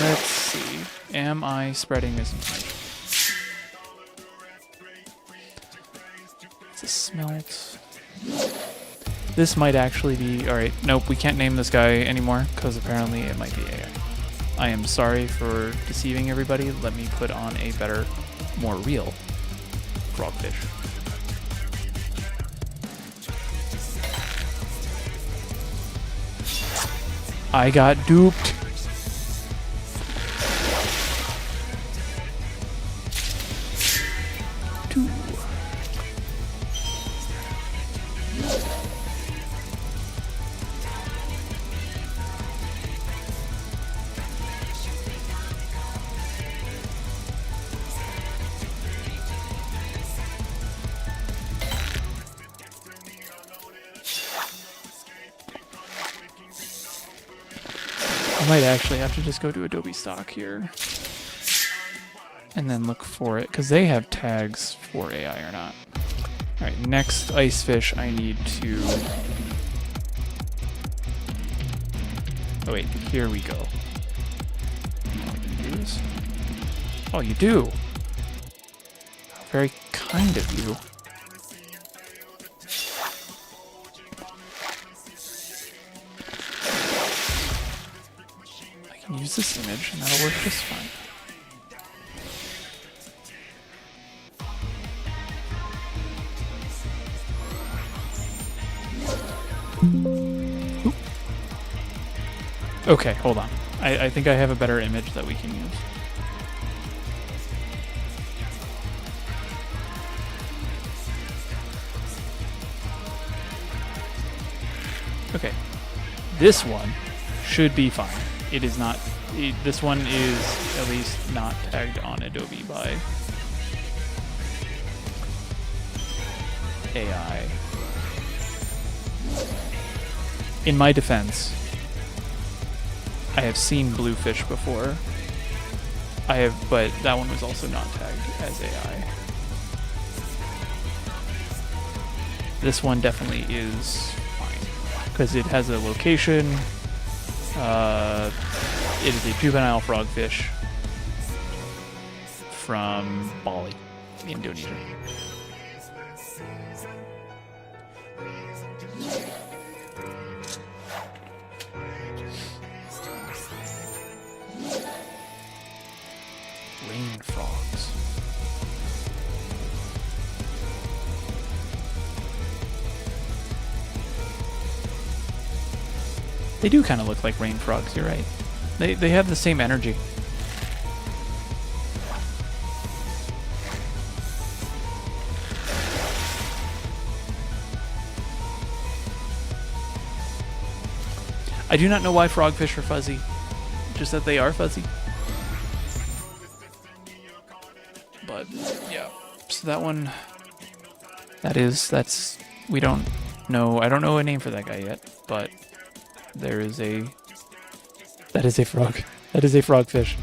Let's see. Am I spreading misinformation? It's a smelt. This might actually be... Alright, nope, we can't name this guy anymore, because apparently it might be AI. I am sorry for deceiving everybody. Let me put on a better, more real frogfish. I got duped. I might actually have to just go to Adobe Stock here and then look for it, because they have tags for AI or not. Alright, next ice fish I need to... Oh wait, here we go. Oh, you do? Very kind of you. Use this image and that'll work just fine. Oop. Okay, hold on. I think I have a better image that we can use. Okay, this one should be fine. It is not, this one is at least not tagged on Adobe by AI. In my defense, I have seen bluefish before. But that one was also not tagged as AI. This one definitely is fine, because it has a location. It is a juvenile frogfish from Bali, Indonesia. Rain frogs. They do kind of look like rain frogs, you're right. They have the same energy. I do not know why frogfish are fuzzy, just that they are fuzzy. But yeah, so that one, we don't know, I don't know a name for that guy yet, but that is a frog. That is a frogfish.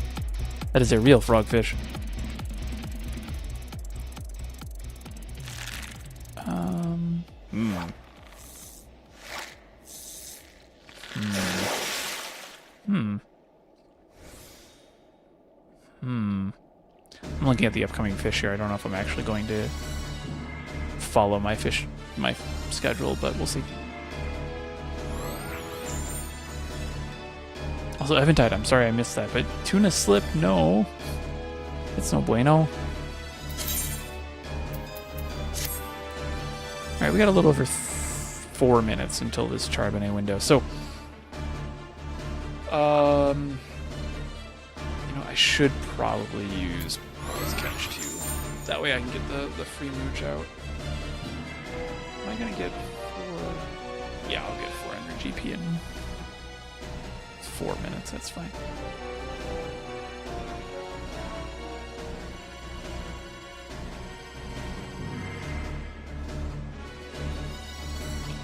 That is a real frogfish. I'm looking at the upcoming fish here. I don't know if I'm actually going to follow my schedule, but we'll see. Also, Eventide, I'm sorry I missed that, but tuna slip, no. It's no bueno. Alright, we got a little over 4 minutes until this Charbonnet window. So, you know, I should probably use Pro's Catch too. That way I can get the free mooch out. Am I gonna get 4? Yeah, I'll get 400 GP in 4 minutes, that's fine.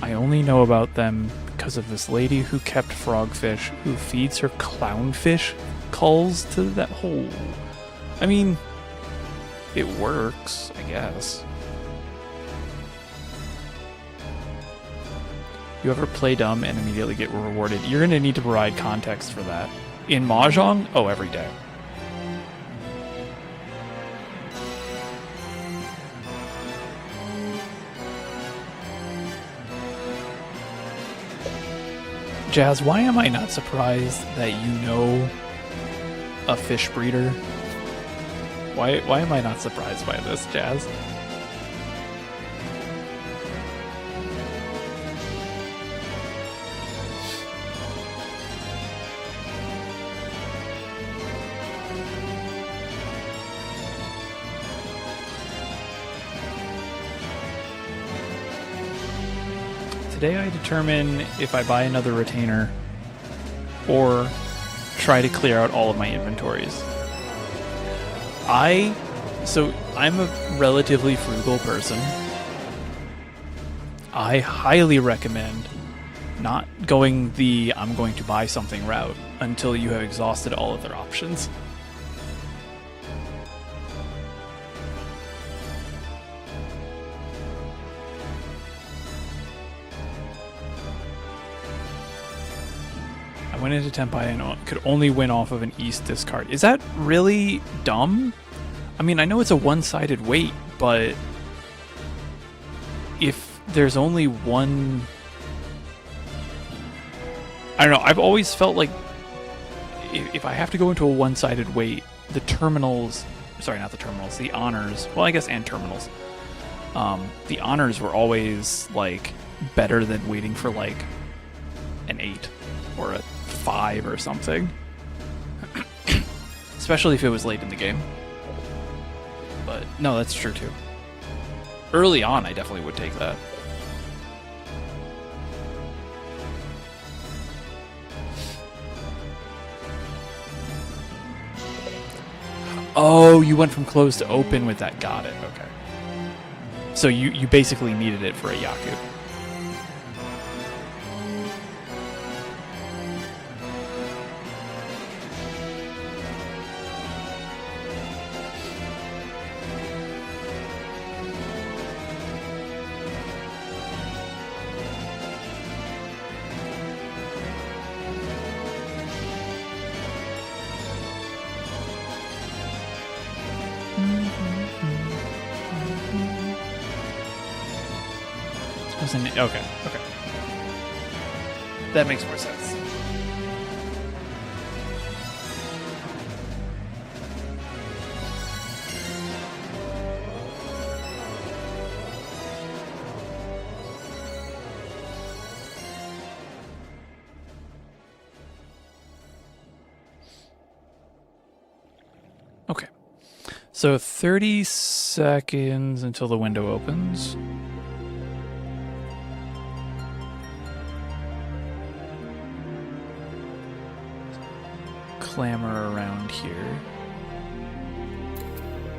I only know about them because of this lady who kept frogfish, who feeds her clownfish culls to that hole. I mean, it works, I guess. You ever play dumb and immediately get rewarded? You're going to need to provide context for that. In Mahjong? Oh, every day. Jazz, why am I not surprised that you know a fish breeder? Why am I not surprised by this, Jazz? Today I determine if I buy another retainer or try to clear out all of my inventories. I'm a relatively frugal person. I highly recommend not going the I'm going to buy something route until you have exhausted all other options. I went into Tenpai and could only win off of an East discard. Is that really dumb? I mean, I know it's a one-sided weight, but if there's only one... I don't know, I've always felt like if I have to go into a one-sided weight, the terminals... Sorry, not the terminals, the honors... Well, I guess and terminals. The honors were always, like, better than waiting for, like, an 8 or a 5 or something. Especially if it was late in the game. But no, that's true too. Early on, I definitely would take that. Oh, you went from closed to open with that. Got it. Okay. So you basically needed it for a Yaku. Okay. That makes more sense. Okay. So 30 seconds until the window opens. Clamor around here.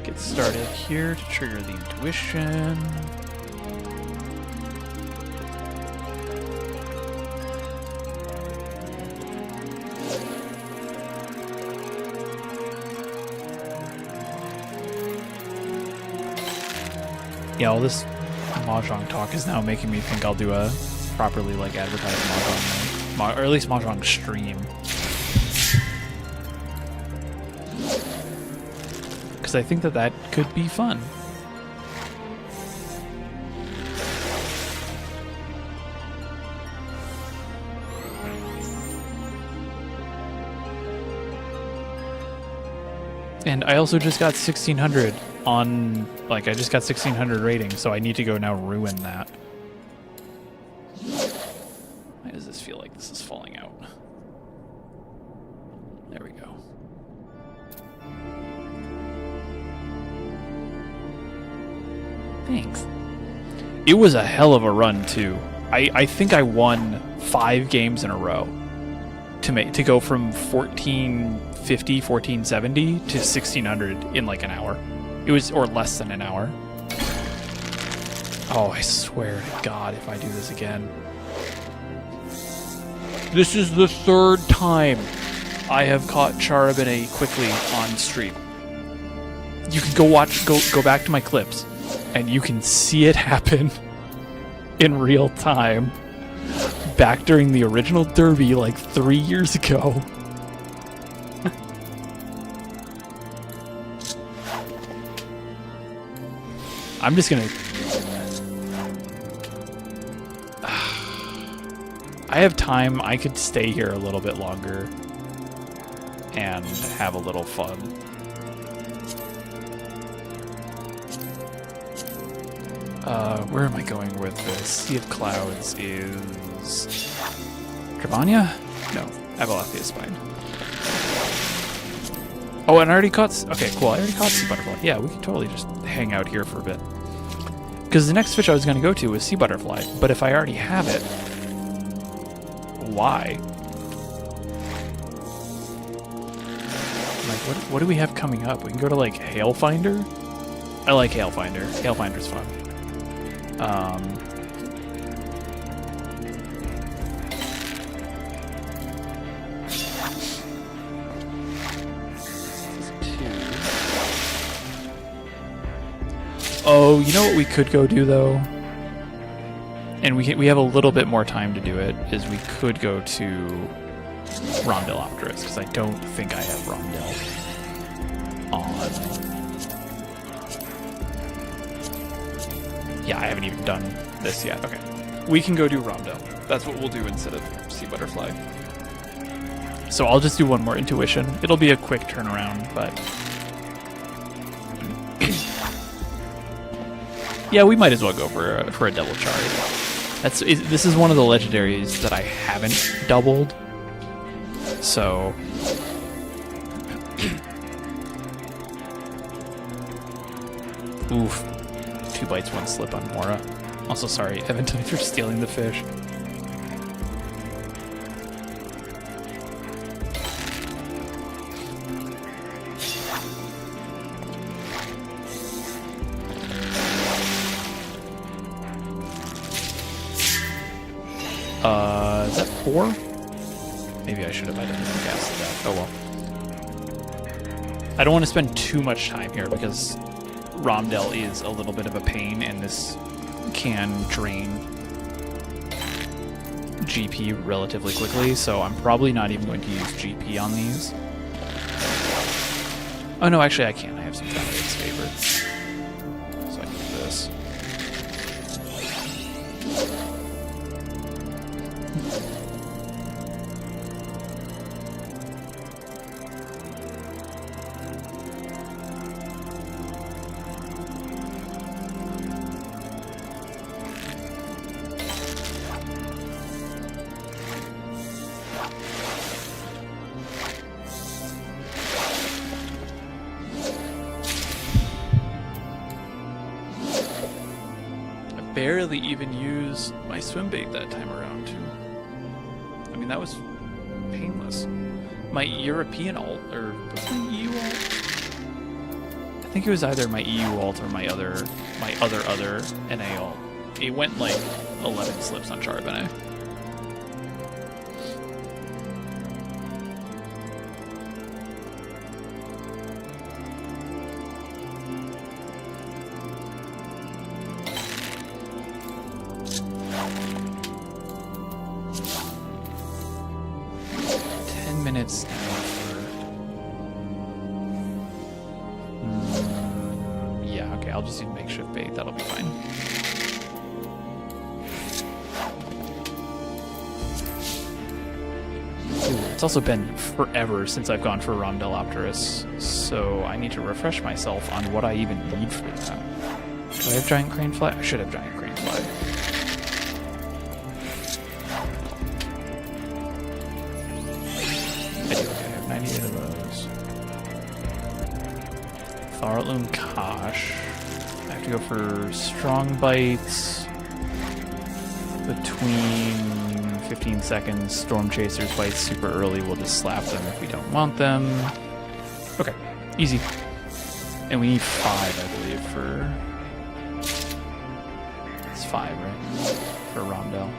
Get started here to trigger the intuition. Yeah, all this Mahjong talk is now making me think I'll do a properly like advertised Mahjong night. Or at least Mahjong stream. Because I think that that could be fun. And I also just got 1600 on, like, I just got 1600 rating, so I need to go now ruin that. Why does this feel like this is falling out? There we go. Thanks. It was a hell of a run, too. I think I won 5 games in a row to go from 1450, 1470 to 1600 in like an hour. It was, or less than an hour. Oh, I swear to God, if I do this again. This is the 3rd time I have caught Charabene quickly on stream. You can go back to my clips, and you can see it happen in real time. Back during the original Derby like 3 years ago. I'm just gonna... I have time. I could stay here a little bit longer and have a little fun. Where am I going with this? Sea of Clouds is... Dravania? No, Avalathia is fine. Oh, and I already caught... Okay, cool. I already caught Sea Butterfly. Yeah, we can totally just hang out here for a bit. Because the next fish I was going to go to was Sea Butterfly. But if I already have it... Why? Like, what do we have coming up? We can go to, like, Hailfinder? I like Hailfinder. Hailfinder's fun. Oh, you know what we could go do, though? And we have a little bit more time to do it, is we could go to Rondelopterus, because I don't think I have Rondel on. Yeah, I haven't even done this yet. Okay. We can go do Rondel. That's what we'll do instead of Sea Butterfly. So I'll just do one more intuition. It'll be a quick turnaround, but... yeah, we might as well go for a double charge. This is one of the legendaries that I haven't doubled. So... Oof. 2 bites, 1 slip on Mora. Also, sorry, Eventide, for stealing the fish. Is that 4? Maybe I should have. I didn't cast that. Oh well. I don't want to spend too much time here because Rondel is a little bit of a pain, and this can drain GP relatively quickly, so I'm probably not even going to use GP on these. Oh no, actually I can. I have some Dominate's favorites. So I can do this. Barely even used my swim bait that time around too. I mean, that was painless. My European alt, or what's my EU alt? I think it was either my EU alt or my other NA alt. It went like 11 slips on Charbonnet. Okay, I'll just use makeshift bait. That'll be fine. Ooh, it's also been forever since I've gone for Rondellopterus, so I need to refresh myself on what I even need for that. Do I have giant crane fly? I should have giant crane fly. I do. Okay, I have 98 of those. Thorloon Kosh. I have to go for strong bites between 15 seconds. Storm Chasers bites super early. We'll just slap them if we don't want them. Okay, easy. And we need 5, I believe, for... It's 5, right? For Rondell.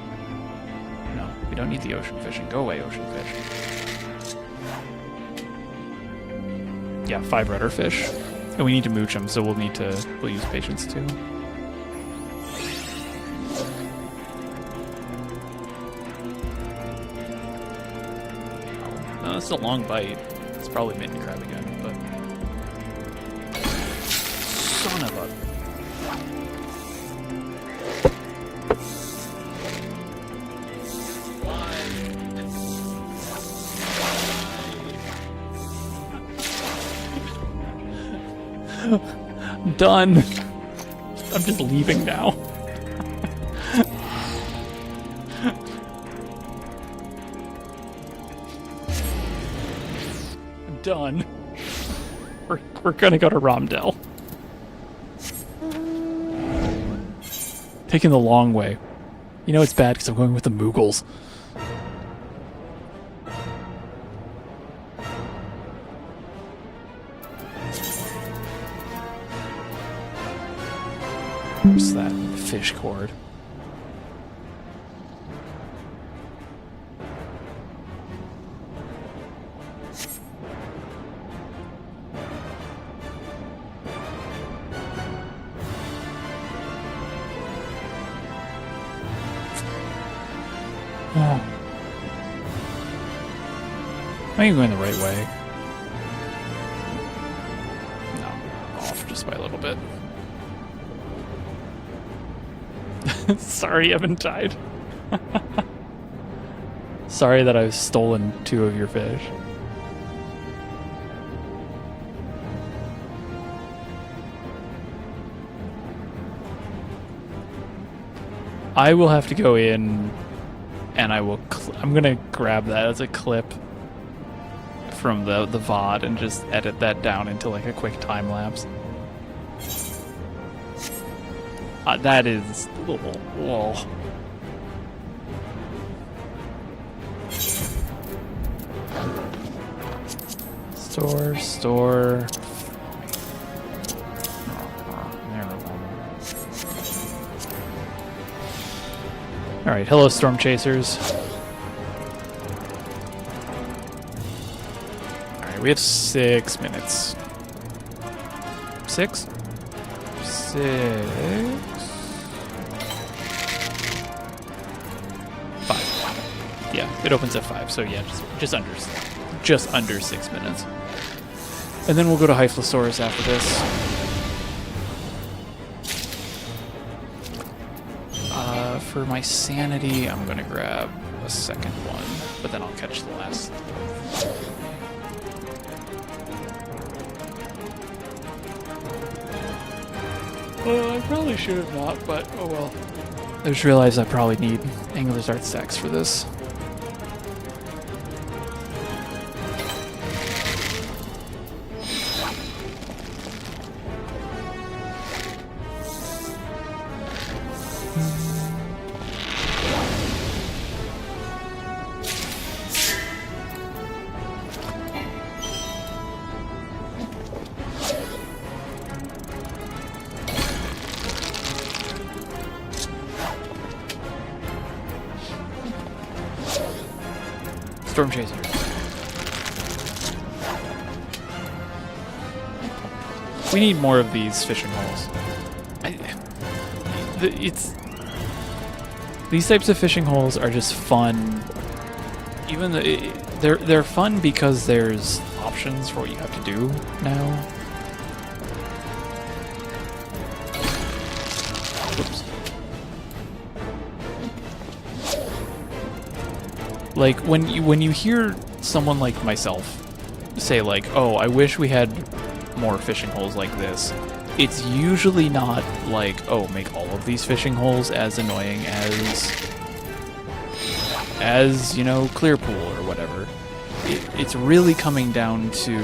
No, we don't need the ocean fishing. Go away, ocean fish. Yeah, 5 rudder fish. And we need to mooch them, so we'll use patience too. Oh, no, it's a long bite. It's probably mitten crab again, but... Son of a... I'm done. I'm just leaving now. I'm done. We're gonna go to Rondell. Taking the long way. You know it's bad because I'm going with the Moogles. What's that? Fish cord. Oh. Am I even going the right way? No, off just by a little bit. Sorry, Evan died. Sorry that I've stolen 2 of your fish. I will have to go in and I will I'm gonna grab that as a clip from the VOD and just edit that down into like a quick time lapse. That is... Whoa. Store. Alright, hello Storm Chasers. Alright, we have 6 minutes. 6? 6... 5. Yeah, it opens at 5, so yeah, just under 6 minutes. And then we'll go to Hyphlosaurus after this. For my sanity, I'm gonna grab a second one, but then I'll catch the last. I probably should have not, but oh well. I just realized I probably need Angler's Art stacks for this. Storm Chaser. We need more of these fishing holes. These types of fishing holes are just fun. Even they're fun because there's options for what you have to do now. Like when you hear someone like myself say like, "Oh, I wish we had more fishing holes like this," it's usually not like, "Oh, make all of these fishing holes as annoying as you know, clear pool or whatever." It's really coming down to,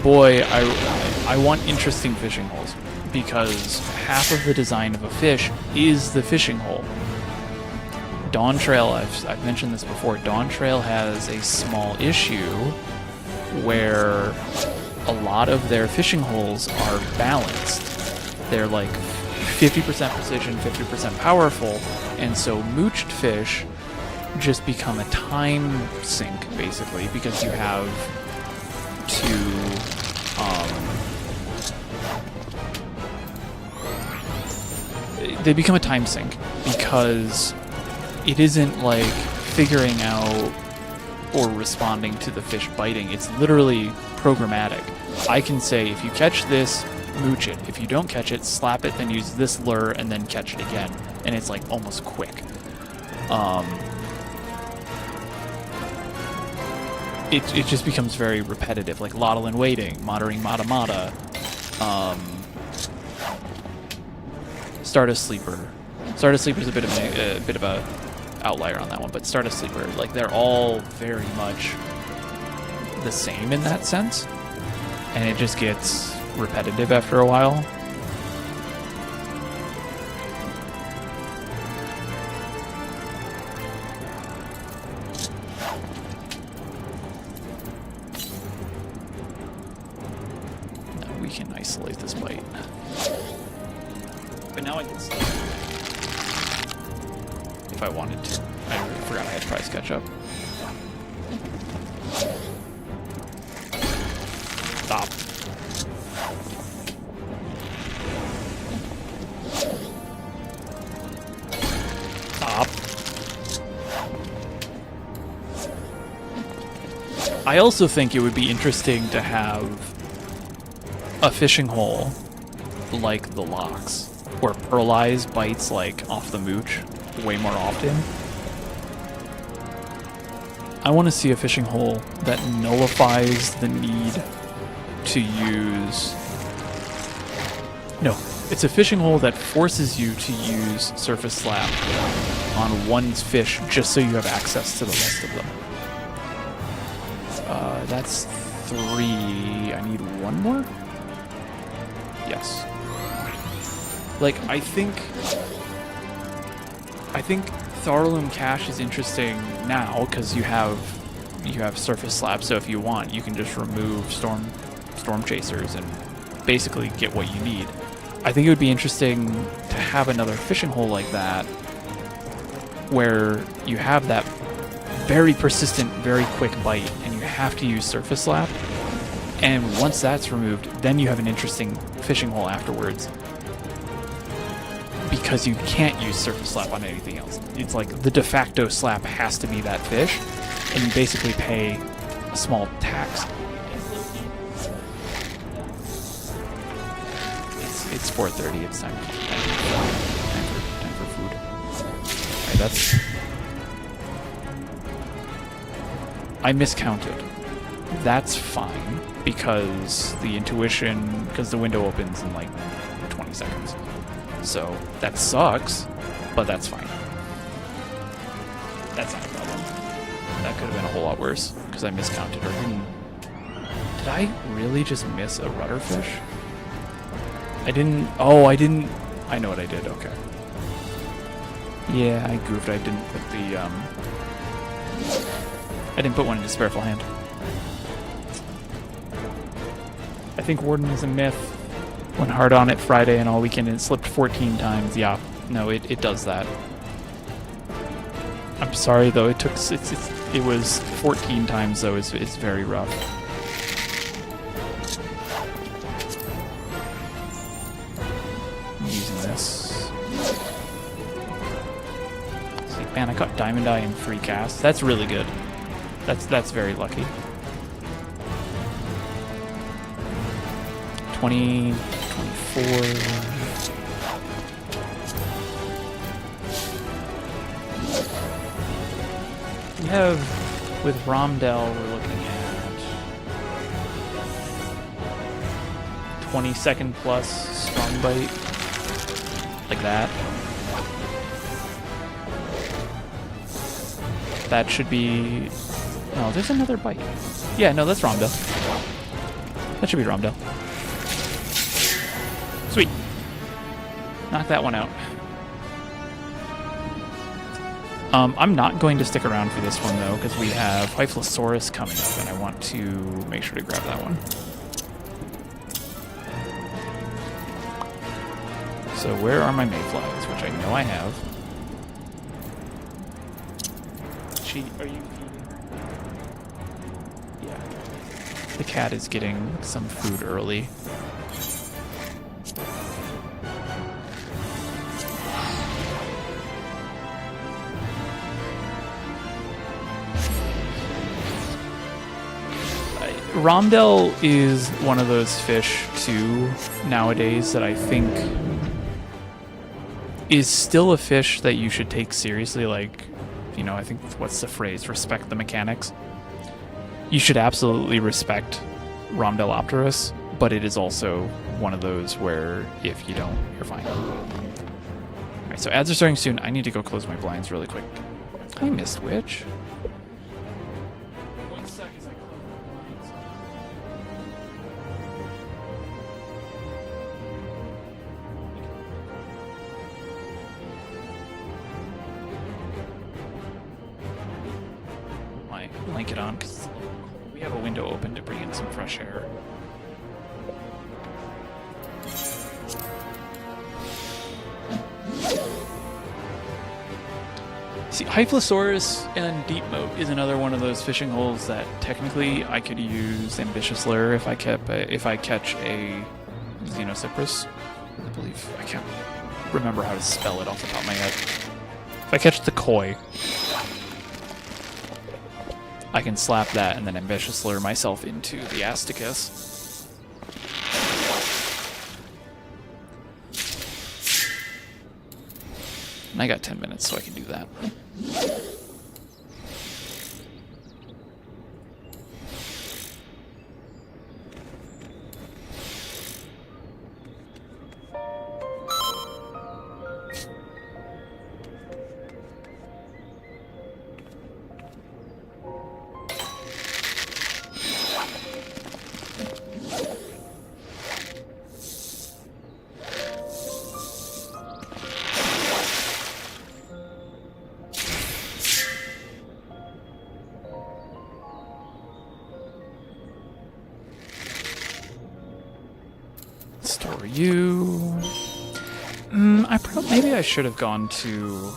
boy, I want interesting fishing holes, because half of the design of a fish is the fishing hole. Dawn Trail, I've mentioned this before, Dawn Trail has a small issue where a lot of their fishing holes are balanced. They're like 50% precision, 50% powerful, and so mooched fish just become a time sink, basically, because you have to they become a time sink because it isn't like figuring out or responding to the fish biting. It's literally programmatic. I can say, if you catch this, mooch it. If you don't catch it, slap it, then use this lure, and then catch it again. And it's like almost quick. It just becomes very repetitive, like Lottle and Waiting, Mottering Mata Mata, Stardust Sleeper. Stardust Sleeper is a bit of a outlier on that one, but Stardust Sleeper, like, they're all very much the same in that sense, and it just gets repetitive after a while. Now we can isolate this bite. But now I can see if I wanted to. I forgot I had price catch up. Stop. Stop. I also think it would be interesting to have a fishing hole like the locks, where Pearl Eyes bites like off the mooch way more often. I want to see a fishing hole that nullifies the need to use... No, it's a fishing hole that forces you to use surface slap on one's fish just so you have access to the rest of them. That's 3. I need one more? Yes. Like, I think Tharloom Cache is interesting now because you have surface slap, so if you want, you can just remove storm chasers and basically get what you need. I think it would be interesting to have another fishing hole like that where you have that very persistent, very quick bite, and you have to use surface slap. And once that's removed, then you have an interesting fishing hole afterwards, because you can't use surface slap on anything else. It's like the de facto slap has to be that fish, and you basically pay a small tax. It's 4:30. It's time for food. Alright, that's... I miscounted. That's fine, because the window opens in like 20 seconds. So that sucks, but that's fine. That's not a problem. That could have been a whole lot worse, because I miscounted or didn't. Did I really just miss a rudderfish? I didn't. Oh, I didn't. I know what I did. Okay. Yeah, I goofed. I didn't put the I didn't put one in his Spareful Hand. I think Warden is a myth. Went hard on it Friday and all weekend and it slipped 14 times. Yeah, no, it does that. I'm sorry though. It was 14 times though. It's very rough. I'm using this. See, man, I caught Diamond Eye in free cast. That's really good. That's very lucky. 20, 24. we have, with Romdel, we're looking at 20-second plus strong bite, like that. That should be, no, there's another bite. Yeah, no, that's Romdel. That should be Romdel. Sweet. Knock that one out. I'm not going to stick around for this one, though, because we have Hyphlosaurus coming up, and I want to make sure to grab that one. So where are my mayflies, which I know I have. Are you feeding her? Yeah. The cat is getting some food early. Romdel is one of those fish, too, nowadays that I think is still a fish that you should take seriously. Like, you know, I think, what's the phrase? Respect the mechanics. You should absolutely respect Romdelopterus, but it is also one of those where if you don't, you're fine. Alright, so ads are starting soon. I need to go close my blinds really quick. Hi, Mist Witch. Blanket on because we have a window open to bring in some fresh air. See, Hyphlosaurus and Deep Moat is another one of those fishing holes that technically I could use Ambitious Lure if I catch a Xenocyprus. I believe I can't remember how to spell it off the top of my head. If I catch the koi, I can slap that and then Ambitious Lure myself into the Asticus. And I got 10 minutes, so I can do that. Store you. Maybe I should have gone to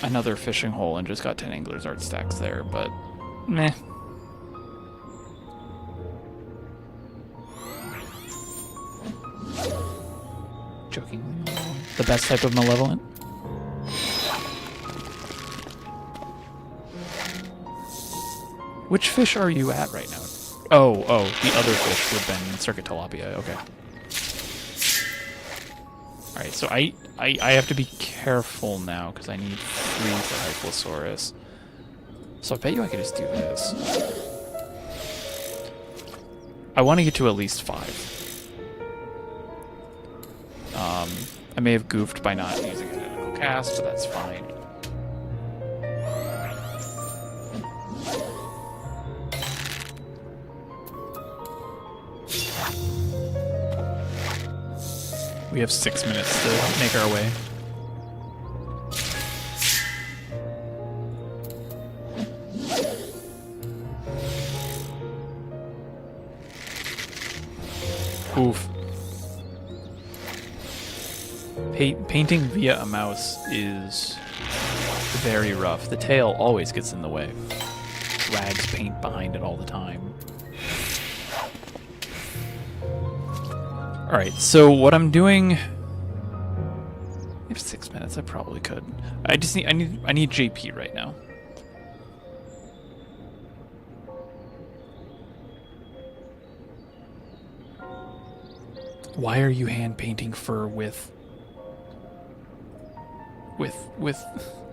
another fishing hole and just got 10 Angler's Art stacks there, but meh. Jokingly, the best type of malevolent. Which fish are you at right now? Oh, the other fish would have been Circuit Tilapia, okay. Alright, so I have to be careful now, because I need 3 for Hyphlosaurus. So I bet you I could just do this. I want to get to at least 5. I may have goofed by not using an identical cast, but that's fine. We have 6 minutes to make our way. Oof. Painting via a mouse is very rough. The tail always gets in the way. Rags paint behind it all the time. Alright, so what I'm doing... I have 6 minutes, I probably could. I need JP right now. Why are you hand painting fur with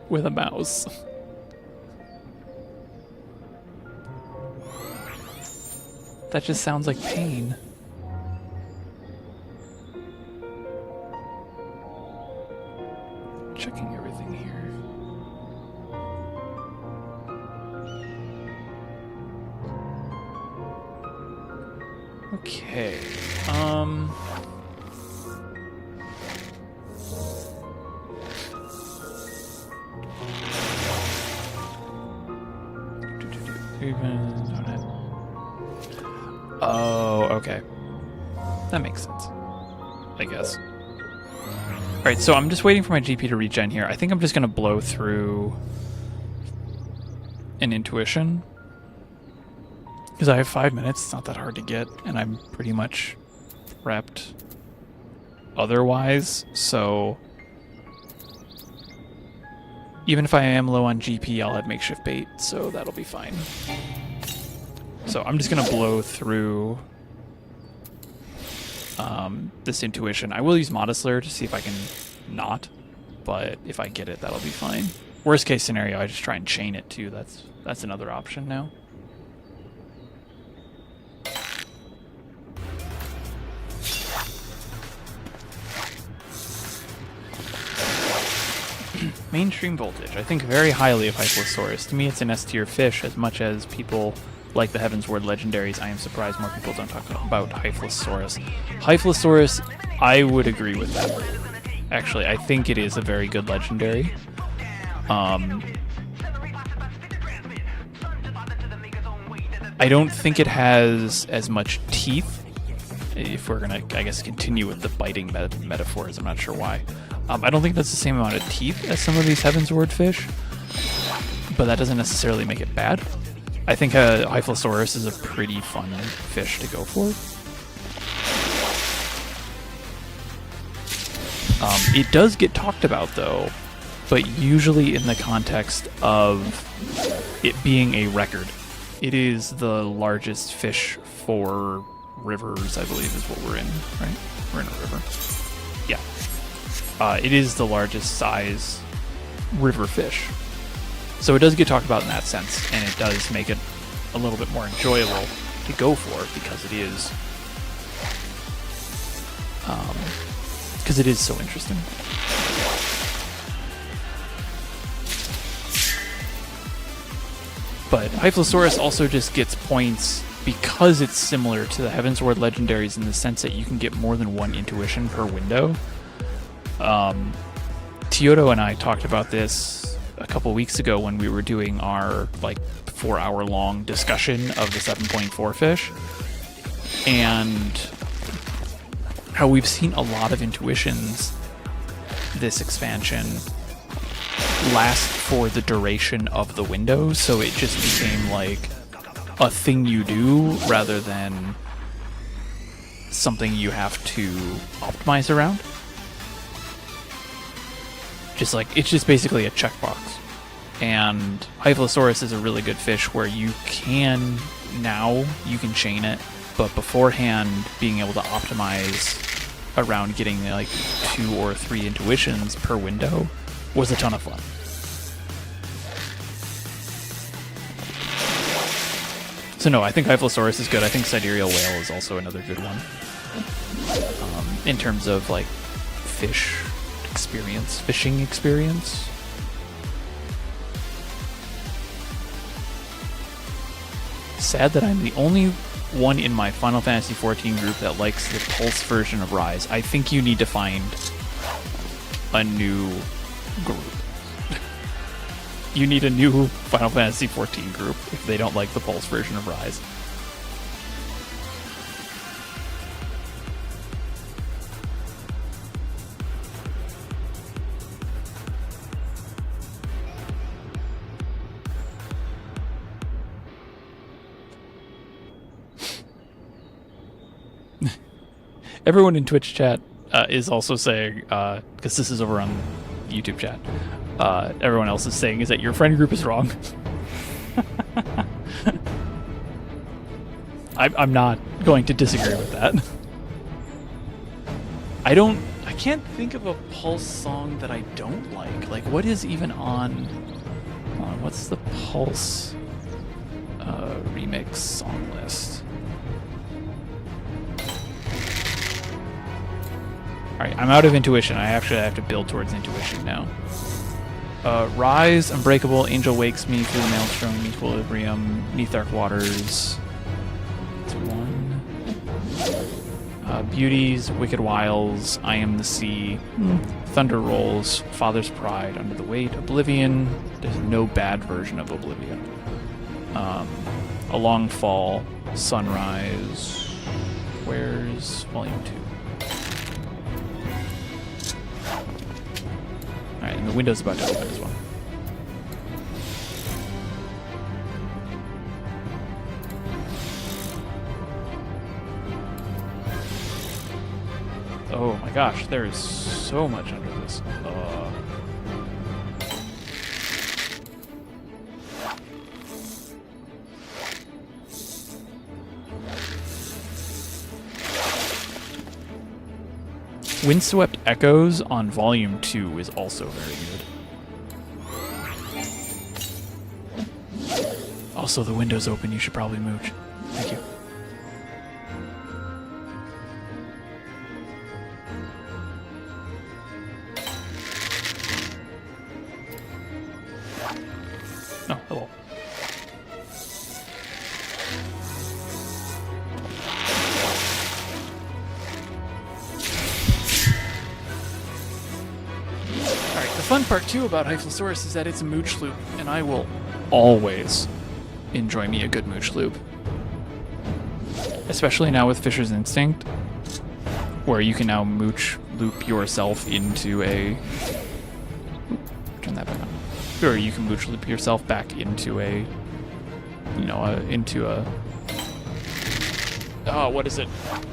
a mouse? That just sounds like pain. Checking everything here. Okay. Oh, okay. That makes sense, I guess. Alright, so I'm just waiting for my GP to regen here. I think I'm just going to blow through an intuition. Because I have 5 minutes, it's not that hard to get, and I'm pretty much prepped otherwise, so even if I am low on GP, I'll have makeshift bait, so that'll be fine. So I'm just going to blow through this intuition. I will use Modest Lair to see if I can not, but if I get it, that'll be fine. Worst case scenario, I just try and chain it too. That's another option now. Mainstream voltage. I think very highly of Hyphalosaurus. To me, it's an S tier fish. As much as people like the Heaven's Word legendaries, I am surprised more people don't talk about Hyphalosaurus. Hyphalosaurus, I would agree with that. Actually, I think it is a very good legendary. I don't think it has as much teeth. If we're gonna, I guess, continue with the biting metaphors, I'm not sure why. I don't think that's the same amount of teeth as some of these Heaven's Word fish, but that doesn't necessarily make it bad. I think Hyphalosaurus is a pretty fun fish to go for. It does get talked about, though, but usually in the context of it being a record. It is the largest fish for rivers, I believe is what we're in, right? We're in a river. Yeah. It is the largest size river fish. So it does get talked about in that sense, and it does make it a little bit more enjoyable to go for because it is so interesting. But Hyphalosaurus also just gets points because it's similar to the Heaven's Word legendaries in the sense that you can get more than one intuition per window. Teodo and I talked about this a couple weeks ago when we were doing our 4-hour-long discussion of the 7.4 fish, and how we've seen a lot of intuitions this expansion last for the duration of the window, so it just became like a thing you do rather than something you have to optimize around. It's just basically a checkbox. And Hyphalosaurus is a really good fish where you can chain it, but beforehand being able to optimize around getting 2 or 3 intuitions per window was a ton of fun. So no, I think Hyphalosaurus is good. I think Sidereal Whale is also another good one. In terms of fishing experience. Sad that I'm the only one in my Final Fantasy XIV group that likes the Pulse version of Rise. I think you need to find a new group. You need a new Final Fantasy XIV group if they don't like the Pulse version of Rise. Everyone in Twitch chat is also saying, because this is over on YouTube chat, everyone else is saying is that your friend group is wrong. I'm not going to disagree with that. I can't think of a Pulse song that I don't like. What is even on what's the Pulse remix song list? Alright, I'm out of intuition. I actually have to build towards intuition now. Rise, Unbreakable, Angel Wakes Me, Through the Maelstrom, Equilibrium, Neath Dark Waters. That's 1. Beauties, Wicked Wiles, I Am the Sea, Thunder Rolls, Father's Pride, Under the Weight, Oblivion. There's no bad version of Oblivion. A Long Fall, Sunrise. Where's Volume 2? Alright, and the window's about to open as well. Oh my gosh, there is so much under this. Windswept Echoes on Volume 2 is also very good. Also, the window's open. You should probably mooch. Thank you. Oh, hello. Alright, the fun part too about Hyphlosaurus is that it's a mooch loop, and I will always enjoy me a good mooch loop. Especially now with Fisher's Instinct, where you can now mooch loop yourself into a... Turn that back on. Or you can mooch loop yourself back into a, you know, into a, oh, what is it?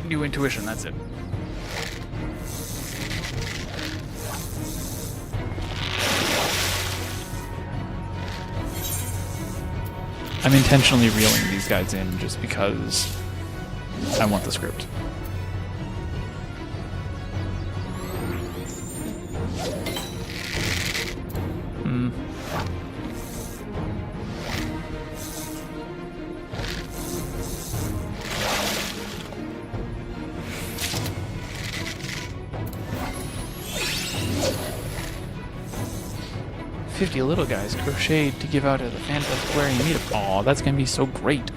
New intuition, that's it. I'm intentionally reeling these guys in just because I want the script. Little guys crocheted to give out at a FanFest Aquarium meetup. Aw, that's gonna be so great.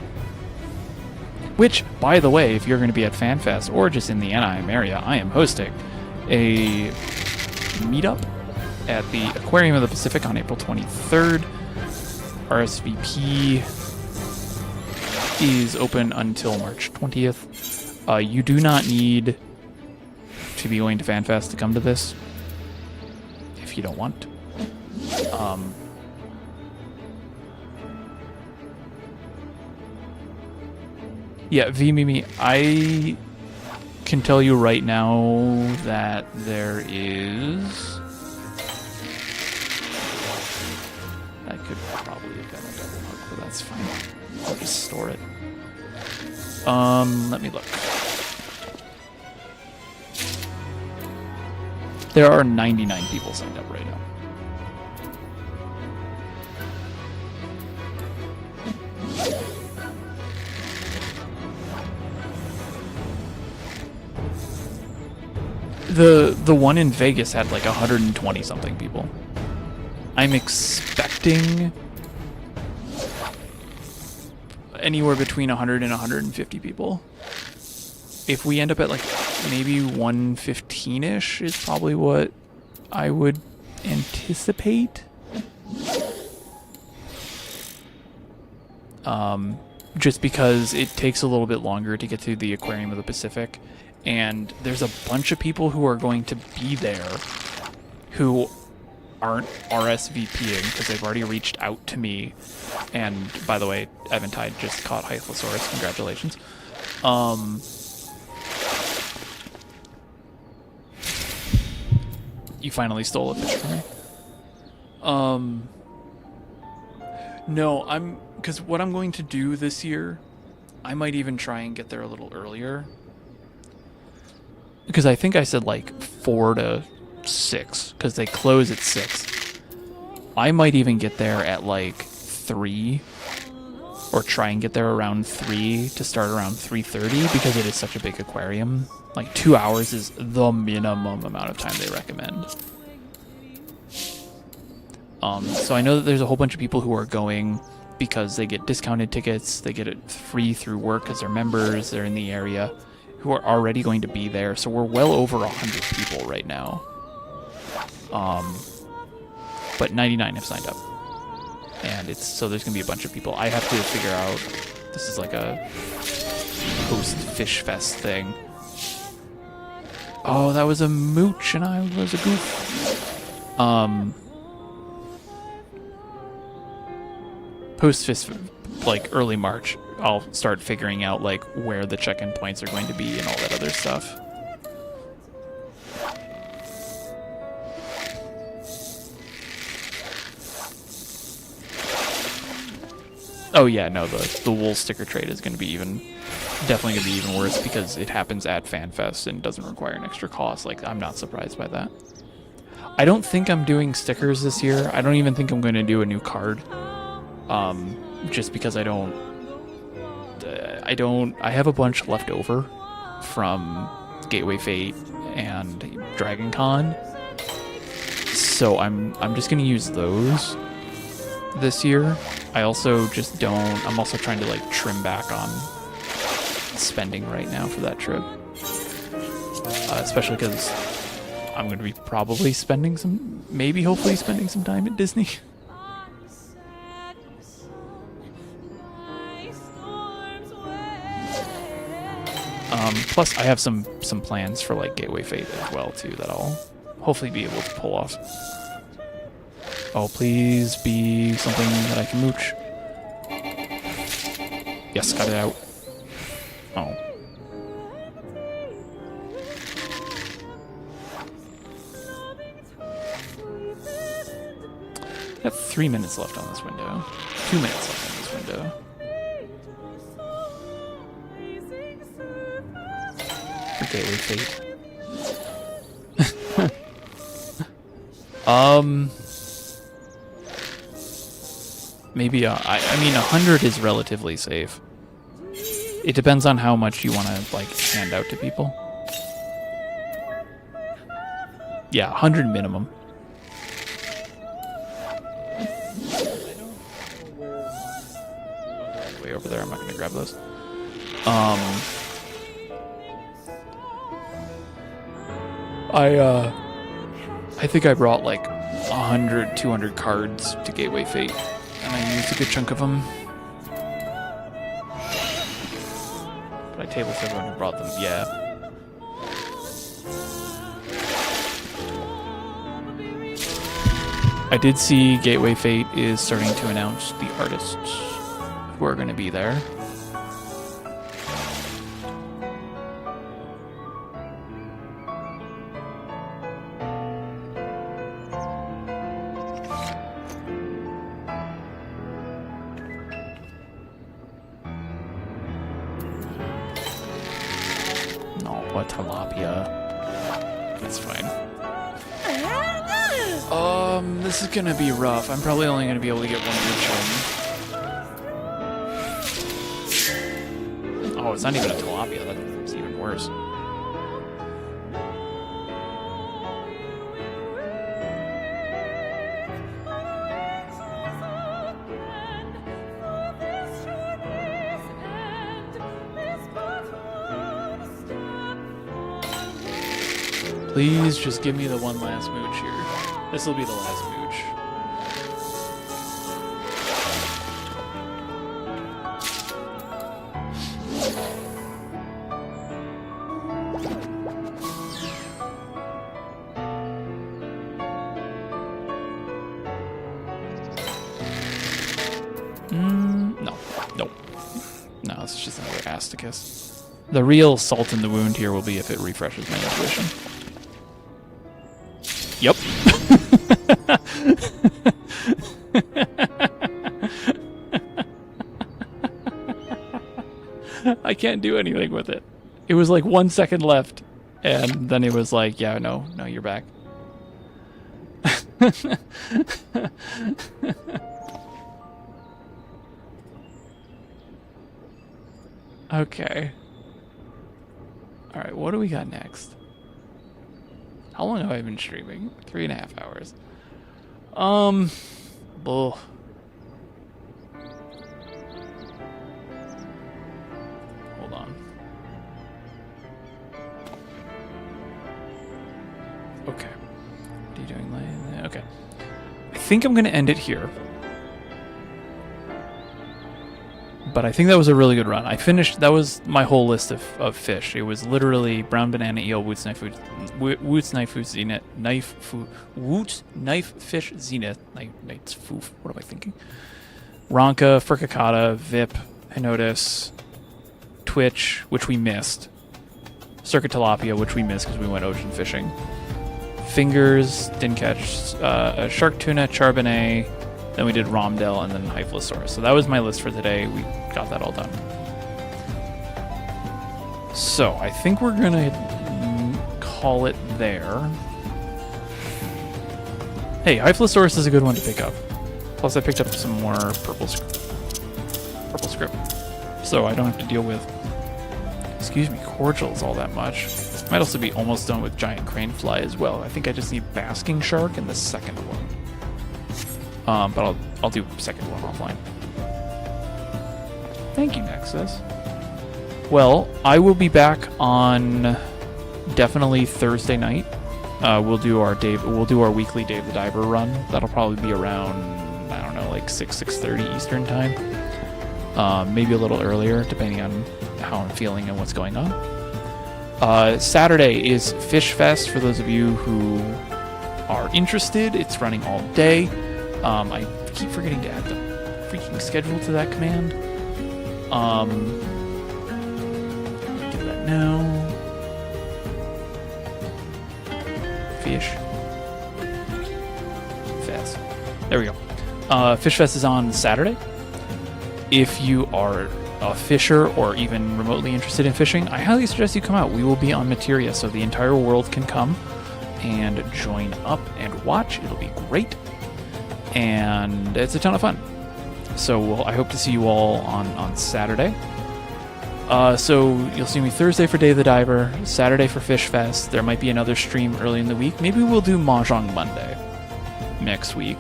Which, by the way, if you're gonna be at FanFest or just in the Anaheim area, I am hosting a meetup at the Aquarium of the Pacific on April 23rd. RSVP is open until March 20th. You do not need to be going to FanFest to come to this if you don't want to. Yeah, V-Mimi, I can tell you right now that there is... I could probably have done a double mark, but that's fine. I'll just store it. Let me look. There are 99 people signed up right now. The one in Vegas had like 120 something people. I'm expecting anywhere between 100 and 150 people. If we end up at like maybe 115-ish is probably what I would anticipate. Just because it takes a little bit longer to get to the Aquarium of the Pacific. And there's a bunch of people who are going to be there who aren't RSVPing because they've already reached out to me. And by the way, Eventide just caught Hyphlosaurus. Congratulations. You finally stole a fish from me. No, because what I'm going to do this year, I might even try and get there a little earlier. Because I think I said like 4 to 6, because they close at 6. I might even get there at like 3, or try and get there around 3 to start around 3:30, because it is such a big aquarium. Like 2 hours is the minimum amount of time they recommend. So I know that there's a whole bunch of people who are going because they get discounted tickets, they get it free through work because they're members, they're in the area, who are already going to be there. So we're well over 100 people right now. But 99 have signed up. And so there's going to be a bunch of people. I have to figure out, this is like a post-FishFest thing. Oh, that was a mooch and I was a goof. Post-FishFest, like early March, I'll start figuring out like where the check-in points are going to be and all that other stuff. Oh yeah, no, the wool sticker trade is going to be definitely going to be even worse because it happens at FanFest and doesn't require an extra cost. Like, I'm not surprised by that. I don't think I'm doing stickers this year. I don't even think I'm going to do a new card. Just because I have a bunch left over from Gateway Fate and Dragon Con. So I'm just going to use those this year. I also just I'm also trying to like trim back on spending right now for that trip. Especially because I'm going to be probably hopefully spending some time at Disney. Plus I have some plans for like Gateway Fate as well too that I'll hopefully be able to pull off. Oh, please be something that I can mooch. Yes, got it out. Oh. I have 3 minutes left on this window. 2 minutes left on this window. For Gateway Fate. Maybe, I mean, 100 is relatively safe. It depends on how much you want to, like, hand out to people. Yeah, 100 minimum. Way over there, I'm not going to grab those. I think I brought, like, 100, 200 cards to Gateway Fate. And I used a good chunk of them. But I tabled for everyone who brought them. Yeah. I did see Gateway Fate is starting to announce the artists who are going to be there. Tilapia. That's fine. This is gonna be rough. I'm probably only gonna be able to get one mooch in. Oh, it's not even a tilapia. That's even worse. Please just give me the one last mooch here. This will be the last mooch. No, it's just another ass to kiss. The real salt in the wound here will be if it refreshes my intuition. Yep. I can't do anything with it. It was like 1 second left, and then it was like, yeah, no, you're back. Okay. Alright, what do we got next? How long have I been streaming? 3.5 hours. Bull. Hold on. Okay. What are you doing? Okay. I think I'm going to end it here. But I think that was a really good run. I finished, that was my whole list of fish. It was literally brown banana eel, Woot's knife fish zenith, knight's foof, what am I thinking? Ronka, Fricacata, Vip, Henotus, Twitch, which we missed, Circuit Tilapia, which we missed because we went ocean fishing, Fingers, didn't catch, Shark Tuna, Charbonnet, then we did Romdel, and then Hyphlosaurus. So that was my list for today. We got that all done. So I think we're gonna call it there. Hey, Hyphlosaurus is a good one to pick up. Plus I picked up some more purple script. So I don't have to deal with, excuse me, cordials all that much. Might also be almost done with giant crane fly as well. I think I just need basking shark in the second one. But I'll do second one offline. Thank you, Nexus. Well, I will be back on definitely Thursday night. We'll do our weekly Dave the Diver run. That'll probably be around, I don't know, like 6:30 Eastern time. Maybe a little earlier, depending on how I'm feeling and what's going on. Saturday is FishFest for those of you who are interested. It's running all day. I keep forgetting to add the freaking schedule to that command. Do that now. Fish Fest. There we go. Fish Fest is on Saturday. If you are a fisher or even remotely interested in fishing, I highly suggest you come out. We will be on Materia, so the entire world can come and join up and watch. It'll be great. And it's a ton of fun. So I hope to see you all on Saturday. So you'll see me Thursday for Day of the Diver, Saturday for Fish Fest. There might be another stream early in the week. Maybe we'll do Mahjong Monday next week.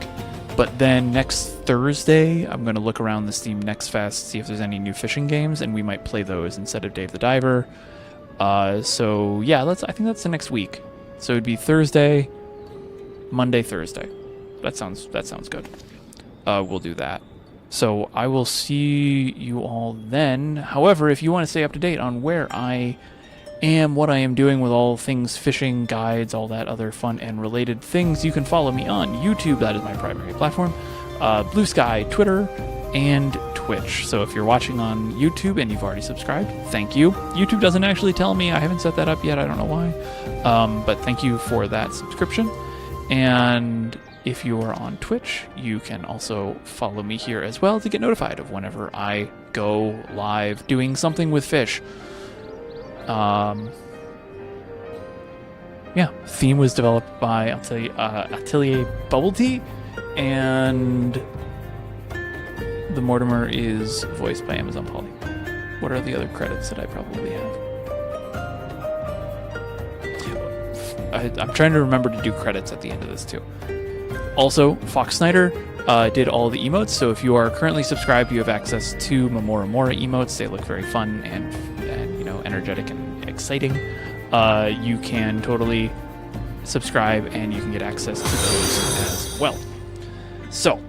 But then next Thursday, I'm going to look around the Steam Next Fest, see if there's any new fishing games, and we might play those instead of Dave the Diver. So yeah, I think that's the next week. So it'd be Thursday, Monday, Thursday. That sounds good. We'll do that. So I will see you all then. However, if you want to stay up to date on where I am, what I am doing with all things fishing, guides, all that other fun and related things, you can follow me on YouTube. That is my primary platform. Blue Sky, Twitter, and Twitch. So if you're watching on YouTube and you've already subscribed, thank you. YouTube doesn't actually tell me. I haven't set that up yet. I don't know why. But thank you for that subscription. And if you are on Twitch, you can also follow me here as well to get notified of whenever I go live doing something with fish. Yeah, theme was developed by Atelier Bubble Tea, and the Mortimer is voiced by Amazon Polly. What are the other credits that I probably have? I'm trying to remember to do credits at the end of this too. Also, Fox Snyder did all the emotes, so if you are currently subscribed, you have access to Mamora Mora emotes. They look very fun and energetic and exciting. You can totally subscribe and you can get access to those as well. So,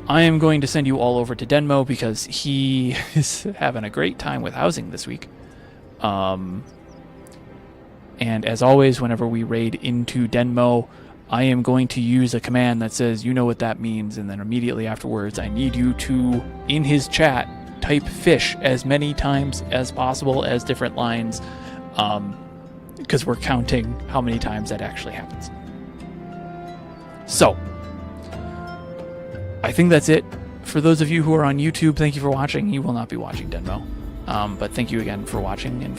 I am going to send you all over to Denmo because he is having a great time with housing this week. And as always, whenever we raid into Denmo, I am going to use a command that says, you know what that means, and then immediately afterwards, I need you to, in his chat, type fish as many times as possible as different lines, because we're counting how many times that actually happens. So, I think that's it. For those of you who are on YouTube, thank you for watching. You will not be watching Denmo. But thank you again for watching and